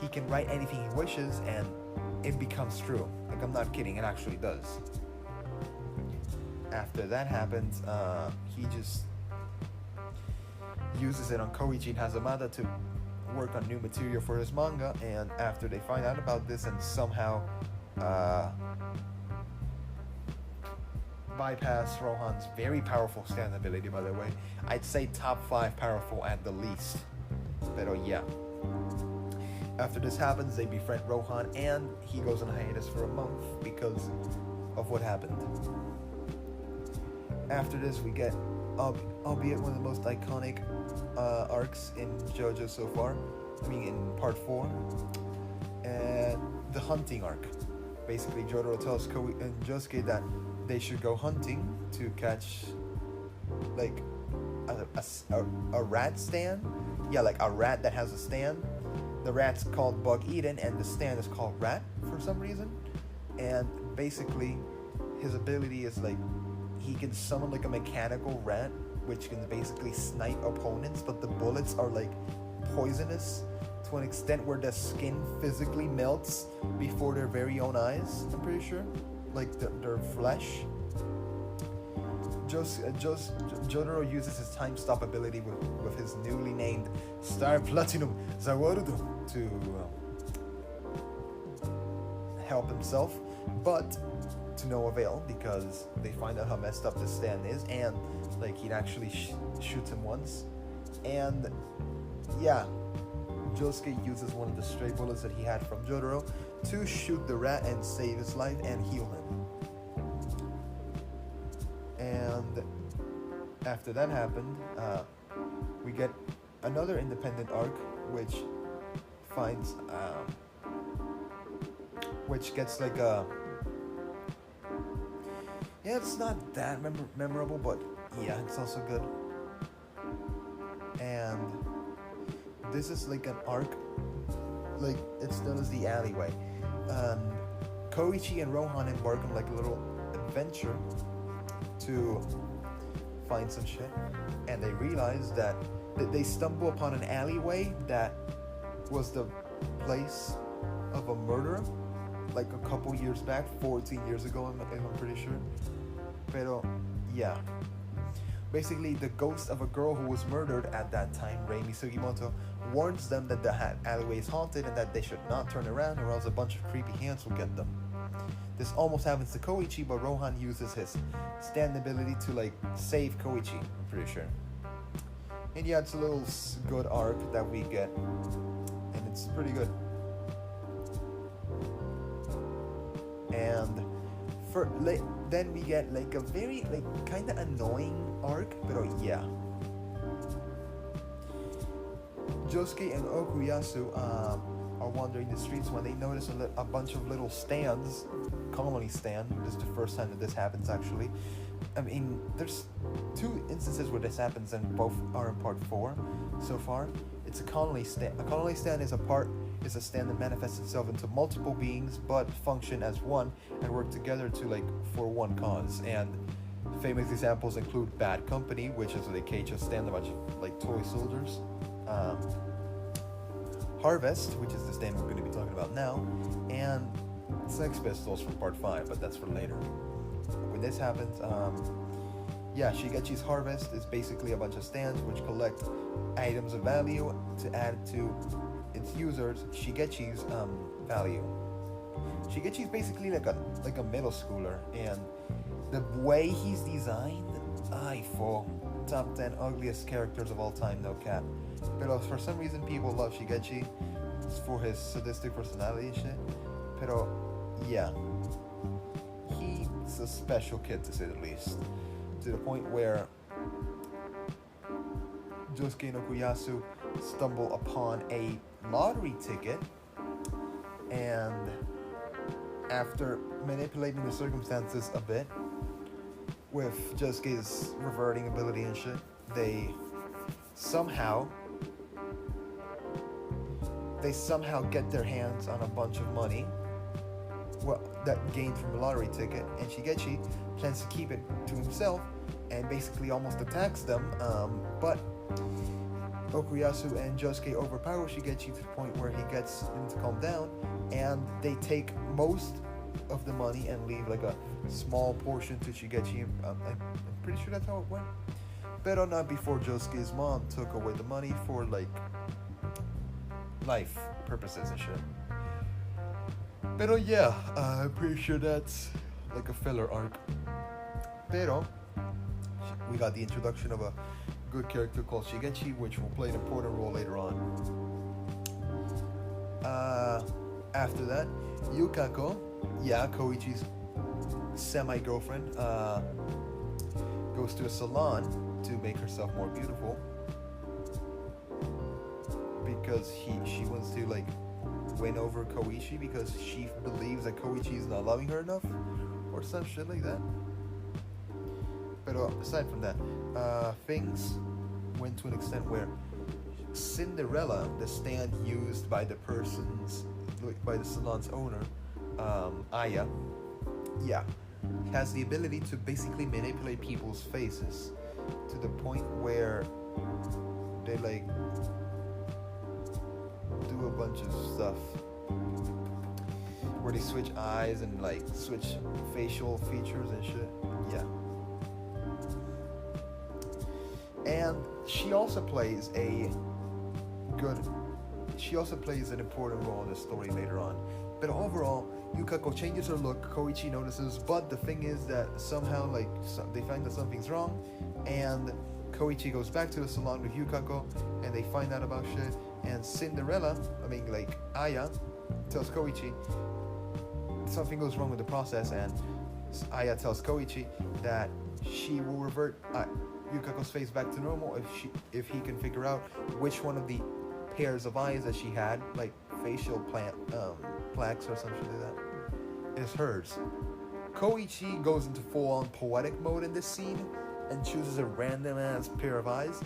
he can write anything he wishes and it becomes true. Like, I'm not kidding, it actually does. After that happens, he just uses it on Koichi and Hazamada to work on new material for his manga, and after they find out about this and somehow bypass Rohan's very powerful stand ability, by the way, I'd say top 5 powerful at the least. Pero yeah. After this happens, they befriend Rohan, and he goes on hiatus for a month because of what happened. After this, we get, albeit one of the most iconic arcs in JoJo so far, I mean in part 4, the hunting arc. Basically, Jotaro tells Koichi and Josuke that they should go hunting to catch like a rat stand. Yeah, like a rat that has a stand. The rat's called Bug Eden and the stand is called Rat for some reason. And basically his ability is like he can summon like a mechanical rat which can basically snipe opponents, but the bullets are like poisonous to an extent where the skin physically melts before their very own eyes, I'm pretty sure. Like their flesh. Jotaro uses his time stop ability with his newly named Star Platinum Zawarudo to help himself, but to no avail because they find out how messed up this stand is, and like he'd actually shoots him once, and yeah, Josuke uses one of the stray bullets that he had from Jotaro to shoot the rat and save his life and heal him. And after that happened, we get another independent arc, which finds, which gets like a, yeah, it's not that memorable, but yeah, it's also good. And this is like an arc, like it's known as the alleyway. Koichi and Rohan embark on like a little adventure to find some shit, and they realize that they stumble upon an alleyway that was the place of a murder like a couple years back, 14 years ago, I'm pretty sure. Pero yeah, basically the ghost of a girl who was murdered at that time, Reimi Sugimoto, warns them that the alleyway is haunted and that they should not turn around or else a bunch of creepy hands will get them. This almost happens to Koichi, but Rohan uses his stand ability to like save Koichi, I'm pretty sure. And yeah, it's a little good arc that we get, and it's pretty good. And then we get like a very like kind of annoying arc, but yeah. Josuke and Okuyasu are wandering the streets when they notice a bunch of little stands, colony stand. This is the first time that this happens actually. I mean, there's 2 instances where this happens, and both are in part 4 so far. It's a colony stand. A colony stand is a stand that manifests itself into multiple beings, but function as one and work together for one cause. And famous examples include Bad Company, which is a cage stand, a bunch of like toy soldiers. Harvest, which is the stand we're going to be talking about now, and Sex Pistols from part 5, but that's for later. When this happens, Shigechi's Harvest is basically a bunch of stands which collect items of value to add to its users Shigechi's value. Shigechi's basically like a middle schooler, and the way he's designed, top 10 ugliest characters of all time, no cap. But for some reason people love Shigechi for his sadistic personality and shit. Pero yeah, he's a special kid to say the least. To the point where Josuke and Okuyasu stumble upon a lottery ticket, and after manipulating the circumstances a bit with Josuke's reverting ability and shit, they somehow get their hands on a bunch of money that gained from the lottery ticket, and Shigechi plans to keep it to himself and basically almost attacks them, but Okuyasu and Josuke overpower Shigechi to the point where he gets him to calm down, and they take most of the money and leave like a small portion to Shigechi. I'm pretty sure that's how it went, but not before Josuke's mom took away the money for like life purposes and shit. Pero yeah, I'm pretty sure that's like a filler arc. Pero we got the introduction of a good character called Shigechi, which will play an important role later on. After that, Yukako, Koichi's semi-girlfriend, goes to a salon to make herself more beautiful because she wants to like win over Koichi because she believes that Koichi is not loving her enough or some shit like that. But aside from that, things went to an extent where Cinderella, the stand used by the salon's owner, Aya, has the ability to basically manipulate people's faces to the point where they like do a bunch of stuff where they switch eyes and like switch facial features and shit. Yeah. And she also plays an important role in the story later on. But overall, Yukako changes her look, Koichi notices, but the thing is that somehow they find that something's wrong, and Koichi goes back to the salon with Yukako, and they find out about shit, and Aya tells Koichi something goes wrong with the process, and Aya tells Koichi that she will revert Yukako's face back to normal if he can figure out which one of the pairs of eyes that she had, like facial plaques or something like that, is hers. Koichi goes into full-on poetic mode in this scene and chooses a random-ass pair of eyes.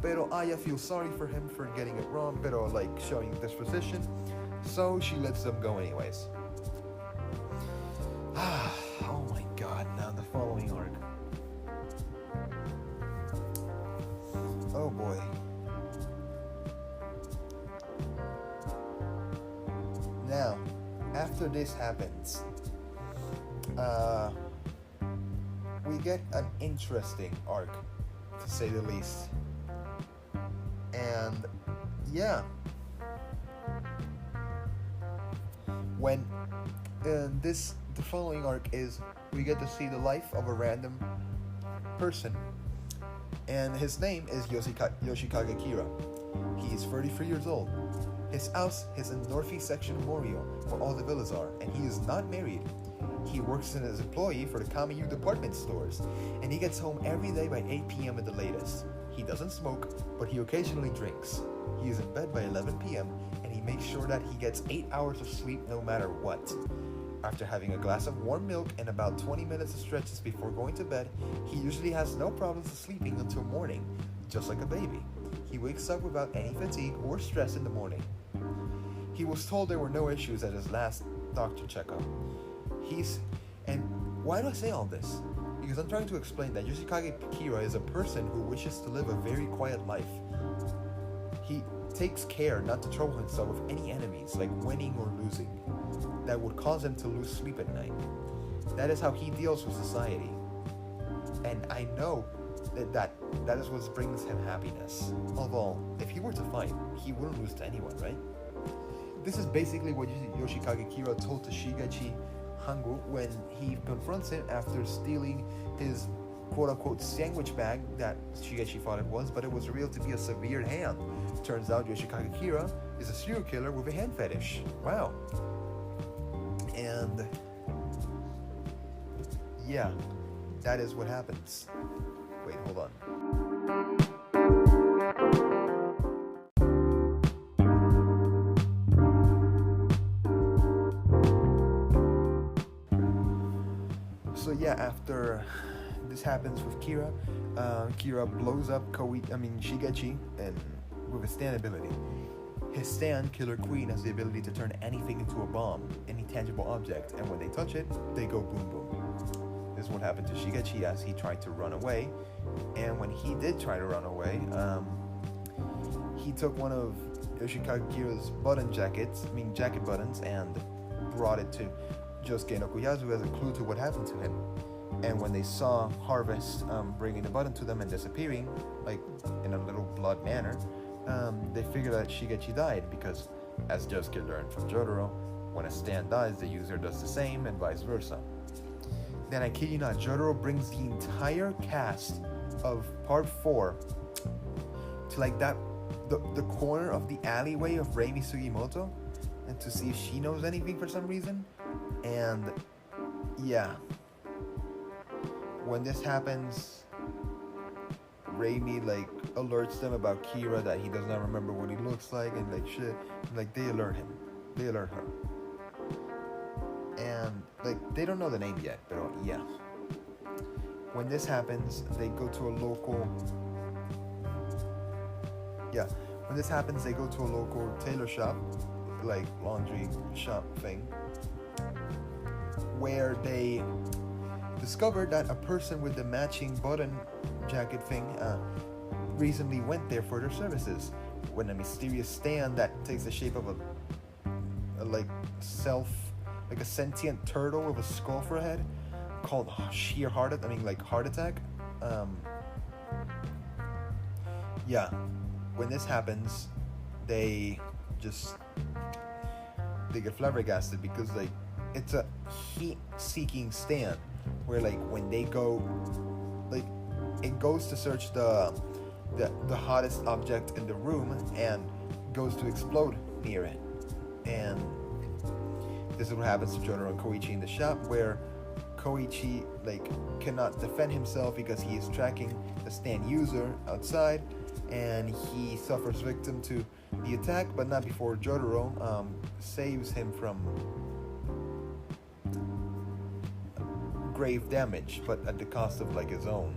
Pero Aya feels sorry for him for getting it wrong, pero like showing disposition, so she lets them go anyways. Oh my god, now the following arc. Oh boy. Now, after this happens, we get an interesting arc, to say the least. And yeah, when the following arc is, we get to see the life of a random person, and his name is Yoshikage Kira. He's 33 years old. His house is in northeast section of Morio, where all the villas are, and he is not married. He works as an employee for the Kamayu department stores, and he gets home every day by 8 p.m. at the latest. He doesn't smoke, but he occasionally drinks. He is in bed by 11 p.m., and he makes sure that he gets 8 hours of sleep no matter what. After having a glass of warm milk and about 20 minutes of stretches before going to bed, he usually has no problems sleeping until morning, just like a baby. He wakes up without any fatigue or stress in the morning. He was told there were no issues at his last doctor checkup. And why do I say all this? Because I'm trying to explain that Yoshikage Kira is a person who wishes to live a very quiet life. He takes care not to trouble himself with any enemies, like winning or losing, that would cause him to lose sleep at night. That is how he deals with society. And I know that is what brings him happiness. Although, if he were to fight, he wouldn't lose to anyone, right? This is basically what Yoshikage Kira told to Shigechi Hangu when he confronts him after stealing his quote-unquote sandwich bag that Shigechi thought it was, but it was revealed to be a severed hand. Turns out Yoshikage Kira is a serial killer with a hand fetish. Wow. And yeah, that is what happens. Wait, hold on. So yeah, after this happens with Kira, Kira blows up Shigechi, and with his stand ability. His stand, Killer Queen, has the ability to turn anything into a bomb, any tangible object, and when they touch it, they go boom boom. This is what happened to Shigechi as he tried to run away, and when he did try to run away, he took one of Yoshikage Kira's jacket buttons, and brought it to Josuke no Koyazu as a clue to what happened to him. And when they saw Harvest bringing the button to them and disappearing, like in a little blood manner, they figured that Shigechi died because, as Josuke learned from Jotaro, when a stand dies, the user does the same and vice versa. Then I kid you not, Jotaro brings the entire cast of Part 4 to like the corner of the alleyway of Reimi Sugimoto, and to see if she knows anything for some reason. And yeah, when this happens, Reimi like alerts them about Kira, that he does not remember what he looks like, and like shit, like they alert her, and like they don't know the name yet, but yeah. When this happens, they go to a local tailor shop, like laundry shop thing, where they discovered that a person with the matching button jacket thing recently went there for their services, when a mysterious stand that takes the shape of a sentient turtle with a skull for a head, called Heart Attack. Yeah, when this happens, they get flabbergasted because like it's a heat-seeking stand where like when they go, like it goes to search the hottest object in the room and goes to explode near it. And this is what happens to Jotaro and Koichi in the shop, where Koichi like cannot defend himself because he is tracking the stand user outside, and he suffers victim to the attack, but not before Jotaro saves him from grave damage, but at the cost of like his own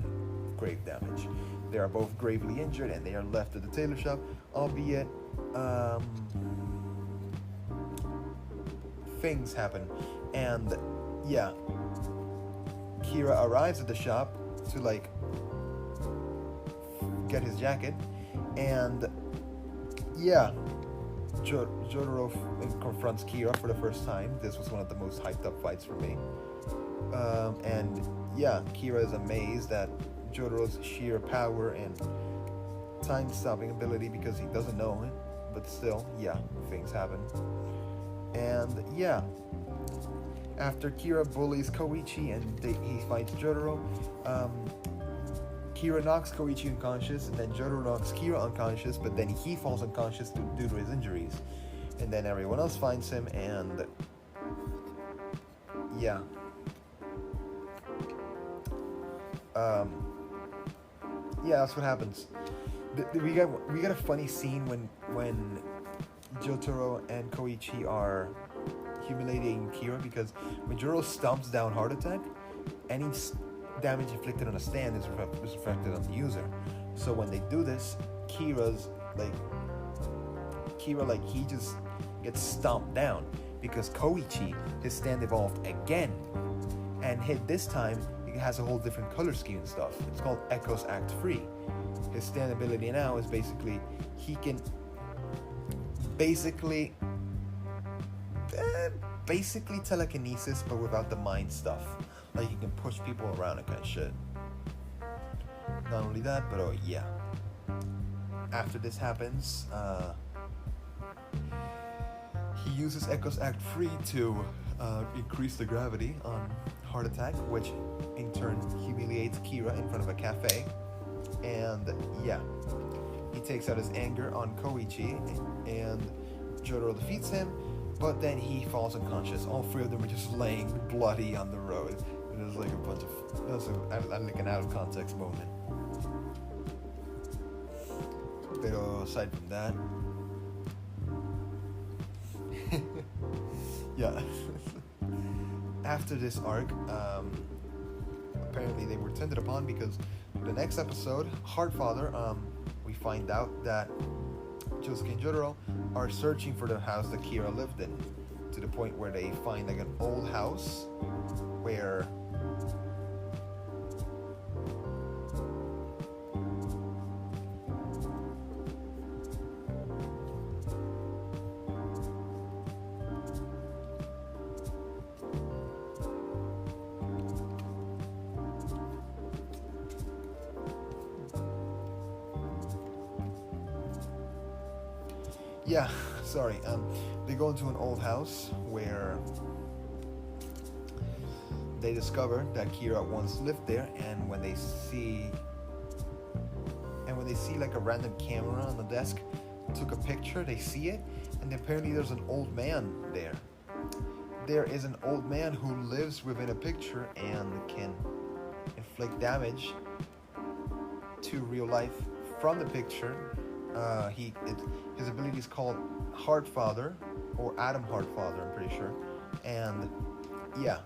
grave damage. They are both gravely injured, and they are left at the tailor shop, albeit things happen. And yeah, Kira arrives at the shop to like get his jacket, and yeah, Jotaro confronts Kira for the first time. This was one of the most hyped up fights for me. And yeah, Kira is amazed at Jotaro's sheer power and time-stopping ability because he doesn't know it, but still, yeah, things happen. And yeah, after Kira bullies Koichi and he fights Jotaro, Kira knocks Koichi unconscious, and then Jotaro knocks Kira unconscious, but then he falls unconscious due to his injuries. And then everyone else finds him, and yeah. Yeah, that's what happens. We get a funny scene when Jotaro and Koichi are humiliating Kira, because when Jotaro stomps down Heart Attack, any damage inflicted on a stand is reflected on the user. So when they do this, Kira he just gets stomped down, because Koichi, his stand evolved again, and this time it has a whole different color scheme and stuff. It's called Echoes Act Free. His stand ability now is basically he can basically telekinesis, but without the mind stuff. Like, he can push people around and kind of shit. Not only that, but yeah. After this happens, he uses Echoes Act Free to increase the gravity on Heart Attack, which in turn humiliates Kira in front of a cafe. And yeah, he takes out his anger on Koichi, and Jotaro defeats him, but then he falls unconscious. All three of them are just laying bloody on the road. It was like a bunch of, it was like an out of context moment. But aside from that, yeah. After this arc, apparently they were tended upon, because the next episode, Heartfather, we find out that Josuke and Jotaro are searching for the house that Kira lived in, to the point where they find like an old house where they go into an old house where they discover that Kira once lived there, and when they see like a random camera on the desk took a picture, they see it, and apparently there's an old man there. There is an old man who lives within a picture and can inflict damage to real life from the picture. His ability is called Heartfather, or Adam Heartfather, I'm pretty sure. And yeah,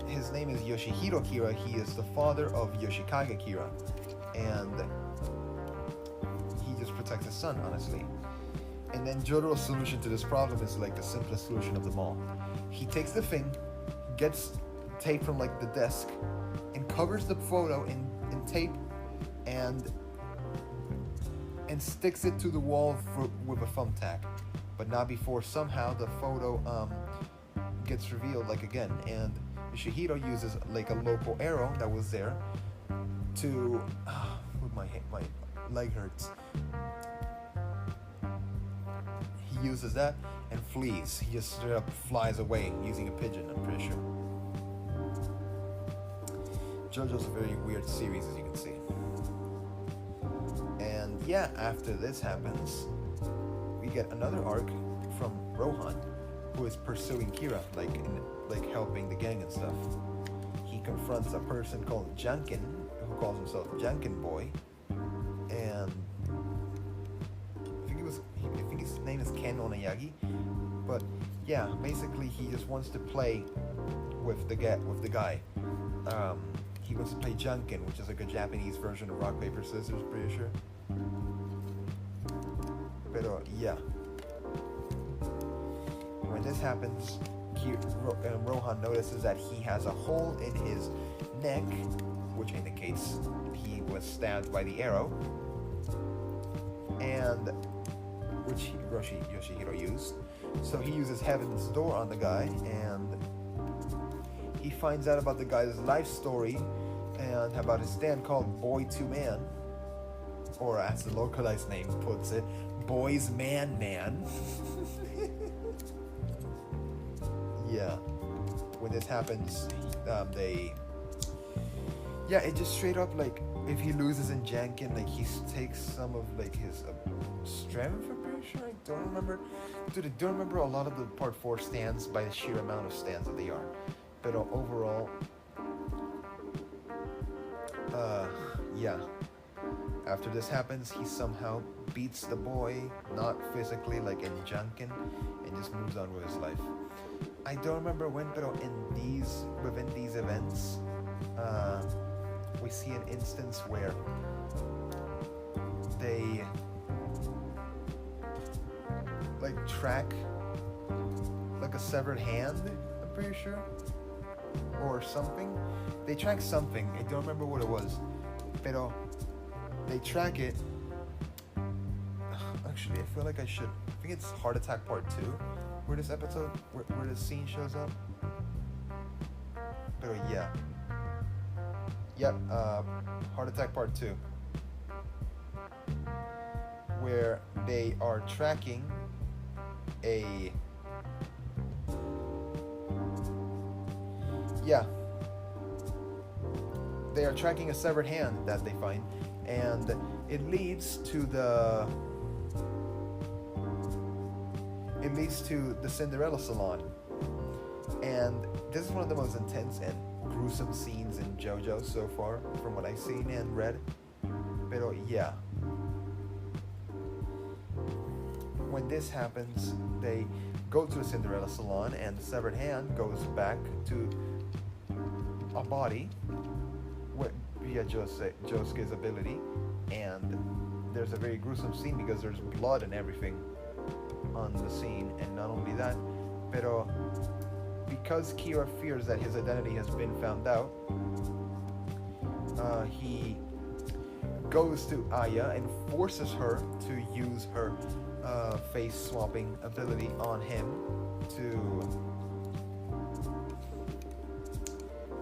his name is Yoshihiro Kira. He is the father of Yoshikage Kira, and he just protects his son, honestly. And then Jotaro's solution to this problem is like the simplest solution of them all. He takes the thing, gets tape from like the desk, and covers the photo in tape, and sticks it to the wall with a thumbtack, but not before somehow the photo gets revealed like again. And Yoshihiro uses like a local arrow that was there to my leg hurts. He uses that and flees. He just straight up flies away using a pigeon, I'm pretty sure. JoJo's a very weird series, as you can see. And yeah, after this happens, we get another arc from Rohan, who is pursuing Kira, like helping the gang and stuff. He confronts a person called Janken, who calls himself Janken Boy, and I think his name is Ken Onayagi. But yeah, basically he just wants to play with the guy. He wants to play Janken, which is like a Japanese version of rock paper scissors, pretty sure. Pero yeah, when this happens, Rohan notices that he has a hole in his neck, which indicates he was stabbed by the arrow, and which Yoshihiro used. So he uses Heaven's Door on the guy, and he finds out about the guy's life story and about his stand called Boy to Man, or as the localized name puts it, Boys Man. Yeah. When this happens, Yeah, it just straight up like if he loses in Janken, like he takes some of like his strength. I'm pretty sure. I don't remember. Dude, I don't remember a lot of the Part 4 stands by the sheer amount of stands that they are. But overall, yeah. After this happens, he somehow beats the boy, not physically like in Janken, and just moves on with his life. I don't remember when, but within these events, we see an instance where they like track like a severed hand, I'm pretty sure, or something. They track something. I don't remember what it was, pero they track it. Actually, I feel like I should. I think it's Heart Attack Part 2, where this episode, where this scene shows up. Pero yeah. Yep, Heart Attack Part 2. Where they are tracking a... Yeah. They are tracking a severed hand that they find, and it leads to the Cinderella salon. And this is one of the most intense and gruesome scenes in JoJo so far, from what I've seen and read. Pero yeah. When this happens, they go to the Cinderella salon, and the severed hand goes back to a body via Josuke's ability, and there's a very gruesome scene because there's blood and everything on the scene. And not only that, pero because Kira fears that his identity has been found out, he goes to Aya and forces her to use her face swapping ability on him to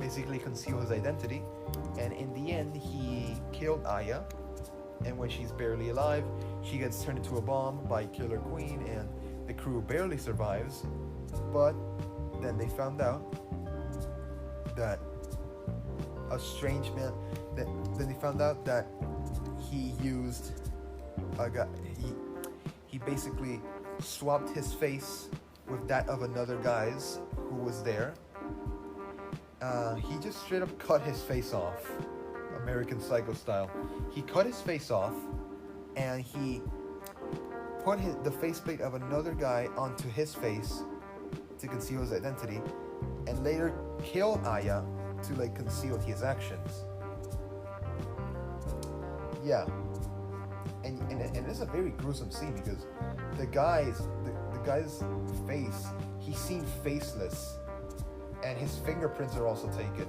basically conceal his identity. And in the end, he killed Aya, and when she's barely alive, she gets turned into a bomb by Killer Queen, and the crew barely survives. But then they found out that a strange man. Then they found out that he used a guy. He basically swapped his face with that of another guy's who was there. He just straight up cut his face off, American Psycho style. He cut his face off, and he put the faceplate of another guy onto his face to conceal his identity, and later killed Aya to like conceal his actions. Yeah, and it's a very gruesome scene because the guy's face, he seemed faceless, and his fingerprints are also taken.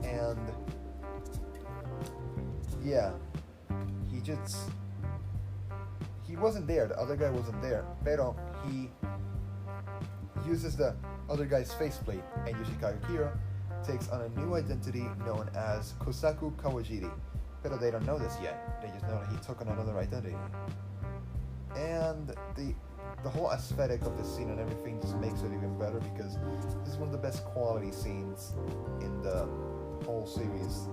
And yeah, he wasn't there. The other guy wasn't there. Pero he uses the other guy's faceplate, and Yoshikage Kira takes on a new identity known as Kosaku Kawajiri. Pero they don't know this yet. They just know that he took on another identity. And the whole aesthetic of the scene and everything just makes it even better because this is one of the best quality scenes in the whole series.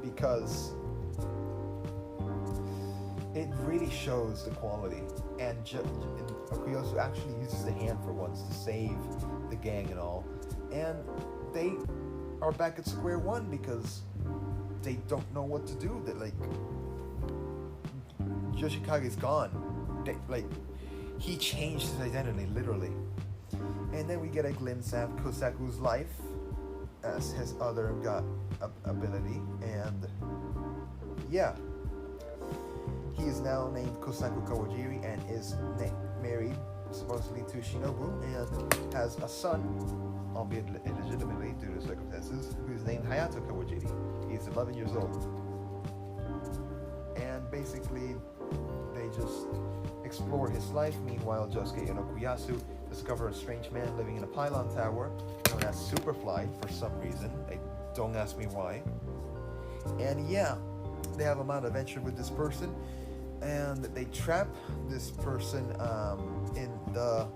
Because it really shows the quality, and Okuyosu actually uses the hand for once to save the gang and all, and they are back at square one because they don't know what to do. That like Yoshikage's gone. He changed his identity literally, and then we get a glimpse at Kosaku's life as his other ability, and yeah. He is now named Kosaku Kawajiri and is married supposedly to Shinobu and has a son, albeit illegitimately due to circumstances, who is named Hayato Kawajiri. He's 11 years old. And basically, they just explore his life. Meanwhile, Josuke and Okuyasu discover a strange man living in a pylon tower known as Superfly for some reason. Don't ask me why. And yeah, they have a mild adventure with this person, and they trap this person in the...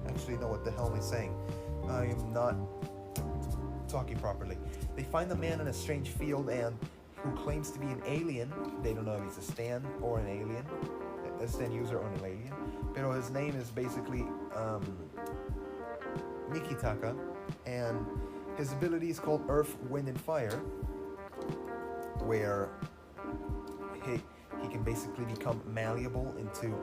Actually, no, what the hell am I saying? I am not talking properly. They find a man in a strange field and who claims to be an alien. They don't know if he's a Stan or an alien, a Stan user or an alien. But his name is basically Mikitaka, and his ability is called Earth, Wind, and Fire, where he can basically become malleable into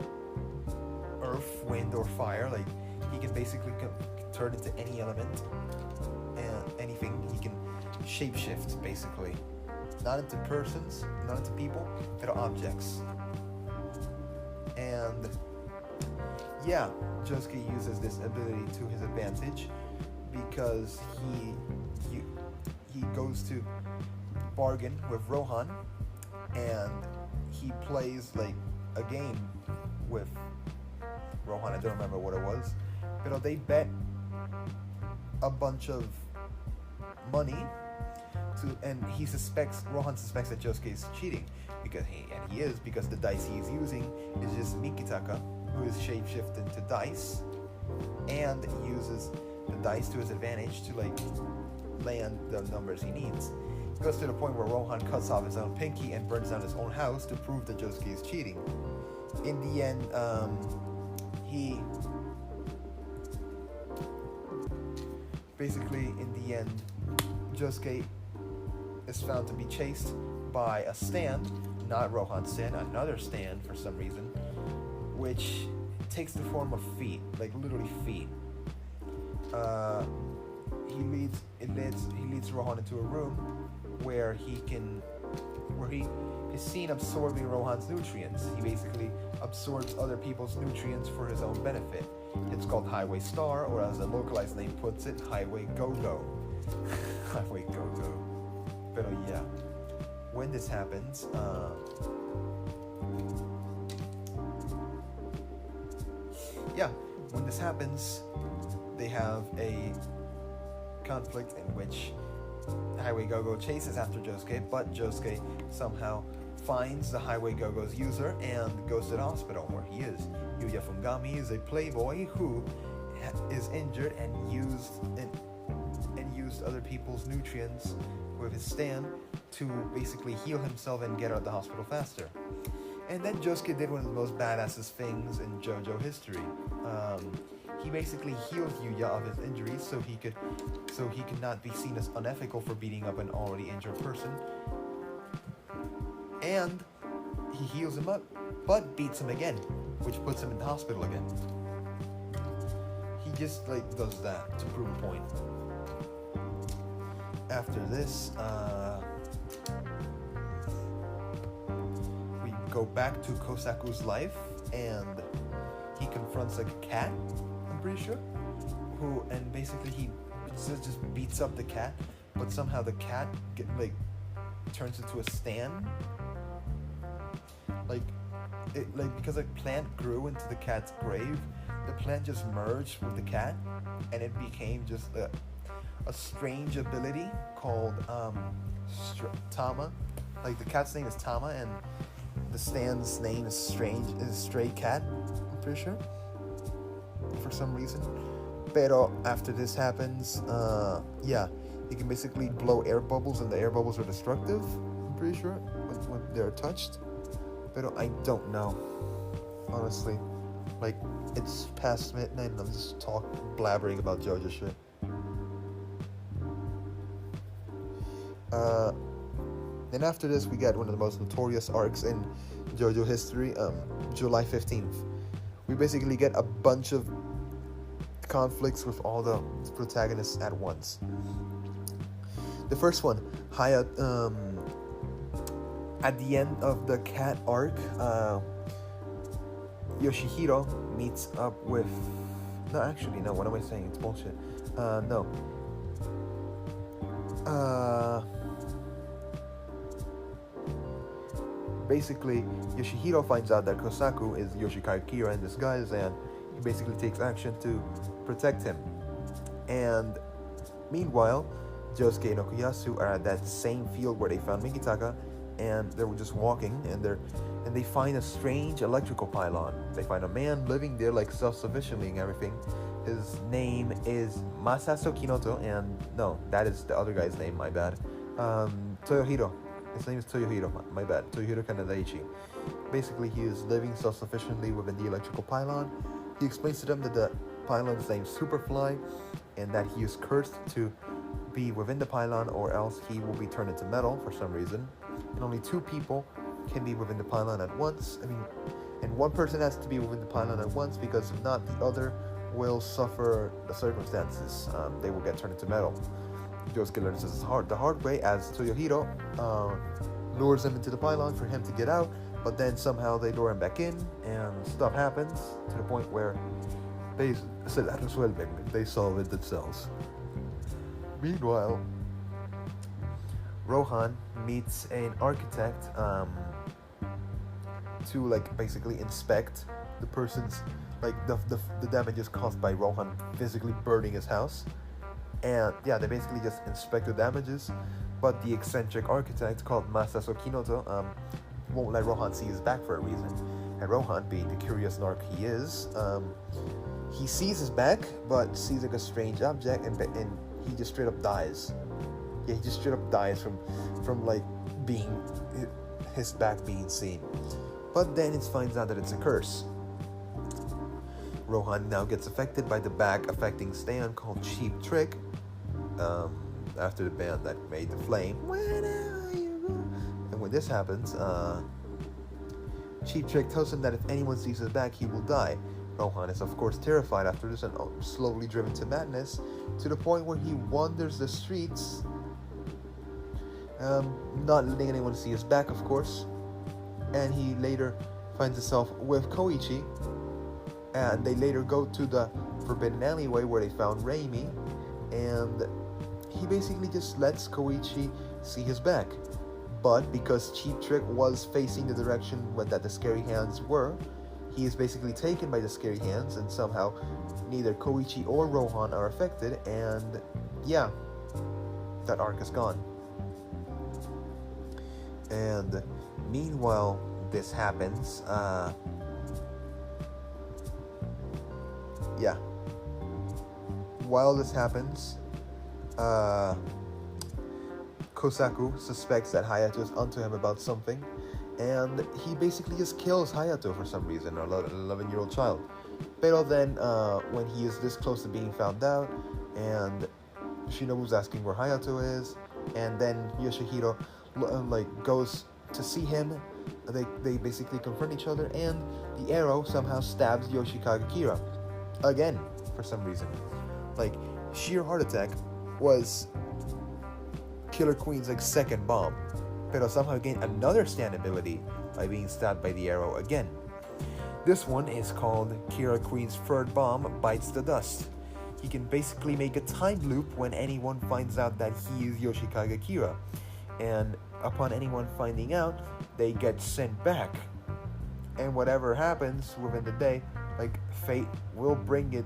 earth, wind, or fire. Like, he can basically turn into any element and anything. He can shapeshift, basically. Not into persons, not into people, but objects. And yeah, Josuke uses this ability to his advantage because he goes to bargain with Rohan, and he plays like a game with Rohan. I don't remember what it was, but they bet a bunch of money and Rohan suspects that Josuke is cheating because he is, because the dice he is using is just Mikitaka, who is shapeshifted into dice, and uses the dice to his advantage to like land the numbers he needs. It goes to the point where Rohan cuts off his own pinky and burns down his own house to prove that Josuke is cheating. In the end, Josuke is found to be chased by a stand, not Rohan's stand, another stand for some reason, which takes the form of feet, like literally feet. He leads Rohan into a room where is seen absorbing Rohan's nutrients. He basically absorbs other people's nutrients for his own benefit. It's called Highway Star, or as the localized name puts it, Highway Go-Go. Highway Go-Go. But yeah, when this happens, they have a conflict in which Highway Go-Go chases after Josuke, but Josuke somehow finds the Highway Go-Go's user and goes to the hospital where he is. Yuya Fungami is a playboy who is injured and used other people's nutrients with his stand to basically heal himself and get out of the hospital faster. And then Josuke did one of the most badass things in JoJo history. He basically healed Yuya of his injuries so he could not be seen as unethical for beating up an already injured person. And he heals him up, but beats him again, which puts him in the hospital again. He just does that to prove a point. After this, we go back to Kosaku's life, and he confronts a cat, I'm pretty sure, and basically he just beats up the cat, but somehow the cat turns into a stand. Because a plant grew into the cat's grave, the plant just merged with the cat, and it became just a strange ability called Tama. Like, the cat's name is Tama, and the stand's name is Stray Cat, I'm pretty sure, for some reason. Pero after this happens, you can basically blow air bubbles, and the air bubbles are destructive, I'm pretty sure, when they're touched. But I don't know, honestly. It's past midnight and I'm just blabbering about JoJo shit. Then after this, we get one of the most notorious arcs in JoJo history, July 15th. We basically get a bunch of conflicts with all the protagonists at once. The first one, at the end of the cat arc, Yoshihiro meets up with... No, actually, no, what am I saying? It's bullshit. No. Basically, Yoshihiro finds out that Kosaku is Yoshikage Kira in disguise, and he basically takes action to protect him. And meanwhile, Josuke and Okuyasu are at that same field where they found Mikitaka, and they were just walking, and they find a strange electrical pylon. They find a man living there self-sufficiently and everything, His name is Masasu Kinoto, and no, that is the other guy's name, my bad. Toyohiro. His name is Toyohiro, my bad. Toyohiro Kanadaichi. Basically, he is living self-sufficiently within the electrical pylon. He explains to them that the pylon's name is Superfly, and that he is cursed to be within the pylon, or else he will be turned into metal for some reason. And only 2 people can be within the pylon at once. And one person has to be within the pylon at once, because if not, the other will suffer the circumstances. They will get turned into metal. Yosuke learns this the hard way, as Toyohiro lures him into the pylon for him to get out, but then somehow they lure him back in, and stuff happens to the point where they solve it themselves. Meanwhile, Rohan meets an architect to basically inspect the person's the damages caused by Rohan physically burning his house. And yeah, they basically just inspect the damages, but the eccentric architect called Masasu Kinoto won't let Rohan see his back for a reason. And Rohan, being the curious narc he is, he sees his back, but sees a strange object, and he just straight up dies. Yeah, he just straight up dies from being his back being seen. But then it finds out that it's a curse. Rohan now gets affected by the back affecting stand called Cheap Trick, after the band that made the flame. And when this happens, Cheap Trick tells him that if anyone sees his back, he will die. Rohan is of course terrified after this and slowly driven to madness, to the point where he wanders the streets, not letting anyone see his back, of course. And he later finds himself with Koichi, and they later go to the forbidden alleyway where they found Raimi, and he basically just lets Koichi see his back. But because Cheap Trick was facing the direction that the scary hands were, he is basically taken by the scary hands, and somehow neither Koichi or Rohan are affected, and yeah, that arc is gone. And meanwhile, this happens, while this happens, Kosaku suspects that Hayato is onto him about something, and he basically just kills Hayato for some reason, an 11-year-old child. But then, when he is this close to being found out, and Shinobu's asking where Hayato is, and then Yoshihiro goes to see him, they basically confront each other, and the arrow somehow stabs Yoshikage Kira again for some reason. Sheer heart attack was Killer Queen's second bomb, but somehow gained another stand ability by being stabbed by the arrow again. This one is called Kira Queen's third bomb bites the dust. He can basically make a time loop when anyone finds out that he is Yoshikage Kira, and upon anyone finding out, they get sent back. And whatever happens within the day, fate will bring it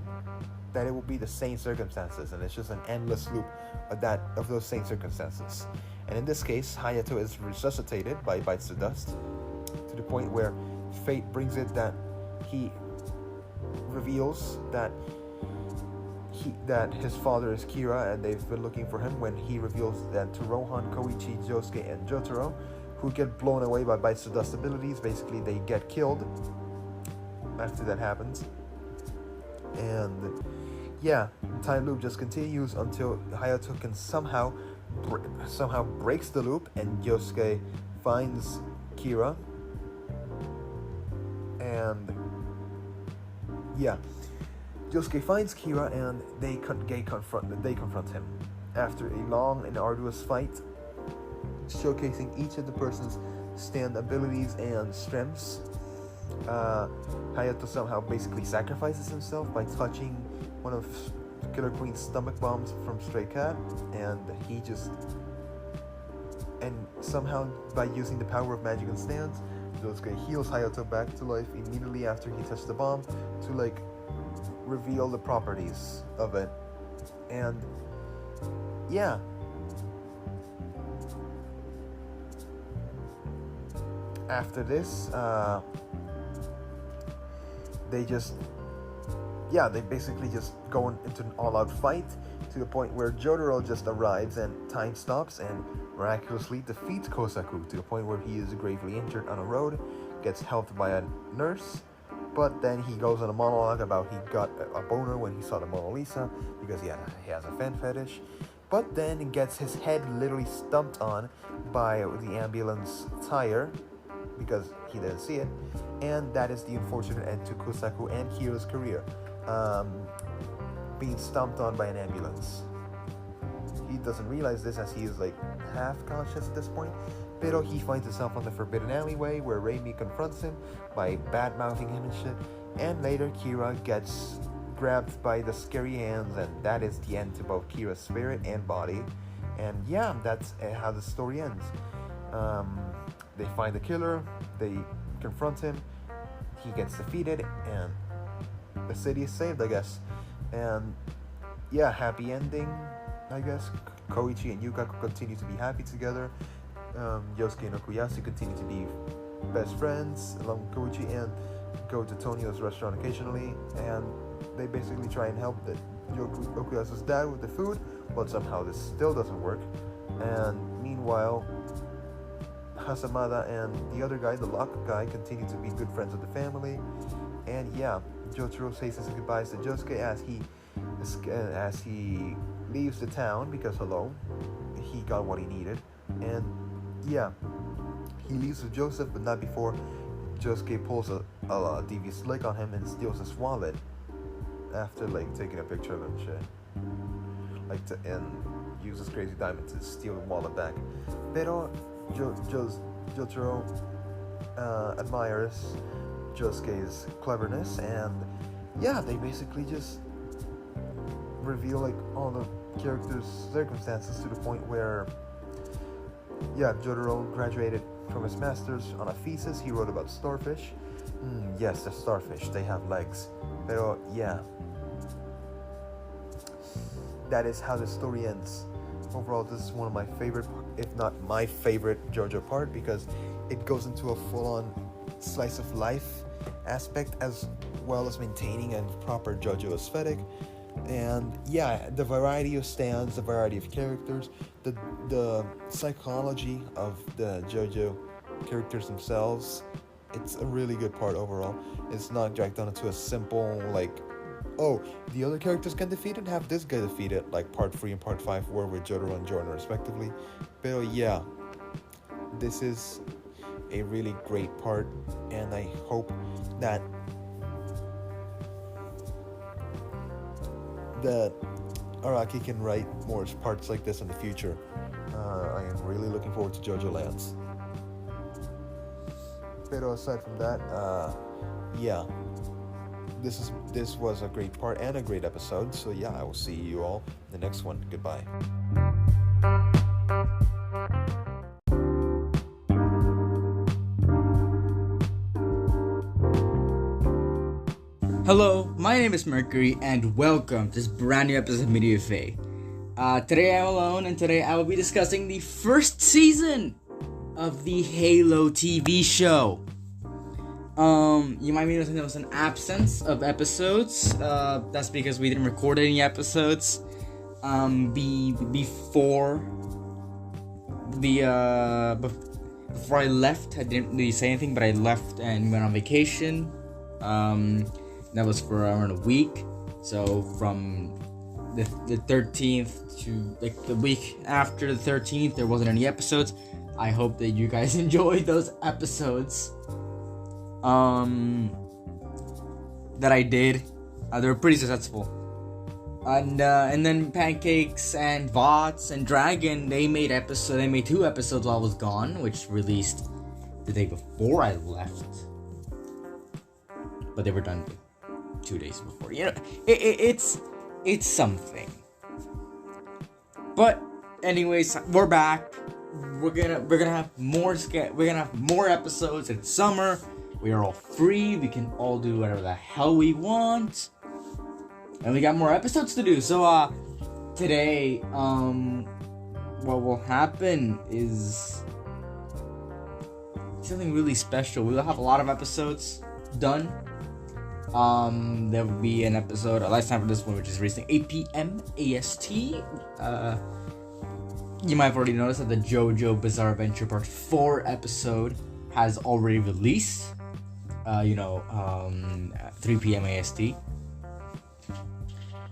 that it will be the same circumstances, and it's just an endless loop of those same circumstances. And in this case, Hayato is resuscitated by bites the dust, to the point where fate brings it that he reveals that his father is Kira, and they've been looking for him, when he reveals that to Rohan, Koichi, Josuke, and Jotaro, who get blown away by bites the dust abilities. Basically, they get killed after that happens. And yeah, the time loop just continues until Hayato can somehow breaks the loop, and Yosuke finds Kira, and yeah, Yosuke finds Kira, and they confront him after a long and arduous fight, showcasing each of the person's stand abilities and strengths. Hayato somehow basically sacrifices himself by touching one of Killer Queen's stomach bombs from Stray Cat, and somehow by using the power of magic and stands, Josuke heals Hayato back to life immediately after he touched the bomb to reveal the properties of it. And yeah, after this, they just yeah, they basically just go into an all-out fight to the point where Jotaro just arrives and time stops and miraculously defeats Kosaku to the point where he is gravely injured on a road, gets helped by a nurse, but then he goes on a monologue about he got a boner when he saw the Mona Lisa because he has a fan fetish, but then gets his head literally stumped on by the ambulance tire because he didn't see it, and that is the unfortunate end to Kosaku and Kira's career, being stomped on by an ambulance. He doesn't realize this as he is like half conscious at this point, but he finds himself on the forbidden alleyway where Raimi confronts him by bad-mouthing him and shit, and later Kira gets grabbed by the scary hands, and that is the end to both Kira's spirit and body. And yeah, that's how the story ends. They find the killer, they confront him, he gets defeated, and the city is saved, I guess. And yeah, happy ending, I guess. Koichi and Yukaku continue to be happy together. Yosuke and Okuyasu continue to be best friends along with Koichi and go to Tonio's restaurant occasionally, and they basically try and help Okuyasu's dad with the food, but somehow this still doesn't work. And meanwhile, Hasamada and the other guy, the lock guy, continue to be good friends with the family. And yeah, Jotaro says his goodbyes to Josuke as he leaves the town because hello, he got what he needed. And yeah, he leaves with Joseph, but not before Josuke pulls a devious lick on him and steals his wallet after like taking a picture of him and shit. And uses Crazy Diamond to steal the wallet back. Pero Jotaro admires Josuke's cleverness, and yeah, they basically just reveal like all the characters' circumstances to the point where yeah, Jotaro graduated from his master's on a thesis he wrote about starfish. Yes, the starfish, they have legs. Pero yeah, that is how the story ends. Overall, this is one of my favorite, if not my favorite JoJo part, because it goes into a full-on slice of life aspect as well as maintaining a proper JoJo aesthetic. And yeah, the variety of stands, the variety of characters, the psychology of the JoJo characters themselves, it's a really good part overall. It's not dragged down into a simple like, oh, the other characters can defeat it, have this guy defeat it, like part 3 and part 5 were with Jotaro and Jordan respectively. But yeah, this is a really great part, and I hope that Araki can write more parts like this in the future. I am really looking forward to JoJo Lands. But aside from that, yeah, this was a great part and a great episode. So yeah, I will see you all in the next one. Goodbye. Hello, my name is Mercury, and welcome to this brand new episode of Media Fae. Today I'm alone, and today I will be discussing the first season of the Halo TV show. You might be noticing there was an absence of episodes. That's because we didn't record any episodes before I left. I didn't really say anything, but I left and went on vacation. That was for around a week. So from the 13th to like the week after the 13th, there wasn't any episodes. I hope that you guys enjoyed those episodes that I did. They were pretty successful. And then Pancakes and Vox and Dragon, they made 2 episodes while I was gone, which released the day before I left. But they were done 2 days before. You know, it's something. But anyways, we're back. We're gonna have more episodes. It's summer. We are all free. We can all do whatever the hell we want. And we got more episodes to do. So today what will happen is something really special. We'll have a lot of episodes done. There will be an episode, a last time for this one, which is releasing 8 p.m. AST. You might have already noticed that the JoJo Bizarre Adventure Part 4 episode has already released. 3 p.m. AST.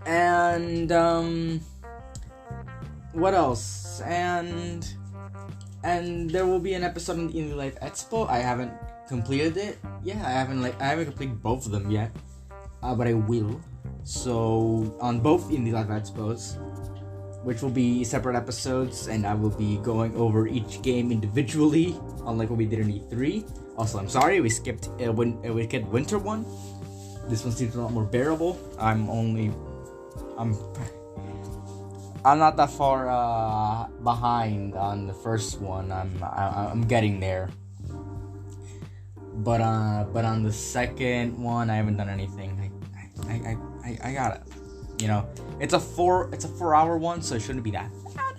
And what else? And there will be an episode in the Indie Life Expo. I haven't completed it. Yeah, I haven't completed both of them yet. But I will. So on both Indie Life Expos, which will be separate episodes, and I will be going over each game individually, unlike what we did in E3. Also, I'm sorry we skipped Winter one. This one seems a lot more bearable. I'm not that far behind on the first one. I'm getting there. But on the second one, I haven't done anything. I got it. It's a 4-hour one, so it shouldn't be that bad.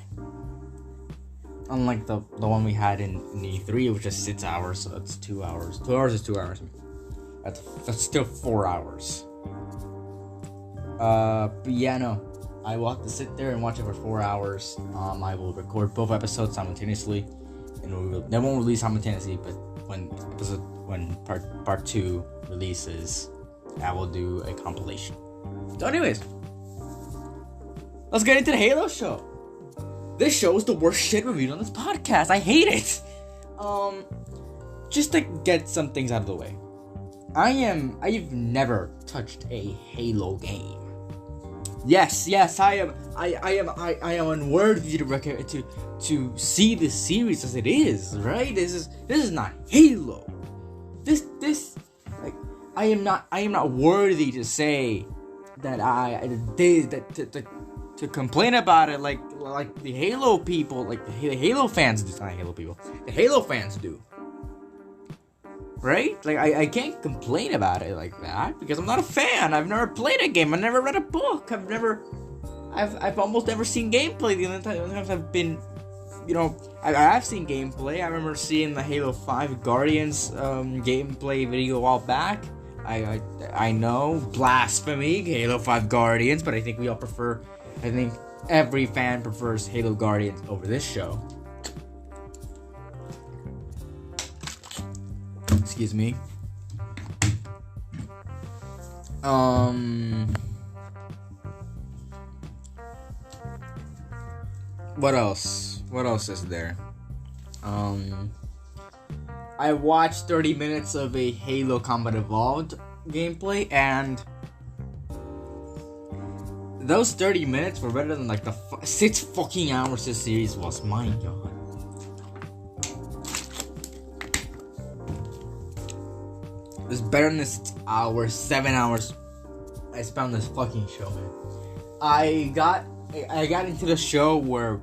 Unlike the one we had in E3, which is 6 hours, so that's 2 hours. 2 hours is 2 hours. That's still 4 hours. But yeah, no. I will have to sit there and watch it for 4 hours. I will record both episodes simultaneously, and they won't release simultaneously. But when part 2 releases, I will do a compilation. So, anyways, let's get into the Halo show. This show is the worst shit reviewed on this podcast. I hate it. Just to get some things out of the way, I've never touched a Halo game. Yes, I am unworthy to see this series as it is, right? This is not Halo. I am not worthy to say that to complain about it like the Halo people, like the Halo fans do. Not Halo people. The Halo fans do. Right? Like, I can't complain about it like that because I'm not a fan. I've never played a game. I've never read a book. I've almost never seen gameplay. The only times I've been, I've seen gameplay. I remember seeing the Halo 5 Guardians gameplay video a while back. I know, blasphemy, Halo 5 Guardians, but I think every fan prefers Halo Guardians over this show. Excuse me. What else? What else is there? I watched 30 minutes of a Halo Combat Evolved gameplay, and those 30 minutes were better than like the 6 fucking hours this series was. My god. It's better than the 6 hours, 7 hours I spent on this fucking show, man. I got into the show where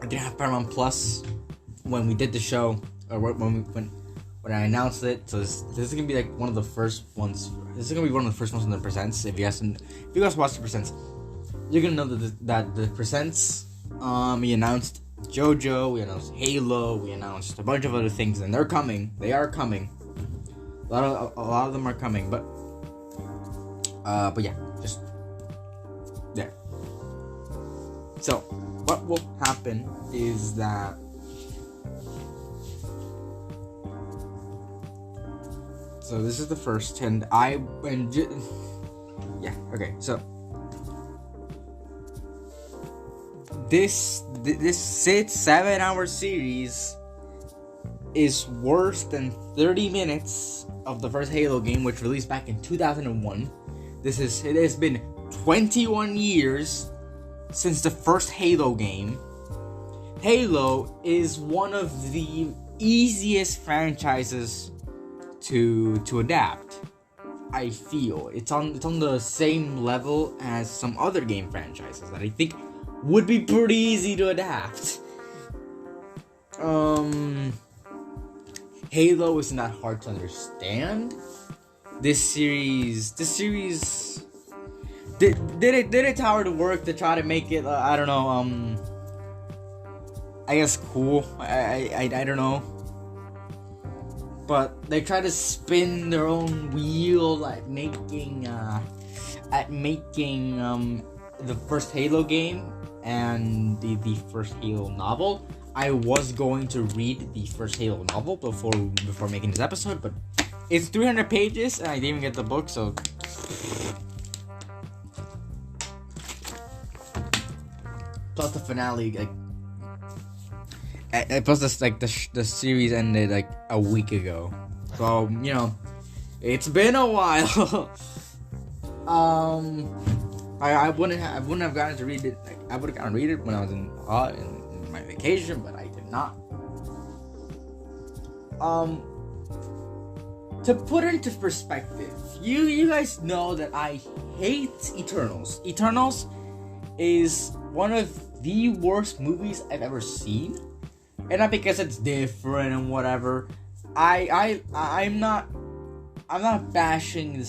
I didn't have Paramount Plus when we did the show, or when I announced it. So this is gonna be like one of the first ones. This is gonna be one of the first ones in the presents. If you guys watch the presents, you're gonna know that the presents. We announced JoJo, we announced Halo, we announced a bunch of other things, and they're coming. They are coming. A lot of them are coming, but yeah, just there. So what will happen is that this is the first, and so this 6-7 hour series is worse than 30 minutes of the first Halo game, which released back in 2001. It has been 21 years since the first Halo game. Halo is one of the easiest franchises to adapt. I feel it's on the same level as some other game franchises that I think would be pretty easy to adapt. Halo is not hard to understand. This series did it tower to work to try to make it I guess cool. I don't know. but they try to spin their own wheel at making the first Halo game and the first Halo novel. I was going to read the first Halo novel before making this episode, but it's 300 pages and I didn't even get the book, so plus the finale, plus this, the series ended like a week ago, so it's been a while. I wouldn't have gotten to read it. I would have gotten to read it when I was in my vacation, but I did not. To put it into perspective, you guys know that I hate Eternals. Eternals is one of the worst movies I've ever seen, and not because it's different and whatever. I'm not bashing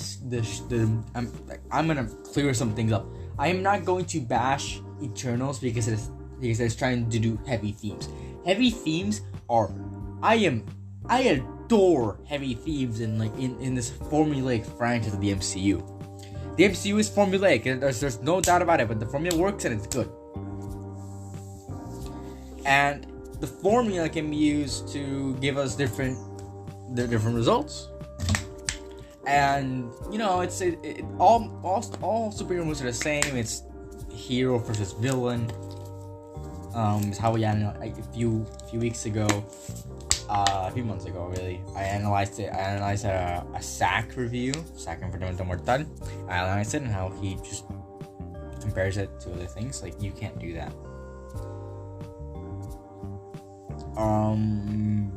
I'm gonna clear some things up. I am not going to bash Eternals because it's trying to do heavy themes. Heavy themes are I adore heavy themes in this formulaic franchise of the MCU. The MCU is formulaic, and there's no doubt about it, but the formula works and it's good. And the formula can be used to give us different results. And all superhero movies are the same. It's hero versus villain. It's how we analyzed a few weeks ago, a few months ago, really. I analyzed it. I analyzed a SAC review, SAC Infinito Mortal. I analyzed it and how he just compares it to other things. Like, you can't do that.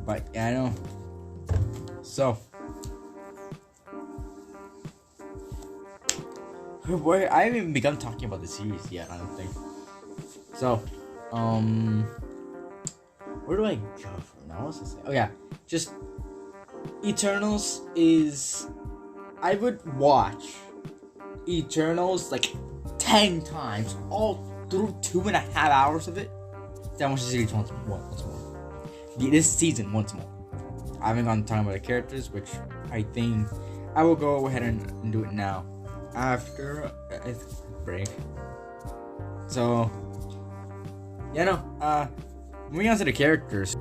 But yeah, I know. So. Boy, I haven't even begun talking about the series yet, I don't think. So, where do I go from now? What's to say? Oh yeah, just Eternals is. I would watch Eternals 10 times, all through 2.5 hours of it. Then I watch the series once more. This season once more. I haven't gotten time about the characters, which I think I will go ahead and do it now. After a break. So moving on to the characters.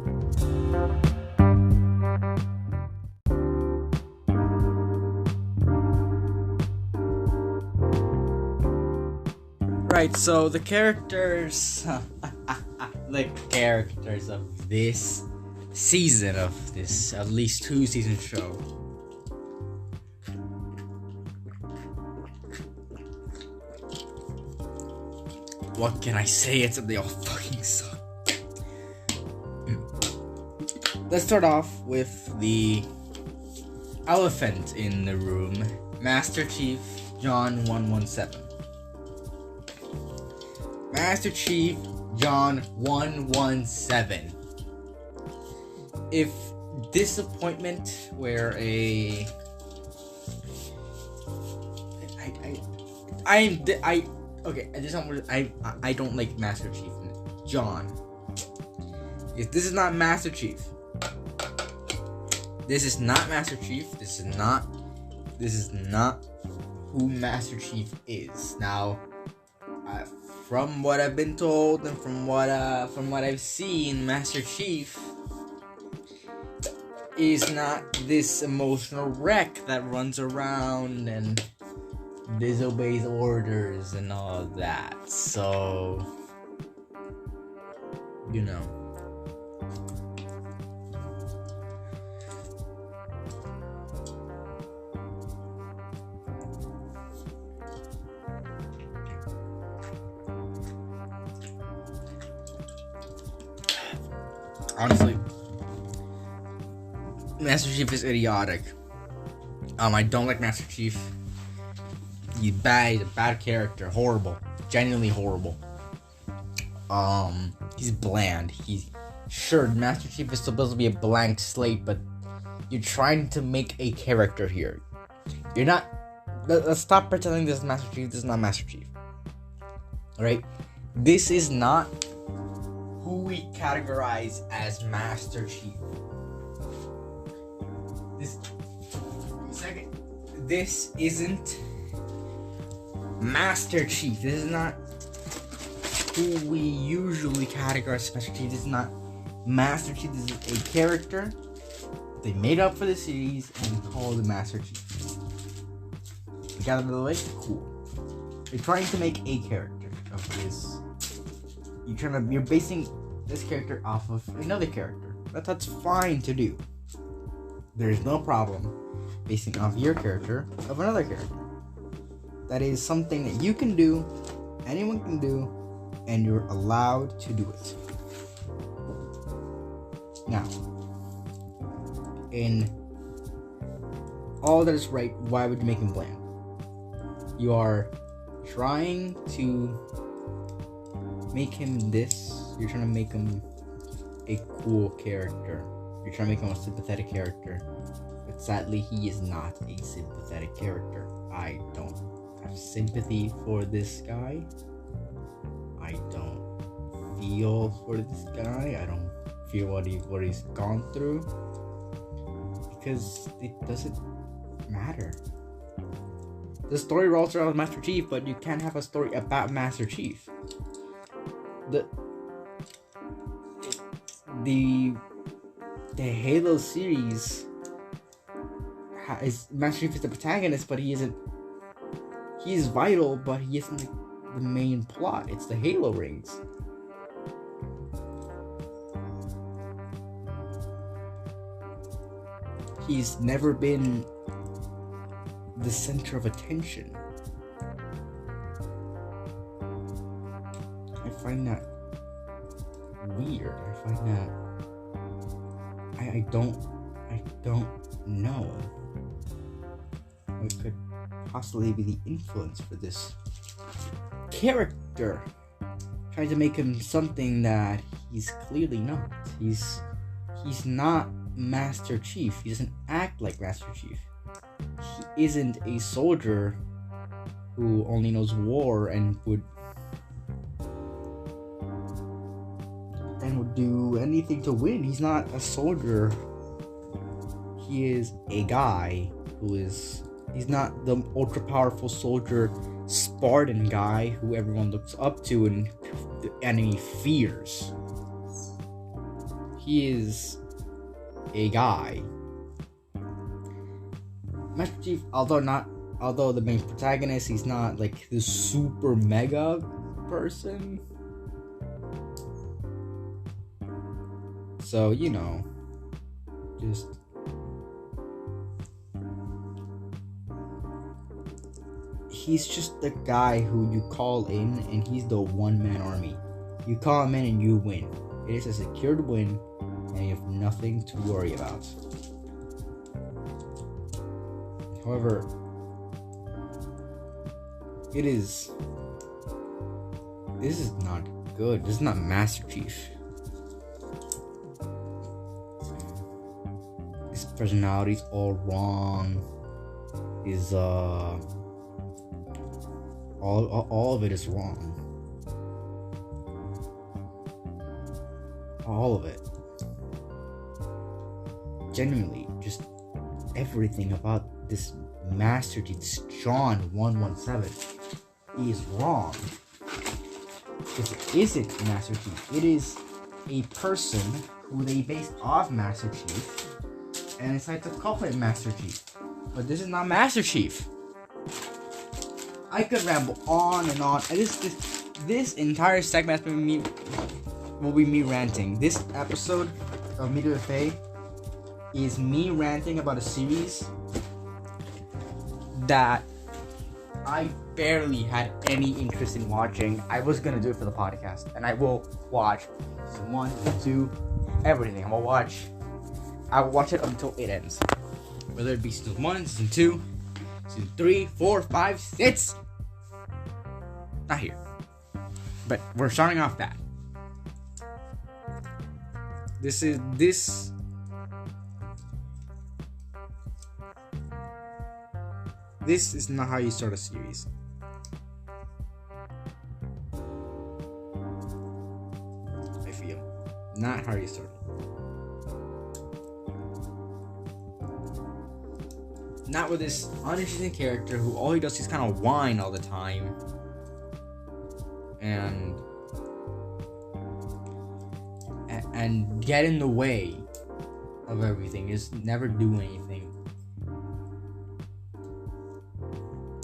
Right, so the characters of this season of this at least 2-season show. What can I say? They all fucking suck. Let's start off with the elephant in the room, Master Chief John 117. Master Chief John 117. If disappointment were a... Okay, I don't like Master Chief. John. If this is not Master Chief. This is not Master Chief. This is not who Master Chief is. Now, from what I've been told and from what I've seen, Master Chief is not this emotional wreck that runs around and disobeys orders and all that. So, honestly, Master Chief is idiotic. I don't like Master Chief. He's bad. He's a bad character. Horrible. Genuinely horrible. He's bland. Sure, Master Chief is supposed to be a blank slate, but you're trying to make a character here. You're not. Let's stop pretending this is Master Chief. This is not Master Chief. Alright? This is not who we categorize as Master Chief. This isn't Master Chief. This is not who we usually categorize as Master Chief. This is not Master Chief. This is a character they made up for the series and called the Master Chief. You got it out of the way? Cool. You're trying to make a character of this. You're basing this character off of another character. That's fine to do. There's no problem basing off your character of another character. That is something that you can do, anyone can do, and you're allowed to do it. Now, in all that is right, why would you make him bland? You are trying to make him this. You're trying to make him a cool character. You're trying to make him a sympathetic character. But sadly, he is not a sympathetic character. I don't have sympathy for this guy. I don't feel for this guy. I don't feel what he's gone through. Because it doesn't matter. The story rolls around Master Chief, but you can't have a story about Master Chief. The Halo series is Master Chief is the protagonist, but he isn't. He is vital, but he isn't the main plot. It's the Halo rings. He's never been the center of attention. I find that weird. I find that I don't know what could possibly be the influence for this character, trying to make him something that he's clearly not. He's not Master Chief. He doesn't act like Master Chief. He isn't a soldier who only knows war and would do anything to win. He's not a soldier. He is a guy he's not the ultra powerful soldier Spartan guy who everyone looks up to and the enemy fears. He is a guy. Master Chief, although the main protagonist, he's not like the super mega person. So, just he's just the guy who you call in, and he's the one-man army. You call him in and you win. It is a secured win, and you have nothing to worry about. However, this is not good. This is not Master Chief. His personality's all wrong. His all of it is wrong. All of it. Genuinely, just everything about this Master Chief, this John 117, is wrong. Because it isn't Master Chief. It is a person who they based off Master Chief and decided to call him Master Chief. But this is not Master Chief. I could ramble on and on. And this entire segment will be me ranting. This episode of Media FA is me ranting about a series that I barely had any interest in watching. I was gonna do it for the podcast, and I will watch season 1, 2, everything. I will watch it until it ends. Whether it be season 1, season 2, season 3, 4, 5, 6. Not here. But we're starting off that. This is not how you start a series. I feel. Not how you start. Not with this uninteresting character who all he does is kind of whine all the time. And get in the way of everything. Just never do anything.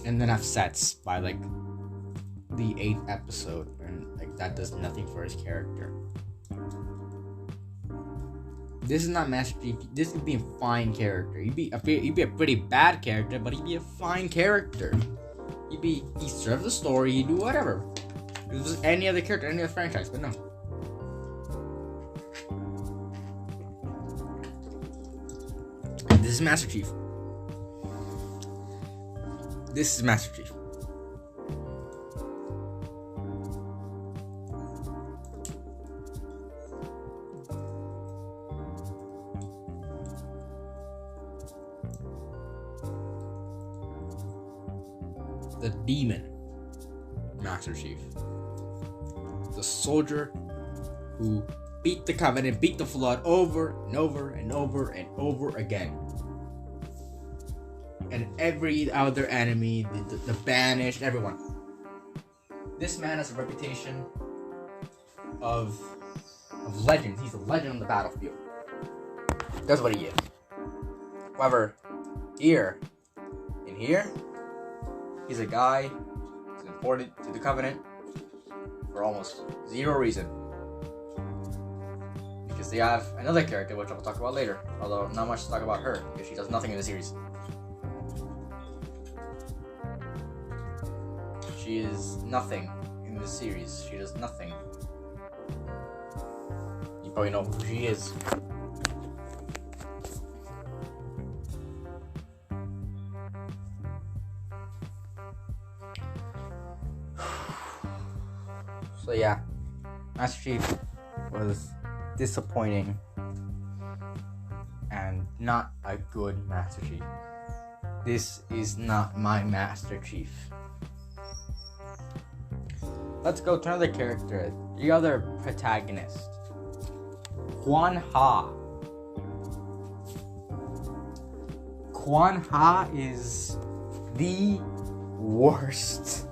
And then upsets by like the 8th episode, and like that does nothing for his character. This is not Master Chief. This could be a fine character. He'd be a pretty bad character, but he'd be a fine character. He serves the story. He'd do whatever. If it was any other character, any other franchise, but no. This is Master Chief. This is Master Chief. The demon Master Chief. The soldier who beat the Covenant, beat the Flood over and over and over and over again. And every other enemy, the Banished, everyone. This man has a reputation of legend. He's a legend on the battlefield. That's what he is. However, in here, he's a guy who's important to the Covenant for almost zero reason. Because they have another character, which I'll talk about later. Although, not much to talk about her, because she does nothing in the series. She is nothing in the series. She does nothing. You probably know who she is. So yeah, Master Chief was disappointing and not a good Master Chief. This is not my Master Chief. Let's go to another character, the other protagonist, Quan Ha. Quan Ha is the worst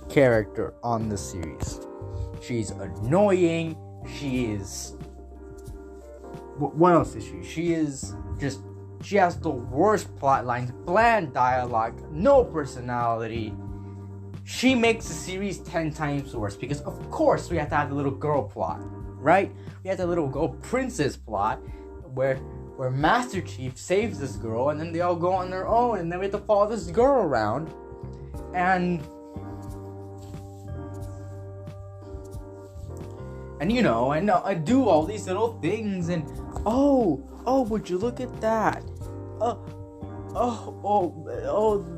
character on the series. She's annoying. She is... What else is she? She has the worst plot lines, bland dialogue, no personality. She makes the series 10 times worse because, of course, we have to have the little girl plot, right? We have the little girl princess plot where Master Chief saves this girl and then they all go on their own and then we have to follow this girl around and you know, and I do all these little things and oh, would you look at that? Oh,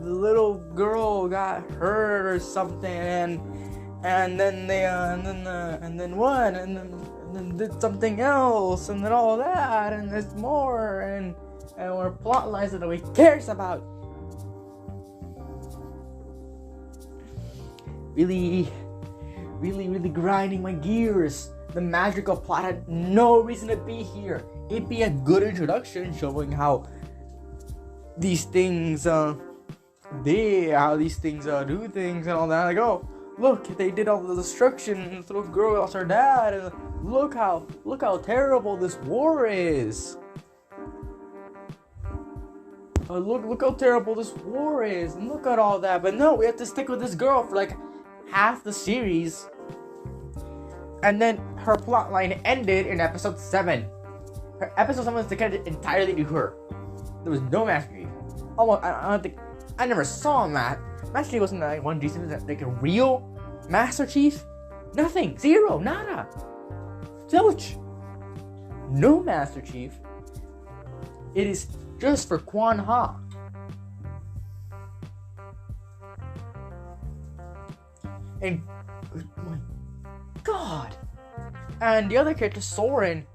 the little girl got hurt or something, and then did something else, and then all that, and there's more, and more plot lines that nobody cares about. Really grinding my gears. The magical plot had no reason to be here. It'd be a good introduction showing how these things do things and all that. Like, oh, look, they did all the destruction and this little girl lost her dad, and look how terrible this war is. Look how terrible this war is, and look at all that. But no, we have to stick with this girl for like half the series, and then her plotline ended in episode 7. Her episode 7 was dedicated entirely to her. There was no Master Chief. Almost, I don't think I never saw Master Chief. Wasn't like one decent, like a real Master Chief. Nothing, zero, nada, zilch. No Master Chief. It is just for Quan Ha. And oh my God. And the other character, Soren,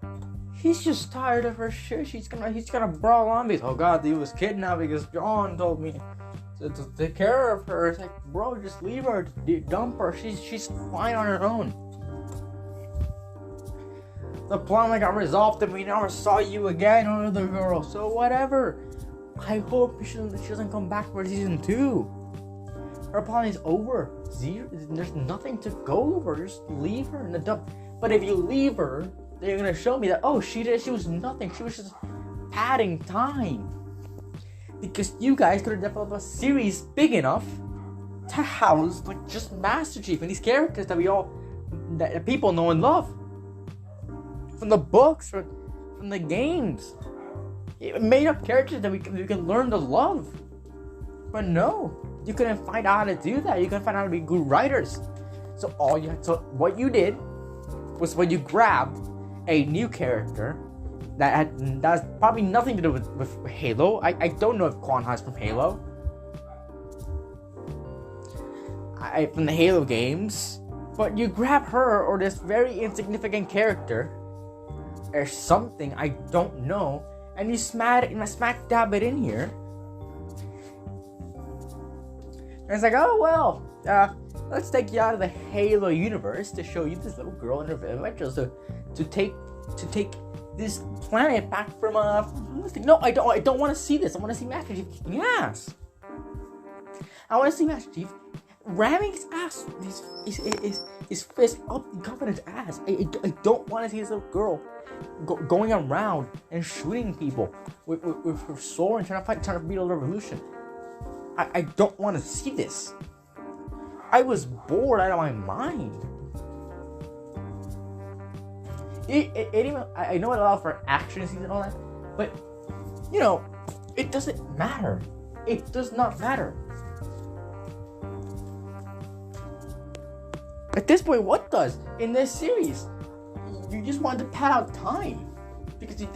he's just tired of her shit. He's gonna brawl on me. Oh God, he was kidnapped because John told me to take care of her. It's like, bro, just leave her, dump her. She's fine on her own. The plan got resolved and we never saw you again, or the girl. So whatever. I hope she doesn't come back for season 2. Her plot is over. There's nothing to go over. Just leave her in the dump. But if you leave her, they're gonna show me that she was nothing. She was just padding time. Because you guys could have developed a series big enough to house like just Master Chief and these characters that people know and love. From the books, from the games. Made up characters that we can learn to love. But no, you couldn't find out how to do that. You couldn't find out how to be good writers. So what you did was when you grabbed a new character that has probably nothing to do with Halo. I don't know if Quan Ha's from Halo. From the Halo games. But you grab her or this very insignificant character or something I don't know, and you smack dab it in here. And it's like, let's take you out of the Halo universe to show you this little girl and her adventures to take this planet back from no, I don't want to see this. I want to see Master Chief kicking ass. I want to see Master Chief ramming his ass, his fist up the Covenant's ass. I don't want to see this little girl going around and shooting people with her sword and trying to beat a revolution. I don't want to see this. I was bored out of my mind. I know it allows for action scenes and all that, but it doesn't matter. It does not matter. At this point, what does in this series? You just wanted to pad out time because it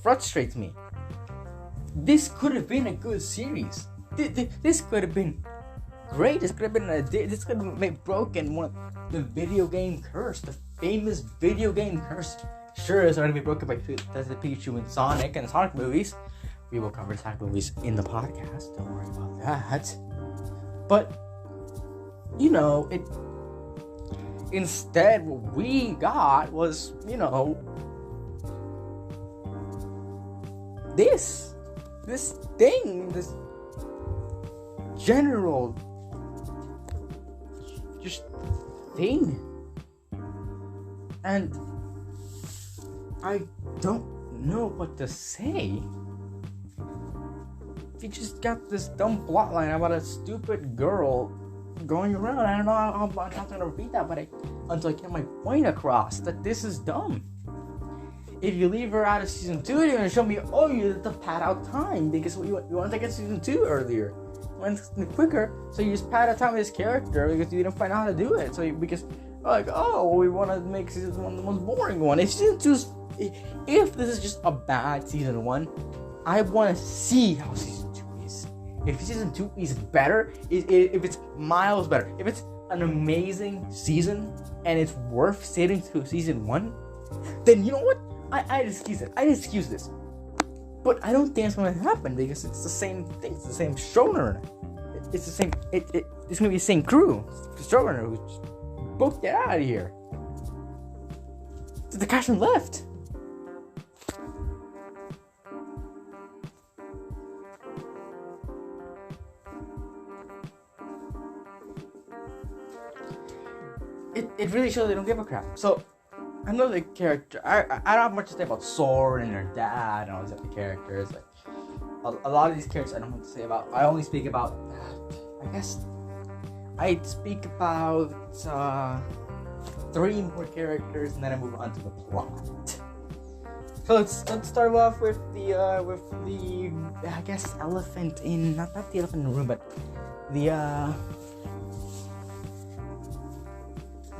frustrates me. This could have been a good series. This could have been great. This could have broken one of the video game curse, the famous video game curse. Sure, it's already been broken by the Pikachu and Sonic and the Sonic movies. We will cover Sonic movies in the podcast. Don't worry about that. But it. Instead, what we got was this thing, this general just thing, and I don't know what to say. You just got this dumb plotline about a stupid girl going around. I don't know how I'm not gonna repeat that, but until I get my point across that this is dumb. If you leave her out of season 2, you're gonna show me, you have to pad out time because you want to get season 2 earlier. You want something quicker, so you just pad out time with this character because you didn't find out how to do it. So we want to make season 1 the most boring one. If season 2 if this is just a bad season 1, I want to see how season 2 is. If season 2 is better, if it's miles better, if it's an amazing season and it's worth sitting through season 1, then you know what? I'd excuse it. I'd excuse this. But I don't think it's going to happen because it's the same thing. It's the same showrunner. It's the same. It's going to be the same crew. The showrunner who just booked it out of here. So the cast left. It really shows they don't give a crap. So another character, I don't have much to say about Sword and her dad and all these other characters. Like a lot of these characters I don't have to say about. I only speak about, I guess, I'd speak about 3 more characters and then I move on to the plot. So let's start off with the I guess elephant in not the elephant in the room, but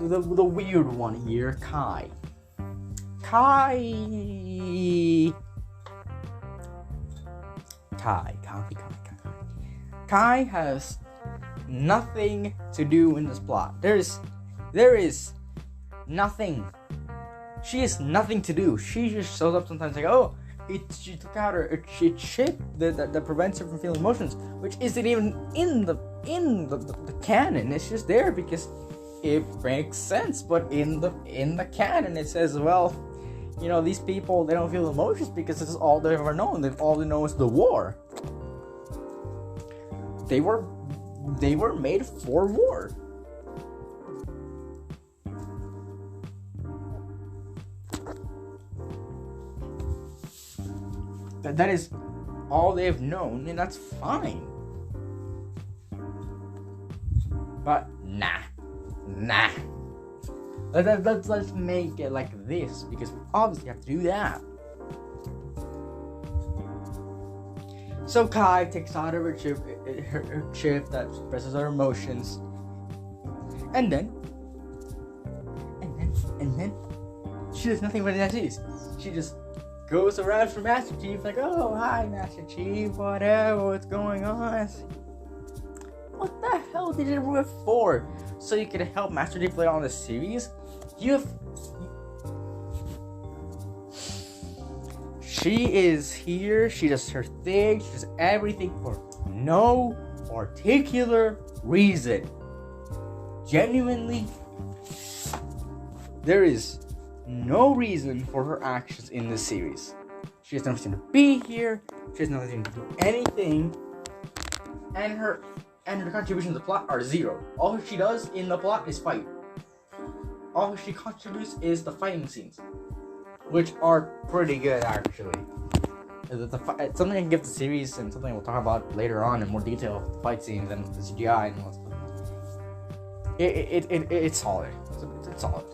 the weird one here, Kai. Kai has nothing to do in this plot. There is nothing. She has nothing to do. She just shows up sometimes like, she took out her chip that prevents her from feeling emotions, which isn't even in the canon. It's just there because it makes sense. But in the canon, it says, these people, they don't feel emotions because this is all they've ever known. All they know is the war. They were made for war. That is all they've known, and that's fine. But nah. Let's make it like this, because we obviously have to do that. So Kai takes out her chip that expresses her emotions, and then she does nothing but that. She just goes around for Master Chief like, oh, hi, Master Chief, whatever, what's going on? What the hell did you do it for? So you could help Master Chief later on in the series? She is here, she does her thing, she does everything for no particular reason. Genuinely, there is no reason for her actions in this series. She has no reason to be here, she has no reason to do anything, and her contributions to the plot are zero. All she does in the plot is fight. All she contributes is the fighting scenes, which are pretty good actually. It's something I can give the series, and something we'll talk about later on in more detail. The fight scenes and the CGI and all that stuff. It's solid. It's solid.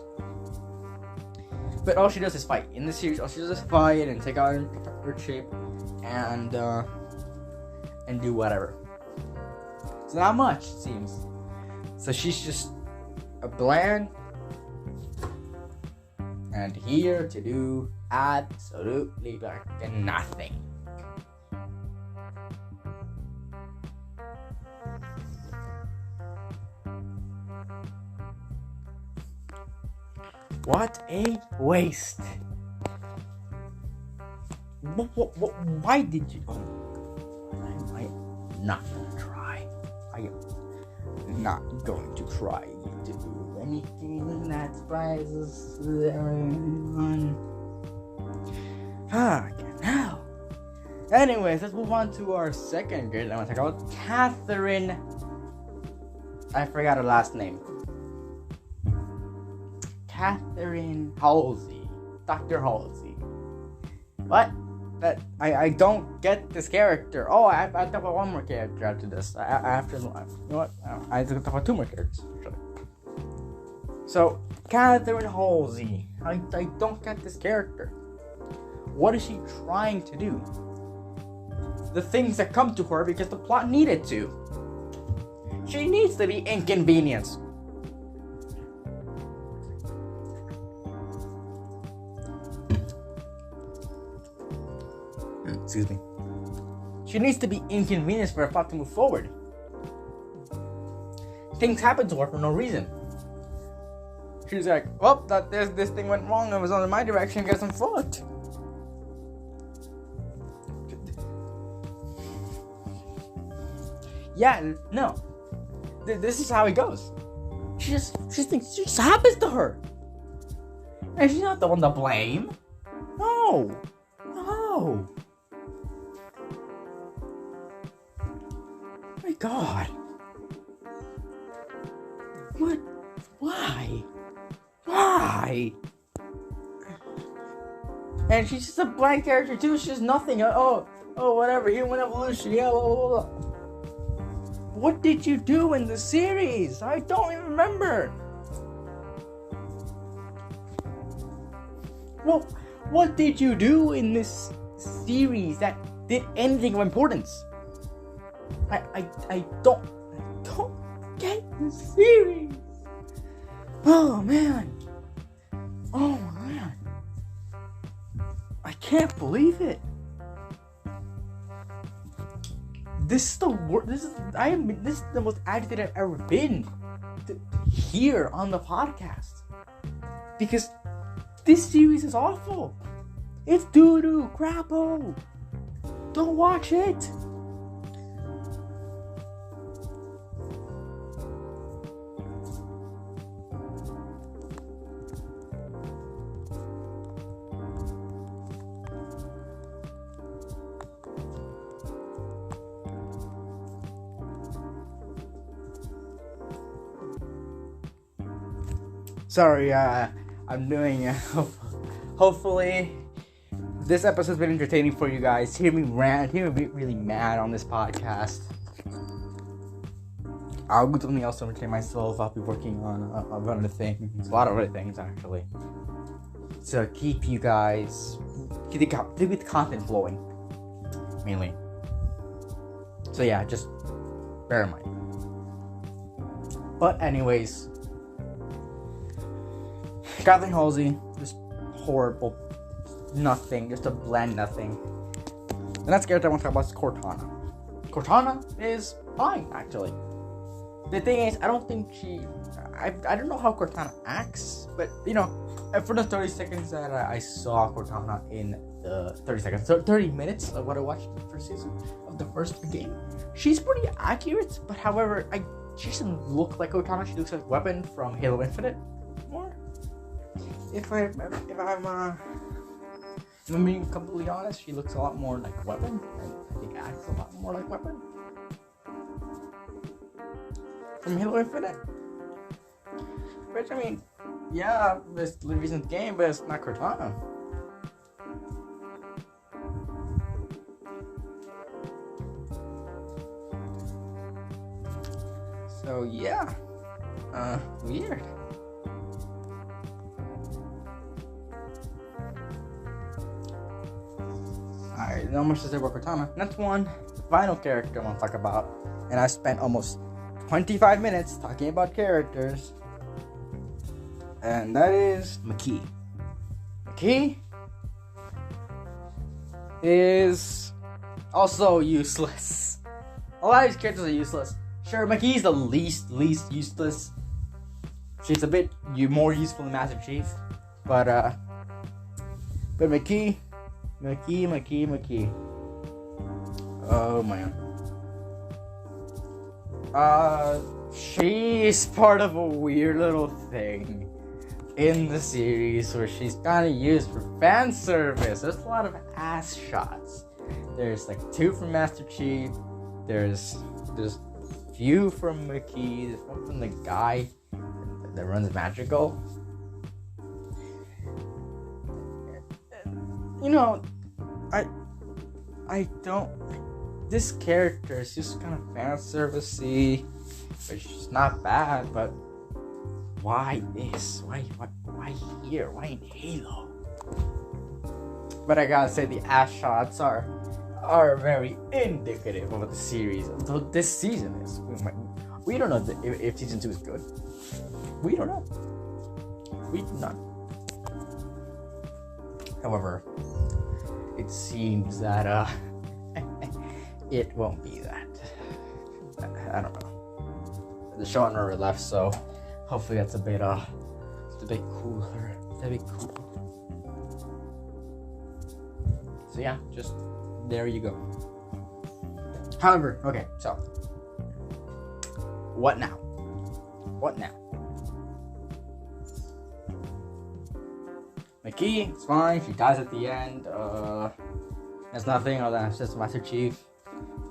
But all she does is fight. In the series, all she does is fight and take out her chip and do whatever. It's not much, it seems. So she's just a bland and here to do absolutely nothing. What a waste. Why did you... I'm not gonna try. I am not going to try to do anything that surprises everyone. Now. Anyways, let's move on to our second girl I want to talk about. Catherine. I forgot her last name. Catherine Halsey. Dr. Halsey. What? I don't get this character. Oh, I have to talk about one more character after this. I have to, you know what? I have to talk about two more characters. Actually. So, Catherine Halsey. I don't get this character. What is she trying to do? The things that come to her because the plot needed to. She needs to be inconvenienced. Excuse me. She needs to be inconvenienced for a plot to move forward. Things happen to her for no reason. She's like, well, this thing went wrong. It was on my direction. Guess I'm fucked. Yeah, no. This is how it goes. She just happens to her. And she's not the one to blame. No. My God. What? Why? And she's just a blank character too. She's nothing. Oh, whatever. Human evolution. Yeah, blah, blah, blah. What did you do in the series? I don't even remember. Well, what did you do in this series that did anything of importance? I don't get the series. Oh man. I can't believe it. This is the worst. This is the most agitated I've ever been here on the podcast, because this series is awful. It's doo-doo, crapo. Don't watch it. Sorry, I'm doing. Hopefully, this episode's been entertaining for you guys. Hear me rant, hear me be really mad on this podcast. I'll do something else to entertain myself. I'll be working on other things, a lot of other things actually, to keep you guys, keep the content flowing, mainly. So yeah, just bear in mind. But anyways, Kathleen Halsey, just horrible, nothing, just a bland nothing. The next character I want to talk about is Cortana. Cortana is fine, actually. The thing is, I don't think I don't know how Cortana acts, but, you know, for the 30 seconds that I saw Cortana in the 30 minutes of what I watched the first season of the first game, she's pretty accurate, but however, she doesn't look like Cortana. She looks like Weapon from Halo Infinite more. If I'm being completely honest, she looks a lot more like Weapon, and I think acts a lot more like Weapon from Halo Infinite. Which, I mean, yeah, it's the recent game, but it's not Cortana. So yeah, weird. Alright, not much to say about Cortana. Next one, the final character I want to talk about, and I spent almost 25 minutes talking about characters, and that is McKee. McKee is also useless. A lot of these characters are useless. Sure, McKee's the least useless. She's a bit more useful than Master Chief, but McKee. Oh man. She's part of a weird little thing in the series where she's kind of used for fan service. There's a lot of ass shots. There's like 2 from Master Chief. There's few from McKee. There's one from the guy that runs Magical. You know, I don't. This character is just kind of fan servicey, which is not bad. But why this? Why here? Why in Halo? But I gotta say, the ass shots are very indicative of what the series, this season is. We don't know if season 2 is good. We don't know. We do not. However, it seems that it won't be that. I don't know. The showrunner left, so hopefully that's a bit cooler. It's a bit cool. So yeah, just there you go. However, okay, so what now? McKee, it's fine. She dies at the end. There's nothing other than just Master Chief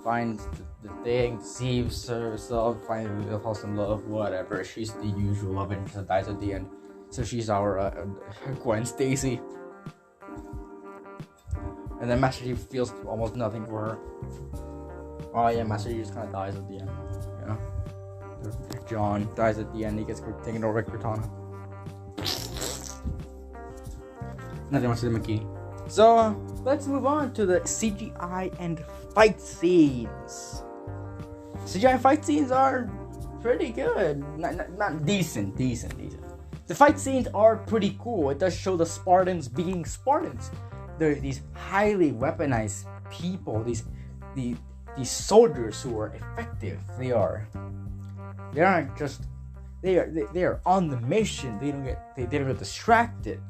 finds the thing, deceives herself, falls in love, whatever. She's the usual love interest that dies at the end. So she's our Gwen Stacy. And then Master Chief feels almost nothing for her. Oh yeah, Master Chief just kind of dies at the end. You know, John dies at the end. He gets taken over by Cortana. Nothing much to the McKee. So let's move on to the CGI and fight scenes. CGI fight scenes are pretty good. Not decent. The fight scenes are pretty cool. It does show the Spartans being Spartans. They're these highly weaponized people. These soldiers who are effective. They aren't just. They are on the mission. They don't get distracted.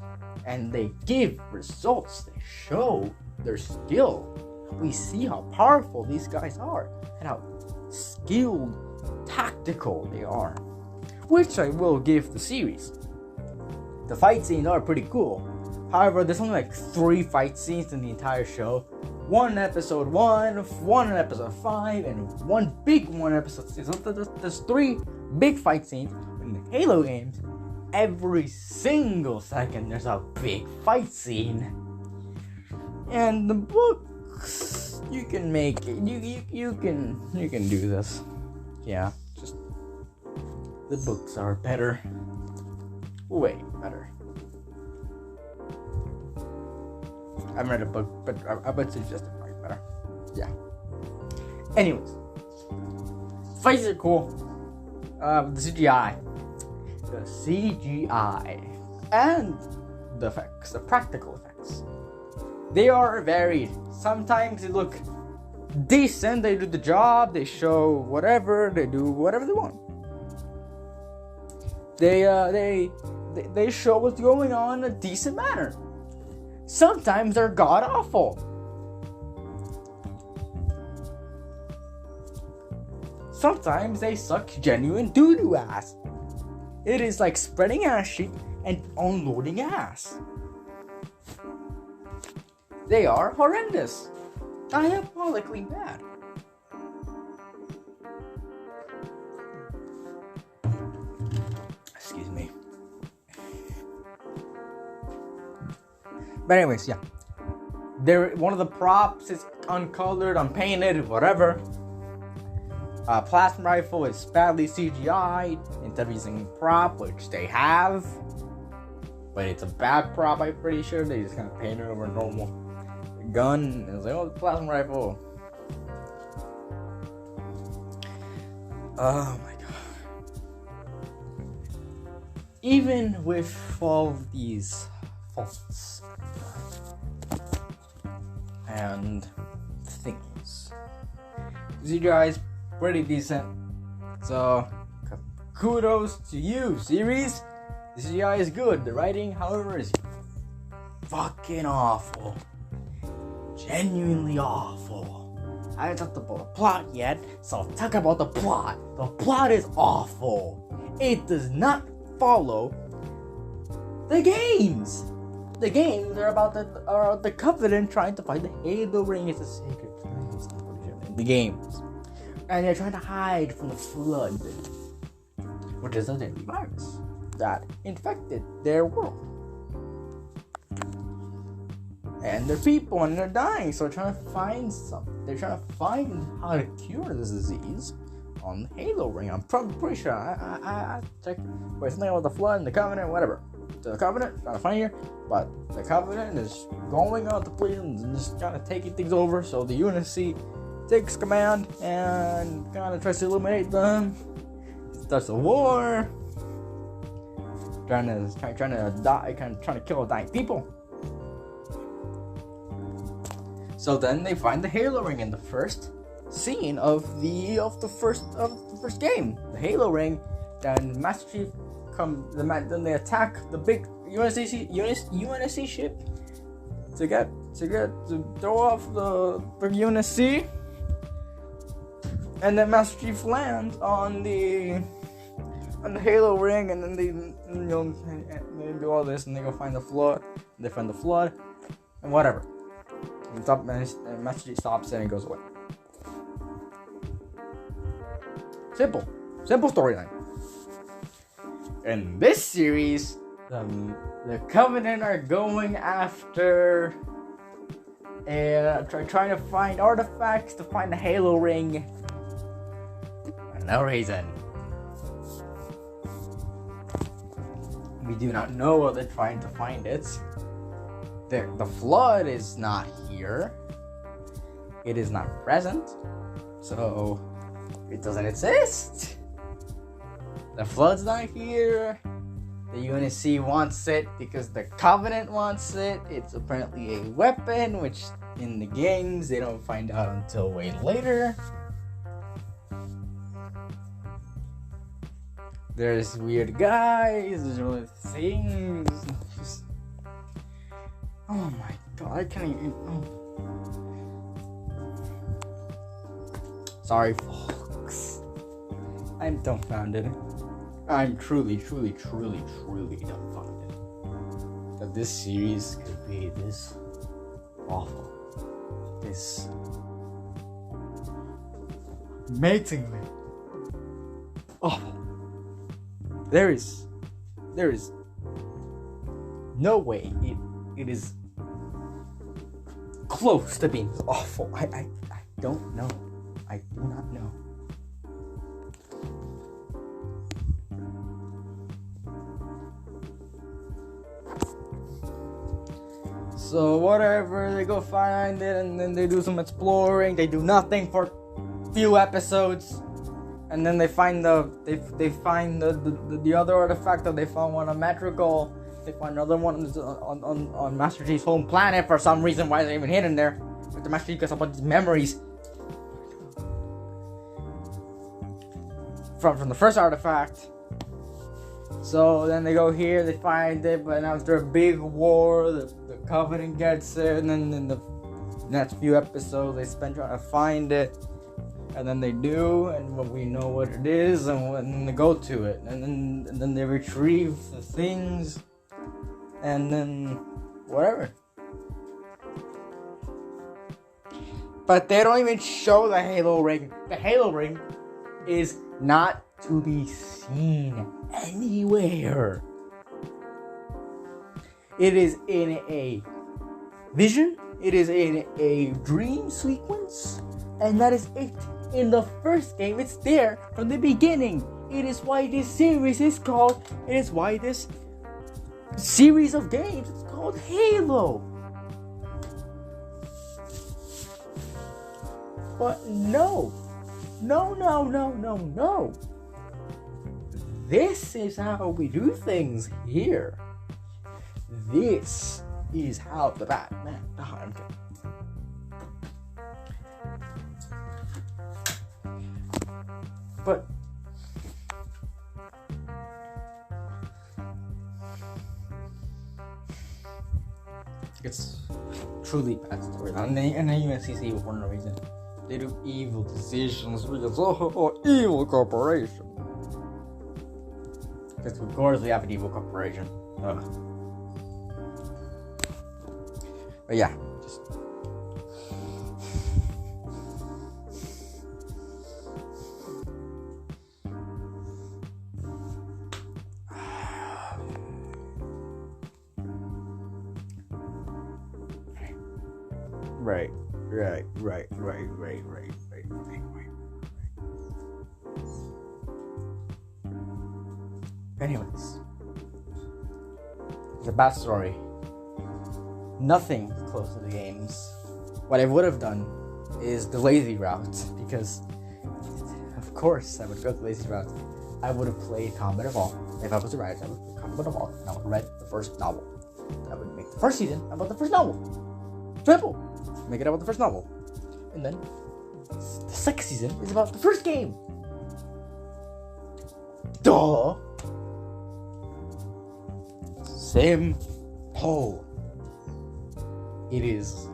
And they give results. They show their skill. We see how powerful these guys are and how skilled, tactical they are, which I will give the series. The fight scenes are pretty cool. However, there's only like 3 fight scenes in the entire show. One in episode 1, one in episode 5, and one big one in episode 6. So there's 3 big fight scenes in the Halo games, every single second there's a big fight scene. And the books, you can make it. You can do this. Yeah, just the books are better. Way better. I haven't read a book, but I would suggest it might be better. Yeah. Anyways, fights are cool. The CGI, and the effects, the practical effects. They are varied. Sometimes they look decent. They do the job. They show whatever. They do whatever they want. They show what's going on in a decent manner. Sometimes they're god awful. Sometimes they suck genuine doo-doo ass. It is like spreading ass cheek and unloading ass. They are horrendous. Diabolically bad. Excuse me. But anyways, yeah. One of the props is uncolored, unpainted, whatever. Plasma rifle is badly CGI'd instead of using prop, which they have. But it's a bad prop, I'm pretty sure. They just kind of painted over a normal gun. And it's like, oh, the plasma rifle. Oh my god. Even with all of these faults and things, CGI is pretty decent. So, kudos to you, series. The CGI is good. The writing, however, is fucking awful. Genuinely awful. I haven't talked about the plot yet, so I'll talk about the plot. The plot is awful. It does not follow the games. The games are about the Covenant trying to find the Halo ring. It's a secret place in the games. And they're trying to hide from the Flood, which is a deadly virus that infected their world. And their people, and they're dying, so they're trying to find something. They're trying to find how to cure this disease on the Halo ring. I'm pretty sure. I checked. Wait, something about the Flood and the Covenant, whatever. So the Covenant, trying to find here, but the Covenant is going out to places and just kind of taking things over. So the UNSC takes command and kind of tries to eliminate them. Starts a war. Trying to kill dying people. So then they find the Halo ring in the first scene of the first game. The Halo ring. Then Master Chief then they attack the big UNSC ship to throw off the UNSC. And then Master Chief lands on the Halo ring, and then they do all this, and they go find the Flood. They find the Flood, and whatever. And Master Chief stops it and goes away. Simple storyline. In this series, the Covenant are going after trying to find artifacts to find the Halo ring. For no reason. We do not know where they're trying to find it. The Flood is not here. It is not present. So, it doesn't exist. The Flood's not here. The UNSC wants it because the Covenant wants it. It's apparently a weapon, which in the games they don't find out until way later. There's weird guys, there's weird things. Oh my god, I can't even. Oh. Sorry, folks. I'm dumbfounded. I'm truly dumbfounded that this series could be this awful. This amazingly awful. There is There is no way it is close to being awful. I don't know. I do not know. So whatever, they go find it, and then they do some exploring. They do nothing for a few episodes, and then they find the other artifact that they found one on Madrigal. They find another one on Master Chief's home planet for some reason. Why they're even hidden there? But the Master Chief gets a bunch of memories from the first artifact. So then they go here, they find it, but after a big war, the Covenant gets it, and then in the next few episodes, they spend trying to find it, and then they do, and we know what it is, and then they go to it, and then they retrieve the things, and then whatever. But they don't even show the Halo ring. The Halo ring is not to be seen anywhere. It is in a vision, it is in a dream sequence, and that is it. In the first game, it's there from the beginning. It is why this series is called, it is why this series of games is called Halo. But no. This is how we do things here. This is how the Batman. Oh, I'm kidding. But it's truly bad story. And the UNCC for no reason. They do evil decisions because evil corporation. Because of course we have an evil corporation. But yeah, just right. Anyways, it's a bad story. Nothing close to the games. What I would have done is the lazy route, because of course I would go the lazy route. I would have played Combat Evolved. If I was a writer, I would play Combat Evolved, and I would have read the first novel. I would make the first season about the first novel. Simple. Make it about the first novel. And then the second season is about the first game. Duh. Simple. It is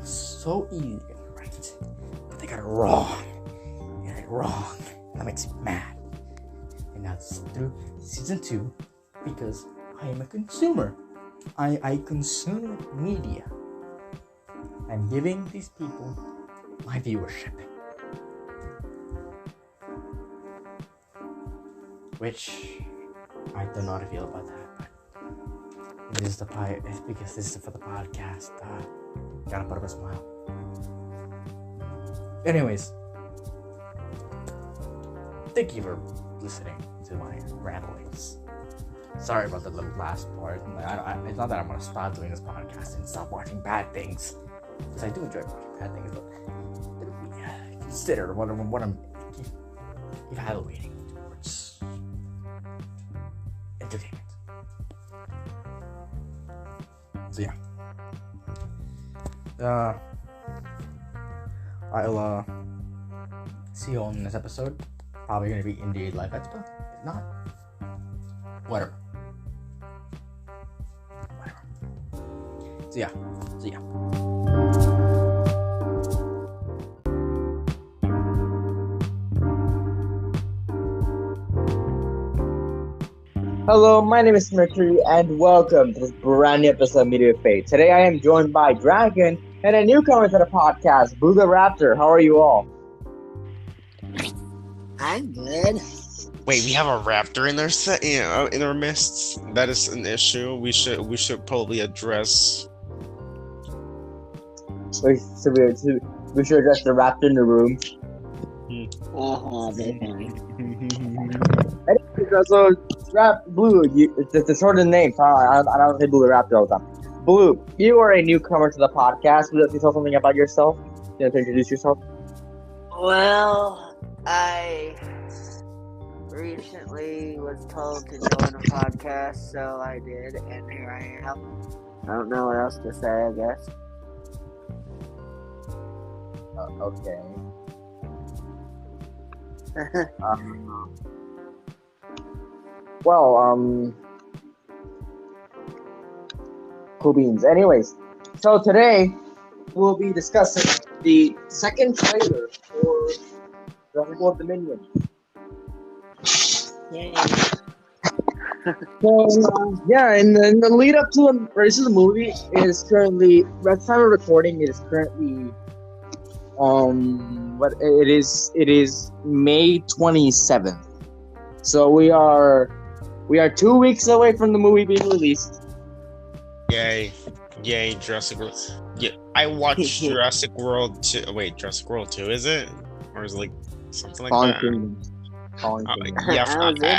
so easy to get it right, but they got it wrong. They got it wrong. That makes me mad. And now it's through season 2 because I am a consumer. I consume media. I'm giving these people my viewership. Which I don't know how to feel about that, but it is it's because this is for the podcast. Gotta put up a smile. Anyways, thank you for listening to my ramblings. Sorry about the last part. It's not that I'm gonna stop doing this podcast and stop watching bad things, because I do enjoy watching bad things, but consider what I'm evaluating towards entertainment. So yeah, I'll see you on the next episode. Probably gonna be Indeed Live Expo. If not, whatever. So yeah, see ya. Hello, my name is Mercury, and welcome to this brand new episode of Media with Fate. Today I am joined by Dragon and a newcomer to the podcast, Booga Raptor. How are you all? I'm good. Wait, we have a raptor in our set, in our midst. That is an issue. We should probably address. We should address the raptor in the room. So, Blue, it's a short name. I don't say Blue Raptor all the time. Blue, you are a newcomer to the podcast. Would you tell something about yourself? You know, to introduce yourself? Well, I recently was told to join a podcast, so I did, and here I am. I don't know what else to say, I guess. Okay. Cool beans. Anyways, so today we'll be discussing the second trailer for Jurassic World Dominion. Yay. So, and the lead up to the release of the movie is currently, at the time of recording, it is currently, it is May 27th. So we are 2 weeks away from the movie being released. Yay, Jurassic World. Yeah, I watched Jurassic World 2. Wait, Jurassic World 2, is it? Or is it like something like that? Yeah,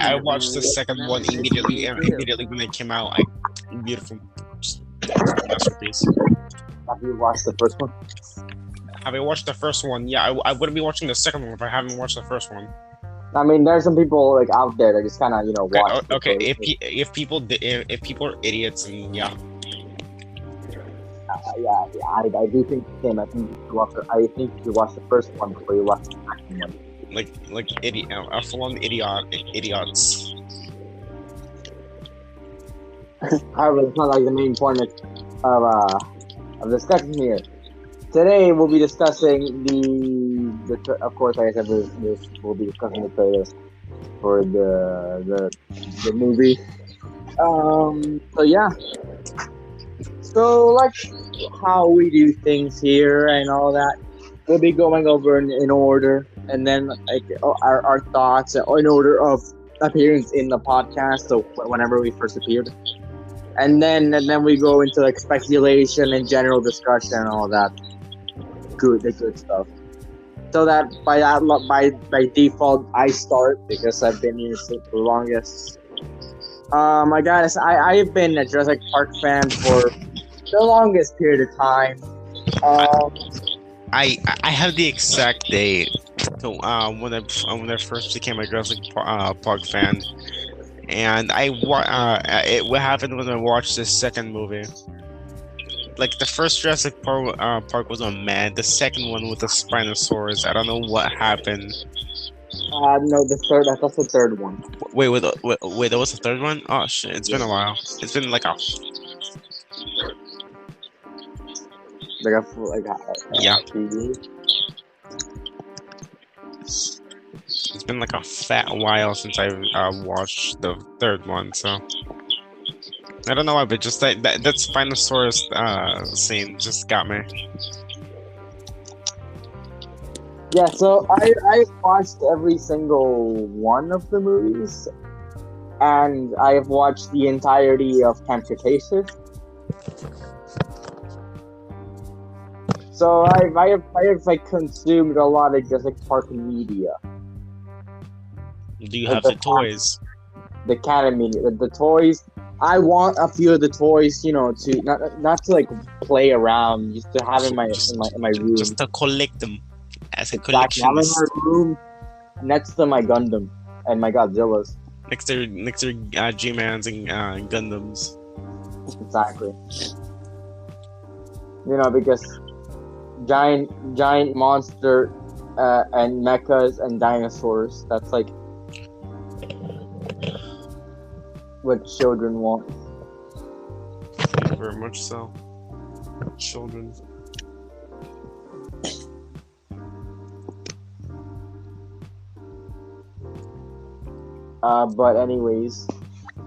I watched the second one immediately when it came out. Beautiful masterpiece. Have you watched the first one? Have I watched the first one? Yeah, I wouldn't be watching the second one if I haven't watched the first one. I mean, there's some people like out there that just kind of watch. Okay, if people are idiots, and yeah. I do think the same. I think you watch the first one before you watch the second one. Like idiot, full-on idiots. However, it's not like the main point of discussion here. Today we'll be discussing the of course, like I said, we'll be discussing the trailer for the movie. So yeah. So like how we do things here and all that, we'll be going over in order, and then like our thoughts in order of appearance in the podcast. So whenever we first appeared, and then we go into like speculation and general discussion and all that the good stuff. So that by default I start because I've been here for the longest. I guess I have been a Jurassic Park fan for the longest period of time. I have the exact date to when I first became a Jurassic Park fan, and what happened when I watched the second movie. Like the first Jurassic Park was mad. The second one with the Spinosaurus, I don't know what happened. No, the third. That's the third one. Wait, that was the third one? Oh shit! It's been a while. It's been like a. Yeah. It's been like a fat while since I watched the third one, so I don't know why, but just that Spinosaurus scene just got me. Yeah, so I watched every single one of the movies, and I have watched the entirety of Pancakes. So I have like consumed a lot of Jurassic Park media. Do you have the toys? The canon media, the toys. I want a few of the toys, to not to like play around, just to have in my room. Just to collect them as a collection. Have in my room next to my Gundam and my Godzillas. Next to G-Mans and Gundams. Exactly. Because giant monster and mechas and dinosaurs. That's like what children want. Very much so. Children. But anyways,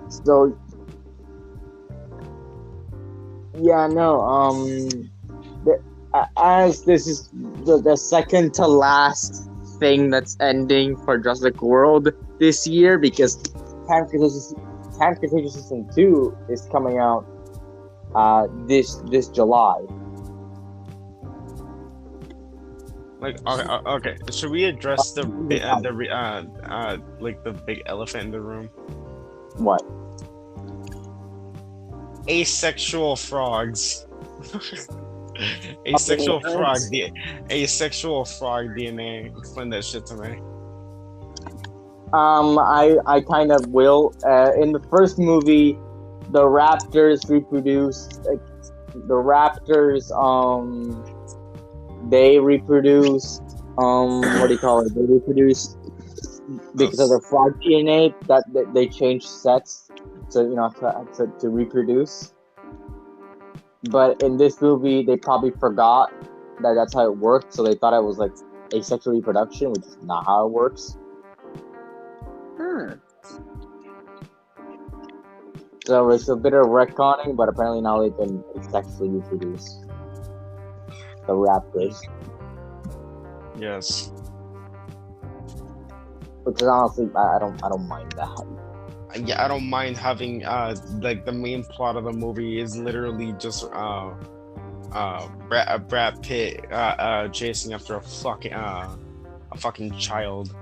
so yeah, no, as this is the second to last thing that's ending for Jurassic World, this year because Pancakes Season 2 is coming out this July. Like, okay. Should we address the big elephant in the room? What? Asexual frogs. Asexual frog. Asexual frog DNA. Explain that shit to me. I kind of will. In the first movie, the raptors reproduced. The raptors, they reproduced. What do you call it? They reproduced because of the frog DNA. That they changed sets to reproduce. But in this movie, they probably forgot that that's how it worked, so they thought it was like asexual reproduction, which is not how it works. So it's a bit of retconning, but apparently now they can asexually reproduce the raptors. Yes. Which is honestly, I don't mind that. Yeah, I don't mind having like the main plot of the movie is literally just Brad Pitt chasing after a fucking child.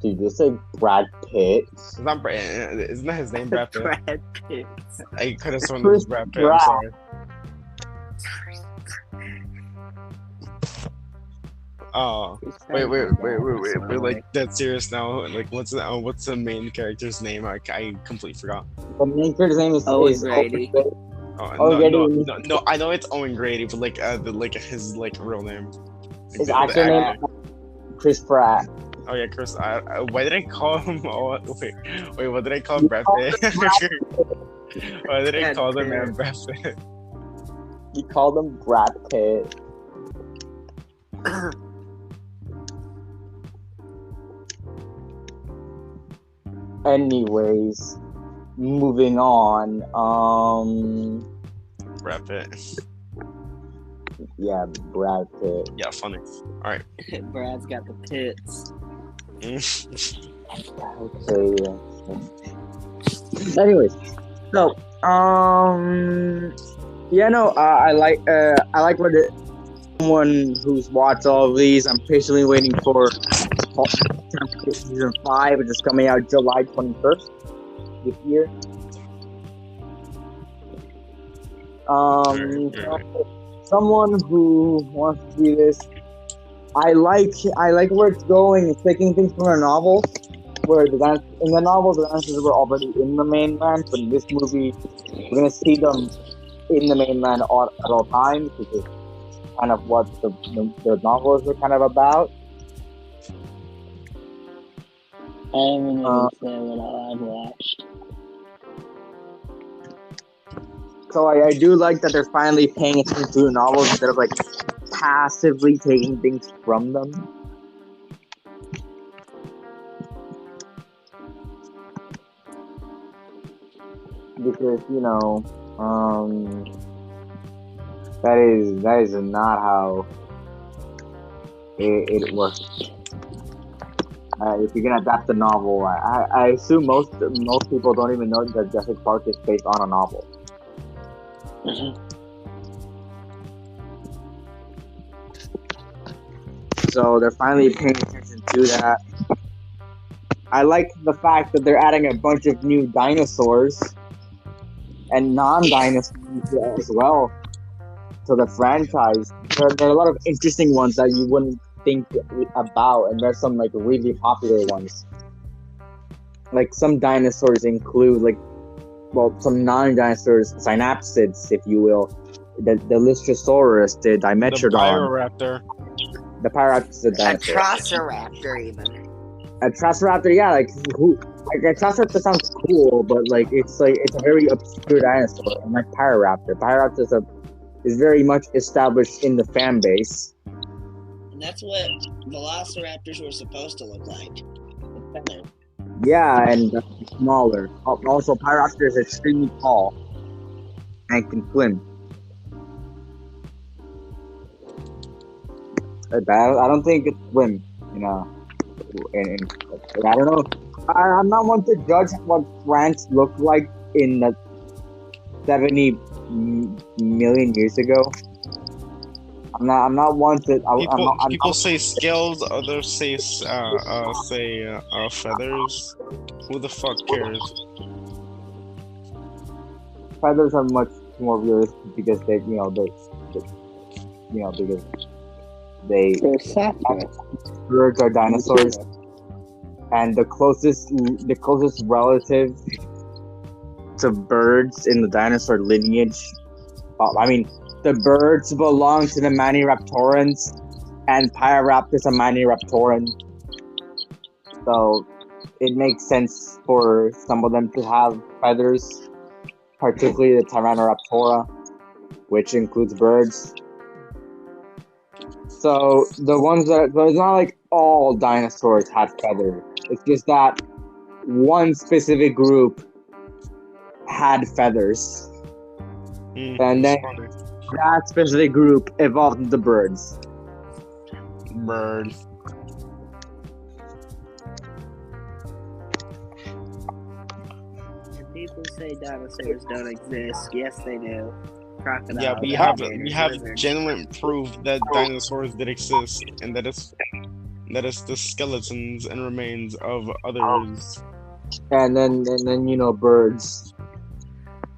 Did you say Brad Pitt? Isn't that his name, Brad Pitt? Brad Pitt. I could have sworn it was Brad Pitt. I'm sorry. Oh, wait, like dead serious now. Like, what's the main character's name? I completely forgot. The main character's name is Owen Grady. No, I know it's Owen Grady, but like his like real name. His actual name, Chris Pratt. Oh yeah, Chris. Why did I call him? Wait, what did I call him? Brad Pitt? Why did I call the man Brad Pitt? You called him Brad Pitt. Anyways, moving on. Brad Pitt. Yeah, Brad Pitt. Yeah, funny. All right. Brad's got the pits. Okay. Yeah. Anyways, so I like what someone who's watched all of these. I'm patiently waiting for season 5, which is coming out July 21st this year. Someone who wants to see this, I like where it's going. It's taking things from a novel, where in the novel the dinosaurs were already in the mainland, but in this movie we're gonna see them in the mainland at all times, which is kind of what the novels are kind of about. I don't even understand what I've watched. So I do like that they're finally paying attention to the novels instead of like passively taking things from them. Because that is not how it works. If you're gonna adapt the novel, I assume most people don't even know that Jurassic Park is based on a novel. So they're finally paying attention to that. I like the fact that they're adding a bunch of new dinosaurs and non-dinosaurs as well to the franchise. There are a lot of interesting ones that you wouldn't think about, and there's some like really popular ones. Like some dinosaurs include some non-dinosaurs, synapsids, if you will. The Lystrosaurus, the Dimetrodon. The Pyroraptor is a dinosaur. A Trosiraptor, even. A Trosiraptor, yeah, a Trosiraptor sounds cool, but it's a very obscure dinosaur. And like Pyroraptor is very much established in the fan base. And that's what Velociraptors were supposed to look like. Yeah, and smaller. Also, Pyroraptor is extremely tall and can swim. I don't think it's swim, And I don't know. I'm not one to judge what France looked like in the 70 million years ago. I'm not one to. People say scales, others say feathers. Who the fuck cares? Feathers are much more realistic because because They're softer. birds are dinosaurs, and the closest relative to birds in the dinosaur lineage. The birds belong to the Maniraptorans, and Pyroraptors are Maniraptoran. So it makes sense for some of them to have feathers, particularly the Tyrannoraptora, which includes birds. So it's not like all dinosaurs had feathers. It's just that one specific group had feathers, and then that specific group evolved into birds. Bird. And people say dinosaurs don't exist. Yes, they do. Crocodiles. Yeah, we have genuine proof that dinosaurs did exist, and that is the skeletons and remains of others. And then birds.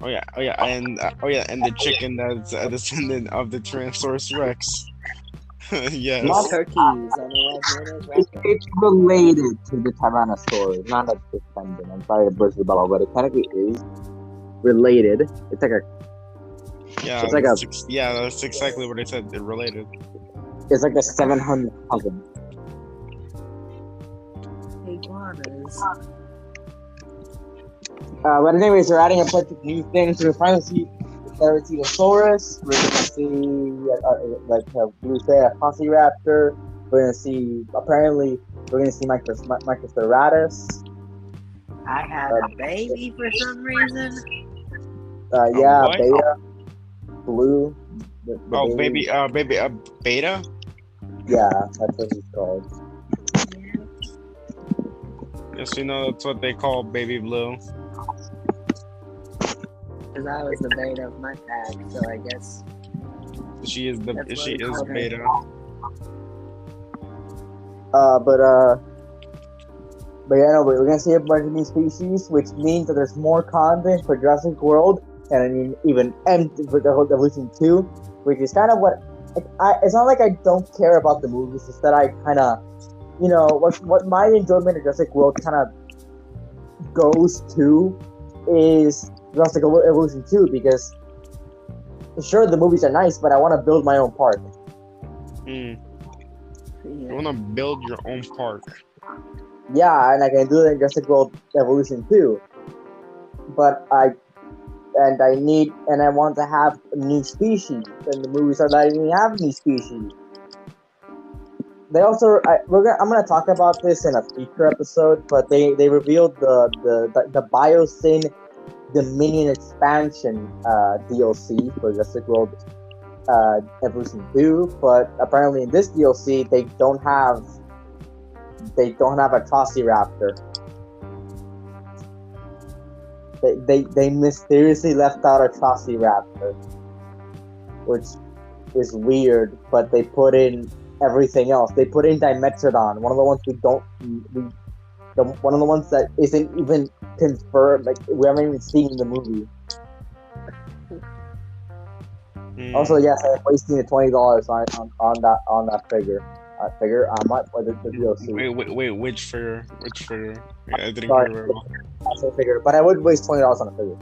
Oh yeah, and the chicken that's a descendant of the Tyrannosaurus Rex. Yes. Not turkeys, otherwise It's related to the Tyrannosaurus, not a descendant. I'm sorry to burst the bubble, but it technically is related. It's like a that's exactly what I said. They're related. It's like a 700 cousin. iguanas. But anyways, we're adding a bunch of new things. We're finally see Ceratosaurus. We're gonna see we say a Velociraptor. We're gonna see Microceratus. I had a baby for some reason. Beta, blue. The baby, beta. Yeah, that's what he's called. Yes, that's what they call baby blue. Because I was the beta of my pack, so I guess She is beta. But we're gonna see a bunch of new species, which means that there's more content for Jurassic World and even for the whole Evolution 2, which is kind of what it's not like I don't care about the movies, it's that I kind of, what my enjoyment of Jurassic World kind of goes to is Jurassic Evolution 2, because sure, the movies are nice, but I want to build my own park. You want to build your own park? Yeah, and I can do that in Jurassic World Evolution 2. But I want to have new species, and the movies are letting me have new species. They also, I'm gonna talk about this in a future episode, but they revealed the Biosyn Dominion expansion DLC for Jurassic World Evolution 2, but apparently in this DLC they don't have a Velociraptor. They mysteriously left out a Velociraptor, which is weird, but they put in everything else. They put in Dimetrodon, one of the ones one of the ones that isn't even confirmed, like we haven't even seen in the movie. Also, yes, I'm wasting the $20 on that figure. The DLC. Wait, which figure? I didn't Sorry, hear very well. That's a figure, but I would waste $20 on a figure.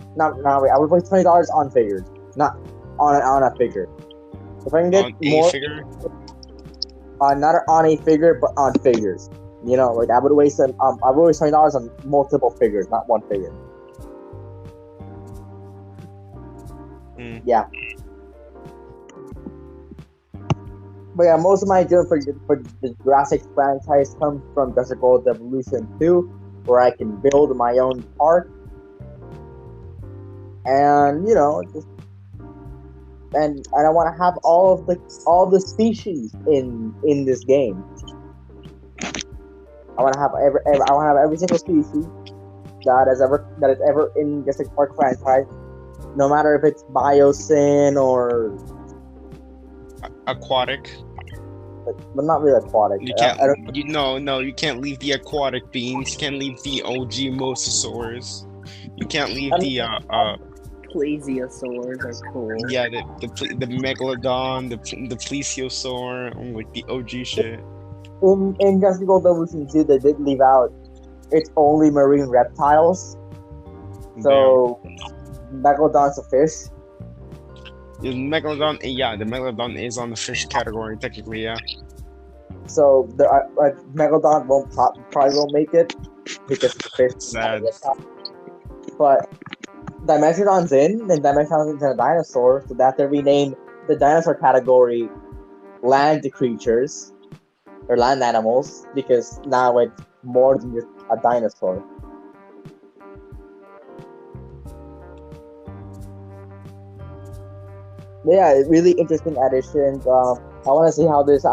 I would waste $20 on figures, not on a figure. If I can get more, figure? Not on a figure, but on figures. I would waste $20 on multiple figures, not one figure. Yeah. But yeah, most of my enjoyment for the Jurassic franchise comes from Jurassic World Evolution 2, where I can build my own park. And and I want to have all the species in this game. I want to have I want to have every single species that is ever in Jurassic Park franchise, no matter if it's Biosyn or aquatic. But not really aquatic. You can't. You can't leave the aquatic beings. You can't leave the OG mosasaurs. You can't leave the plesiosaurs are cool. Yeah, the megalodon, the plesiosaur, like the OG shit. In Jurassic World Evolution 2, they did leave out it's only marine reptiles. So megalodon's a fish. The megalodon is on the fish category technically, yeah. So the megalodon probably won't make it because it's a fish. Sad. But Dimetrodon's in, and Dimetrodon's a dinosaur, so they have to rename the dinosaur category land creatures or land animals because now it's more than just a dinosaur. Yeah, really interesting additions. I want to see how this.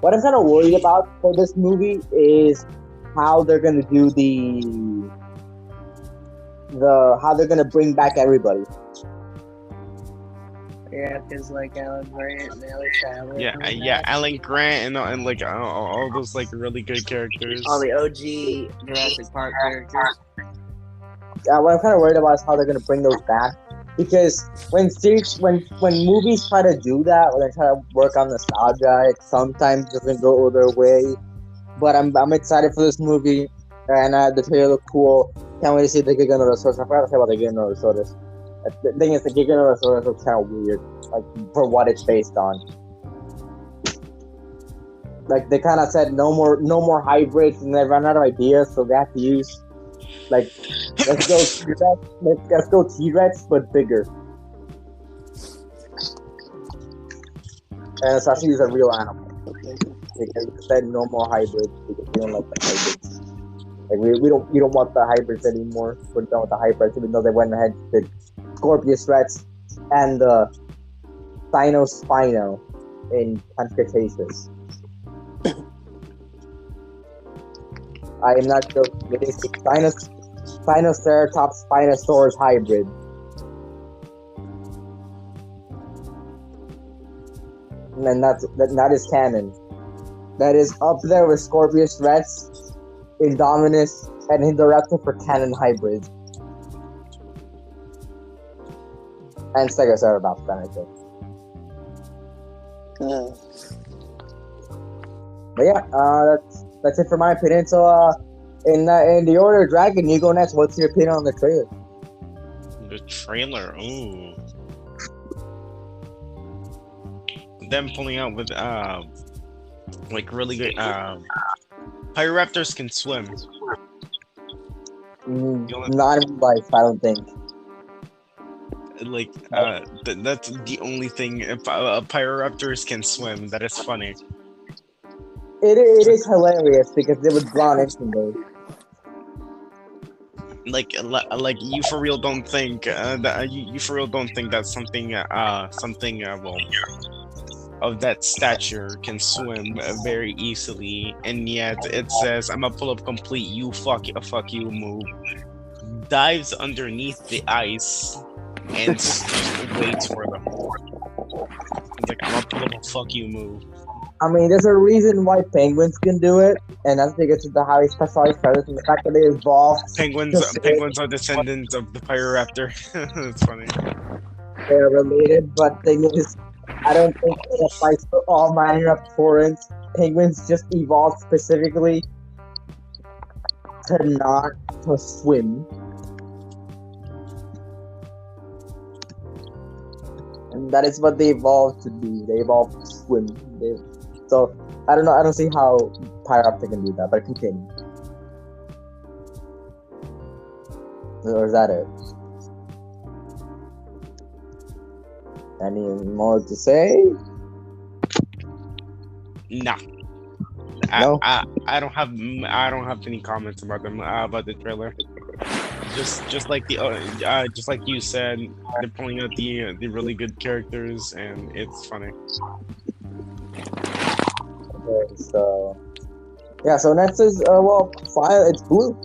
What I'm kind of worried about for this movie is how they're gonna do how they're gonna bring back everybody. Yeah, because like Alan Grant and Ellie Sattler. Yeah, Alan Grant and like all those like really good characters. All the OG Jurassic Park characters. Yeah, what I'm kind of worried about is how they're gonna bring those back. Because when movies try to do that, when they try to work on nostalgia, it sometimes doesn't go their way. But I'm excited for this movie, and the trailer look cool. Can't wait to see the Giganotosaurus. I forgot to say about the Giganotosaurus. The thing is, the Giganotosaurus looks kind of weird, like for what it's based on. Like they kind of said, no more hybrids, and they ran out of ideas, so they have to use. Like, let's go T-Rex, but bigger. And especially use a real animal. Because they said no more hybrids because we don't like the hybrids. Like we don't want the hybrids anymore. We're done with the hybrids, even though they went ahead with Scorpius Rex and the Spino in Pancakes. I am not joking. It is the Spinoceratops Spinosaurus hybrid. And that is canon. That is up there with Scorpius Rex, Indominus, and Indoraptor for canon hybrids. And Stegoceratops, I think. But yeah, that's it for my opinion. So, in the order of Dragon, you go next. What's your opinion on the trailer? The trailer, ooh. Them pulling out with like really good Pyroraptors can swim. Not in life, I don't think. Like that's the only thing. If Pyroraptors can swim, that is funny. It is hilarious because they would drown instantly. Like you for real don't think that you for real don't think that something well of that stature can swim very easily, and yet it says I'm gonna pull up complete you fuck you move, dives underneath the ice and waits for them. It's like I'm gonna pull up a fuck you move. I mean, there's a reason why penguins can do it, and that's because of the highly specialized predators and the fact that they evolved. Penguins are descendants of the Pyroraptor. It's funny. They're related, but the thing is, I don't think it applies to all Miniraptorans. Penguins just evolved specifically to swim. And that is what they evolved to do. They evolved to swim. So I don't know. I don't see how Pyroraptor can do that. But continue. Or is that it? Any more to say? Nah. No? I don't have any comments about them about the trailer. Just like just like you said, they're pulling out the really good characters, and it's funny. Okay, so Yeah, so next is fire. It's Blue.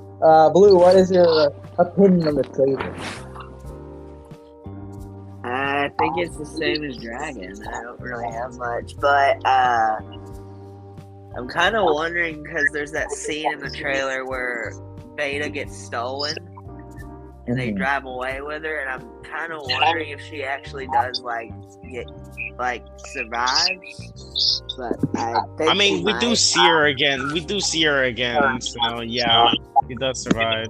Blue. What is your opinion on the trailer? I think it's the same as Dragon. I don't really have much, but I'm kind of wondering because there's that scene in the trailer where Beta gets stolen and they drive away with her, and I'm kind of wondering if she actually does survives. But I think we do see her again. We do see her again. So yeah, she does survive.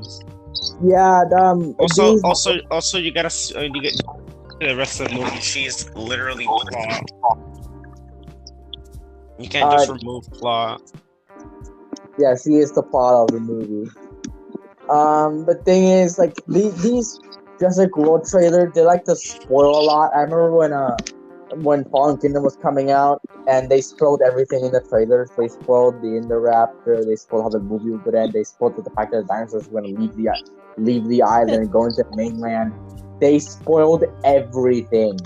Yeah. Also, you get the rest of the movie. She's literally plot. You can't just remove plot. Yeah, she is the plot of the movie. The thing is, like, these Jurassic World trailers, they like to spoil a lot. I remember when Fallen Kingdom was coming out, and they spoiled everything in the trailers. They spoiled the Indoraptor. They spoiled how the movie would end. They spoiled the fact that the dinosaurs were going to leave the island and go into the mainland. They spoiled everything.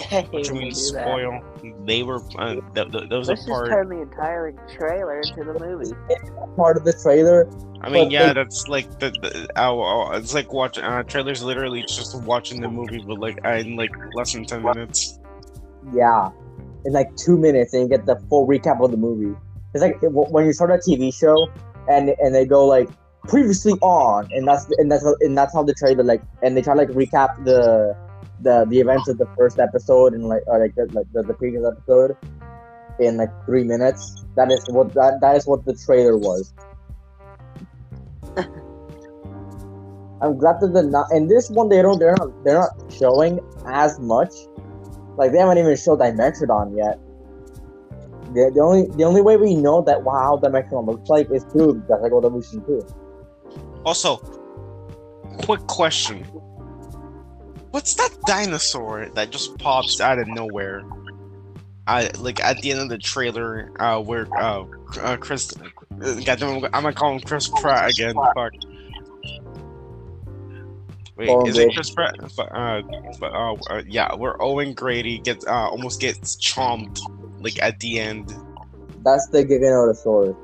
What do you mean spoil? They were those are part. Just turn the entire trailer into the movie. Part of the trailer. I mean, yeah, that's like it's like watching trailers. Literally, just watching the movie, but like in like less than 10 minutes. Yeah, in like 2 minutes, and you get the full recap of the movie. It's like when you start a TV show, and they go like previously on, and that's how the trailer like, and they try to like recap the events of the first episode and the previous episode in like 3 minutes. That is what the trailer was. I'm glad that they're not in this one. They're not showing as much. Like they haven't even showed Dimetrodon yet. The only way we know that how Dimetrodon looks like is through Jurassic World Evolution 2. Also, quick question. What's that dinosaur that just pops out of nowhere? Like at the end of the trailer, where Chris, goddamn, I'm gonna call him Chris Pratt again. Fuck. Wait, is it Chris Pratt? Yeah, where Owen Grady almost gets chomped like at the end. That's the Giganotosaurus.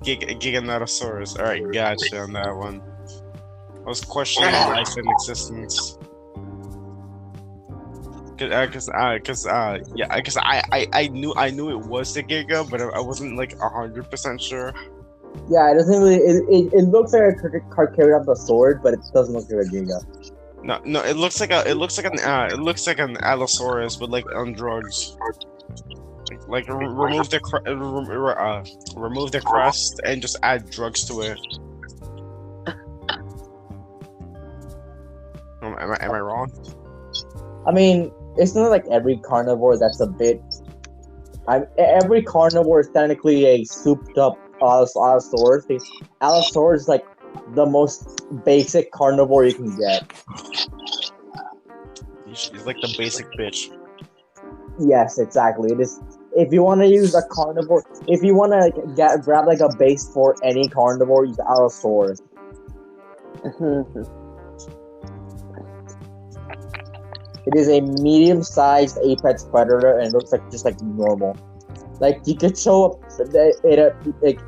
Giganotosaurus. All right, gotcha on that one. I was questioning life and existence. Cause I knew it was the Giga, but I wasn't like 100% sure. Yeah, it doesn't really. It looks like a Carcharodontosaurus, but it doesn't look like a Giga. No, it looks like an Allosaurus, but like on drugs. Like remove the crust and just add drugs to it. Am I wrong? I mean, it's not like every carnivore that's a bit. Every carnivore is technically a souped-up Allosaurus. Allosaurus is like the most basic carnivore you can get. He's like the basic bitch. Yes, exactly. It is. If you want to use a carnivore, if you want to grab like a base for any carnivore, use Allosaurus. It is a medium-sized apex predator, and it looks like just like normal. Like you could show up. Like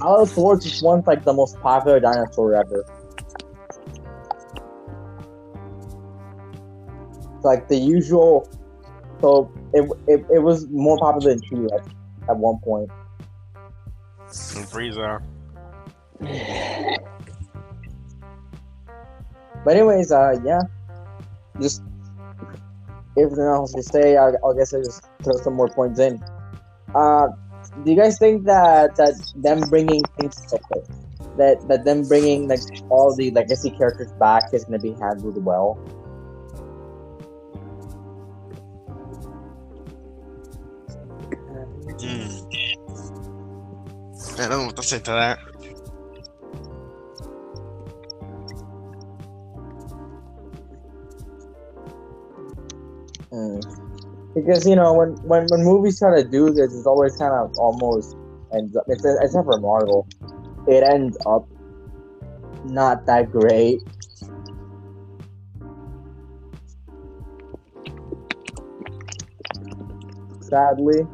Allosaurus is once like the most popular dinosaur ever. It's like the usual. So it was more popular than T-Rex at one point. And Frieza. But anyways, yeah. Just everything else to say, I guess I just throw some more points in. Do you guys think that them bringing things that them bringing like all the legacy characters back is going to be handled well? I don't know what to say to that. Because when movies try to do this, it's always kind of almost ends up. Except for Marvel, it ends up not that great. Sadly.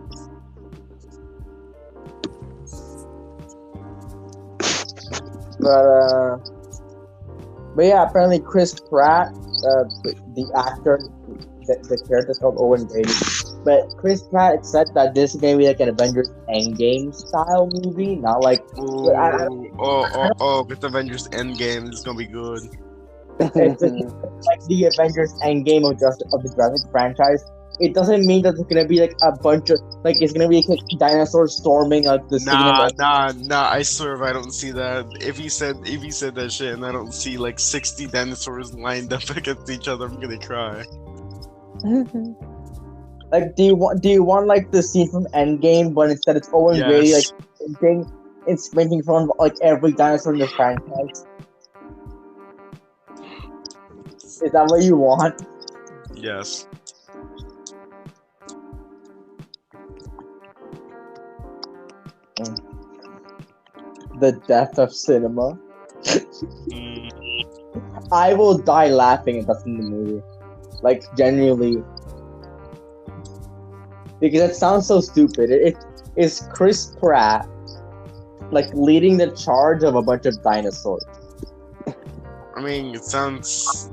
But yeah, apparently Chris Pratt, the actor, the character's called Owen Grady. But Chris Pratt said that this is gonna be like an Avengers Endgame style movie, not like. With Avengers Endgame, it's gonna be good. It's like the Avengers Endgame of the Jurassic franchise. It doesn't mean that it's gonna be like a bunch of like it's gonna be like dinosaurs storming like the scene. Nah. I swear if I don't see that. If he said that shit and I don't see like 60 dinosaurs lined up against each other, I'm gonna cry. Like, do you want like the scene from Endgame, but instead it's Owen Grady like sprinting from like every dinosaur in the franchise? Is that what you want? Yes. The death of cinema. I will die laughing if that's in the movie. Like, genuinely. Because it sounds so stupid. It is Chris Pratt, like, leading the charge of a bunch of dinosaurs. I mean, it sounds...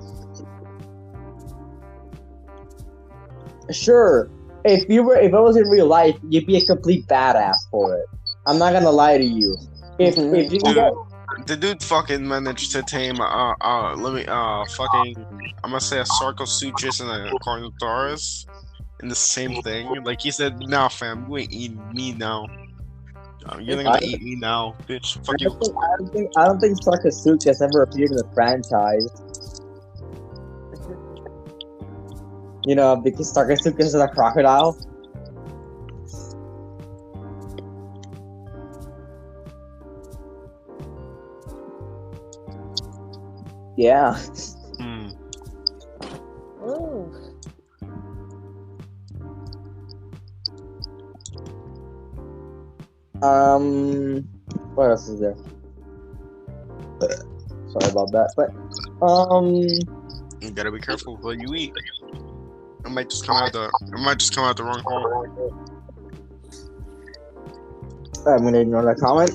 Sure. If it was in real life, you'd be a complete badass for it. I'm not gonna lie to you. If you the dude fucking managed to tame I'm gonna say a Sarcosuchus and a Carnotaurus in the same thing. Like he said, nah fam, you ain't eating me now. You're not gonna eat me now, bitch. Fuck you. I don't think Sarcosuchus ever appeared in the franchise. You know, because Sarcosuchus is a crocodile. Yeah. What else is there? Sorry about that, but you gotta be careful what you eat. It might just come out the wrong hole. I'm gonna ignore that comment.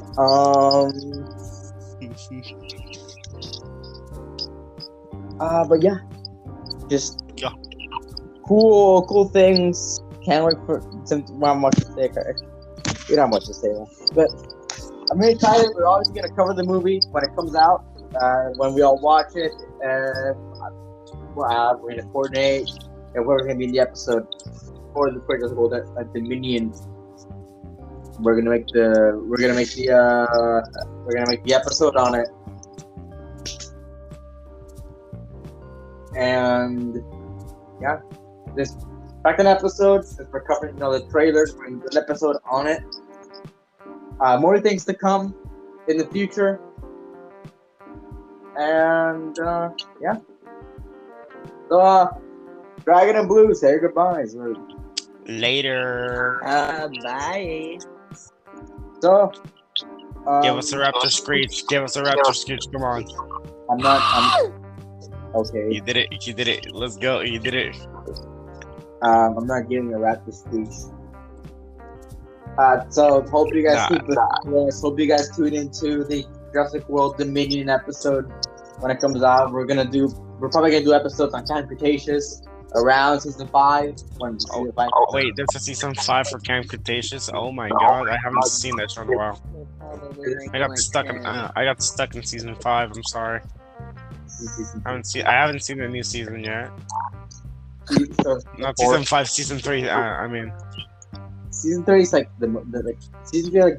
But yeah, just cool things. Can't wait for not much to say. We don't have much to say, but I'm really excited. We're always gonna cover the movie when it comes out. When we all watch it, we're gonna coordinate and whoever's gonna be in the episode for the Crimes of Grindelwald Dominion. We're gonna make the episode on it. And yeah, this second episode, since we're covering the trailers, we're going to do an episode on it. More things to come in the future. And yeah. So Dragon and Blue, say your goodbyes. Later. Bye. So give us a raptor screech. Come on. I'm okay. You did it. Let's go. You did it. I'm not giving a raptor speech. So hope you guys hope you guys tune into the Jurassic World Dominion episode when it comes out. We're probably gonna do episodes on Camp Cretaceous around season 5. Wait, there's a season 5 for Camp Cretaceous. Oh my god, I haven't seen that show in a while. I got stuck in season 5. I'm sorry. I haven't seen the new season yet. Not season 5, season 3. I mean, season 3 is like season 3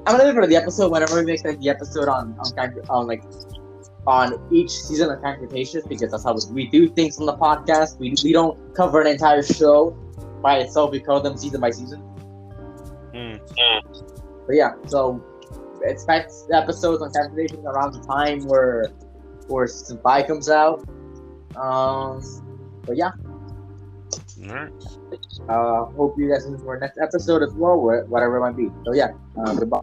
I'm gonna go to the episode whenever we make the episode on each season of Camp Cretaceous, because that's how we do things on the podcast. We don't cover an entire show by itself. We cover them season by season. But yeah, so expect episodes on Camp Cretaceous around the time where season 5 comes out. But yeah. Alright. Hope you guys enjoy our next episode as well, whatever it might be. So yeah, goodbye.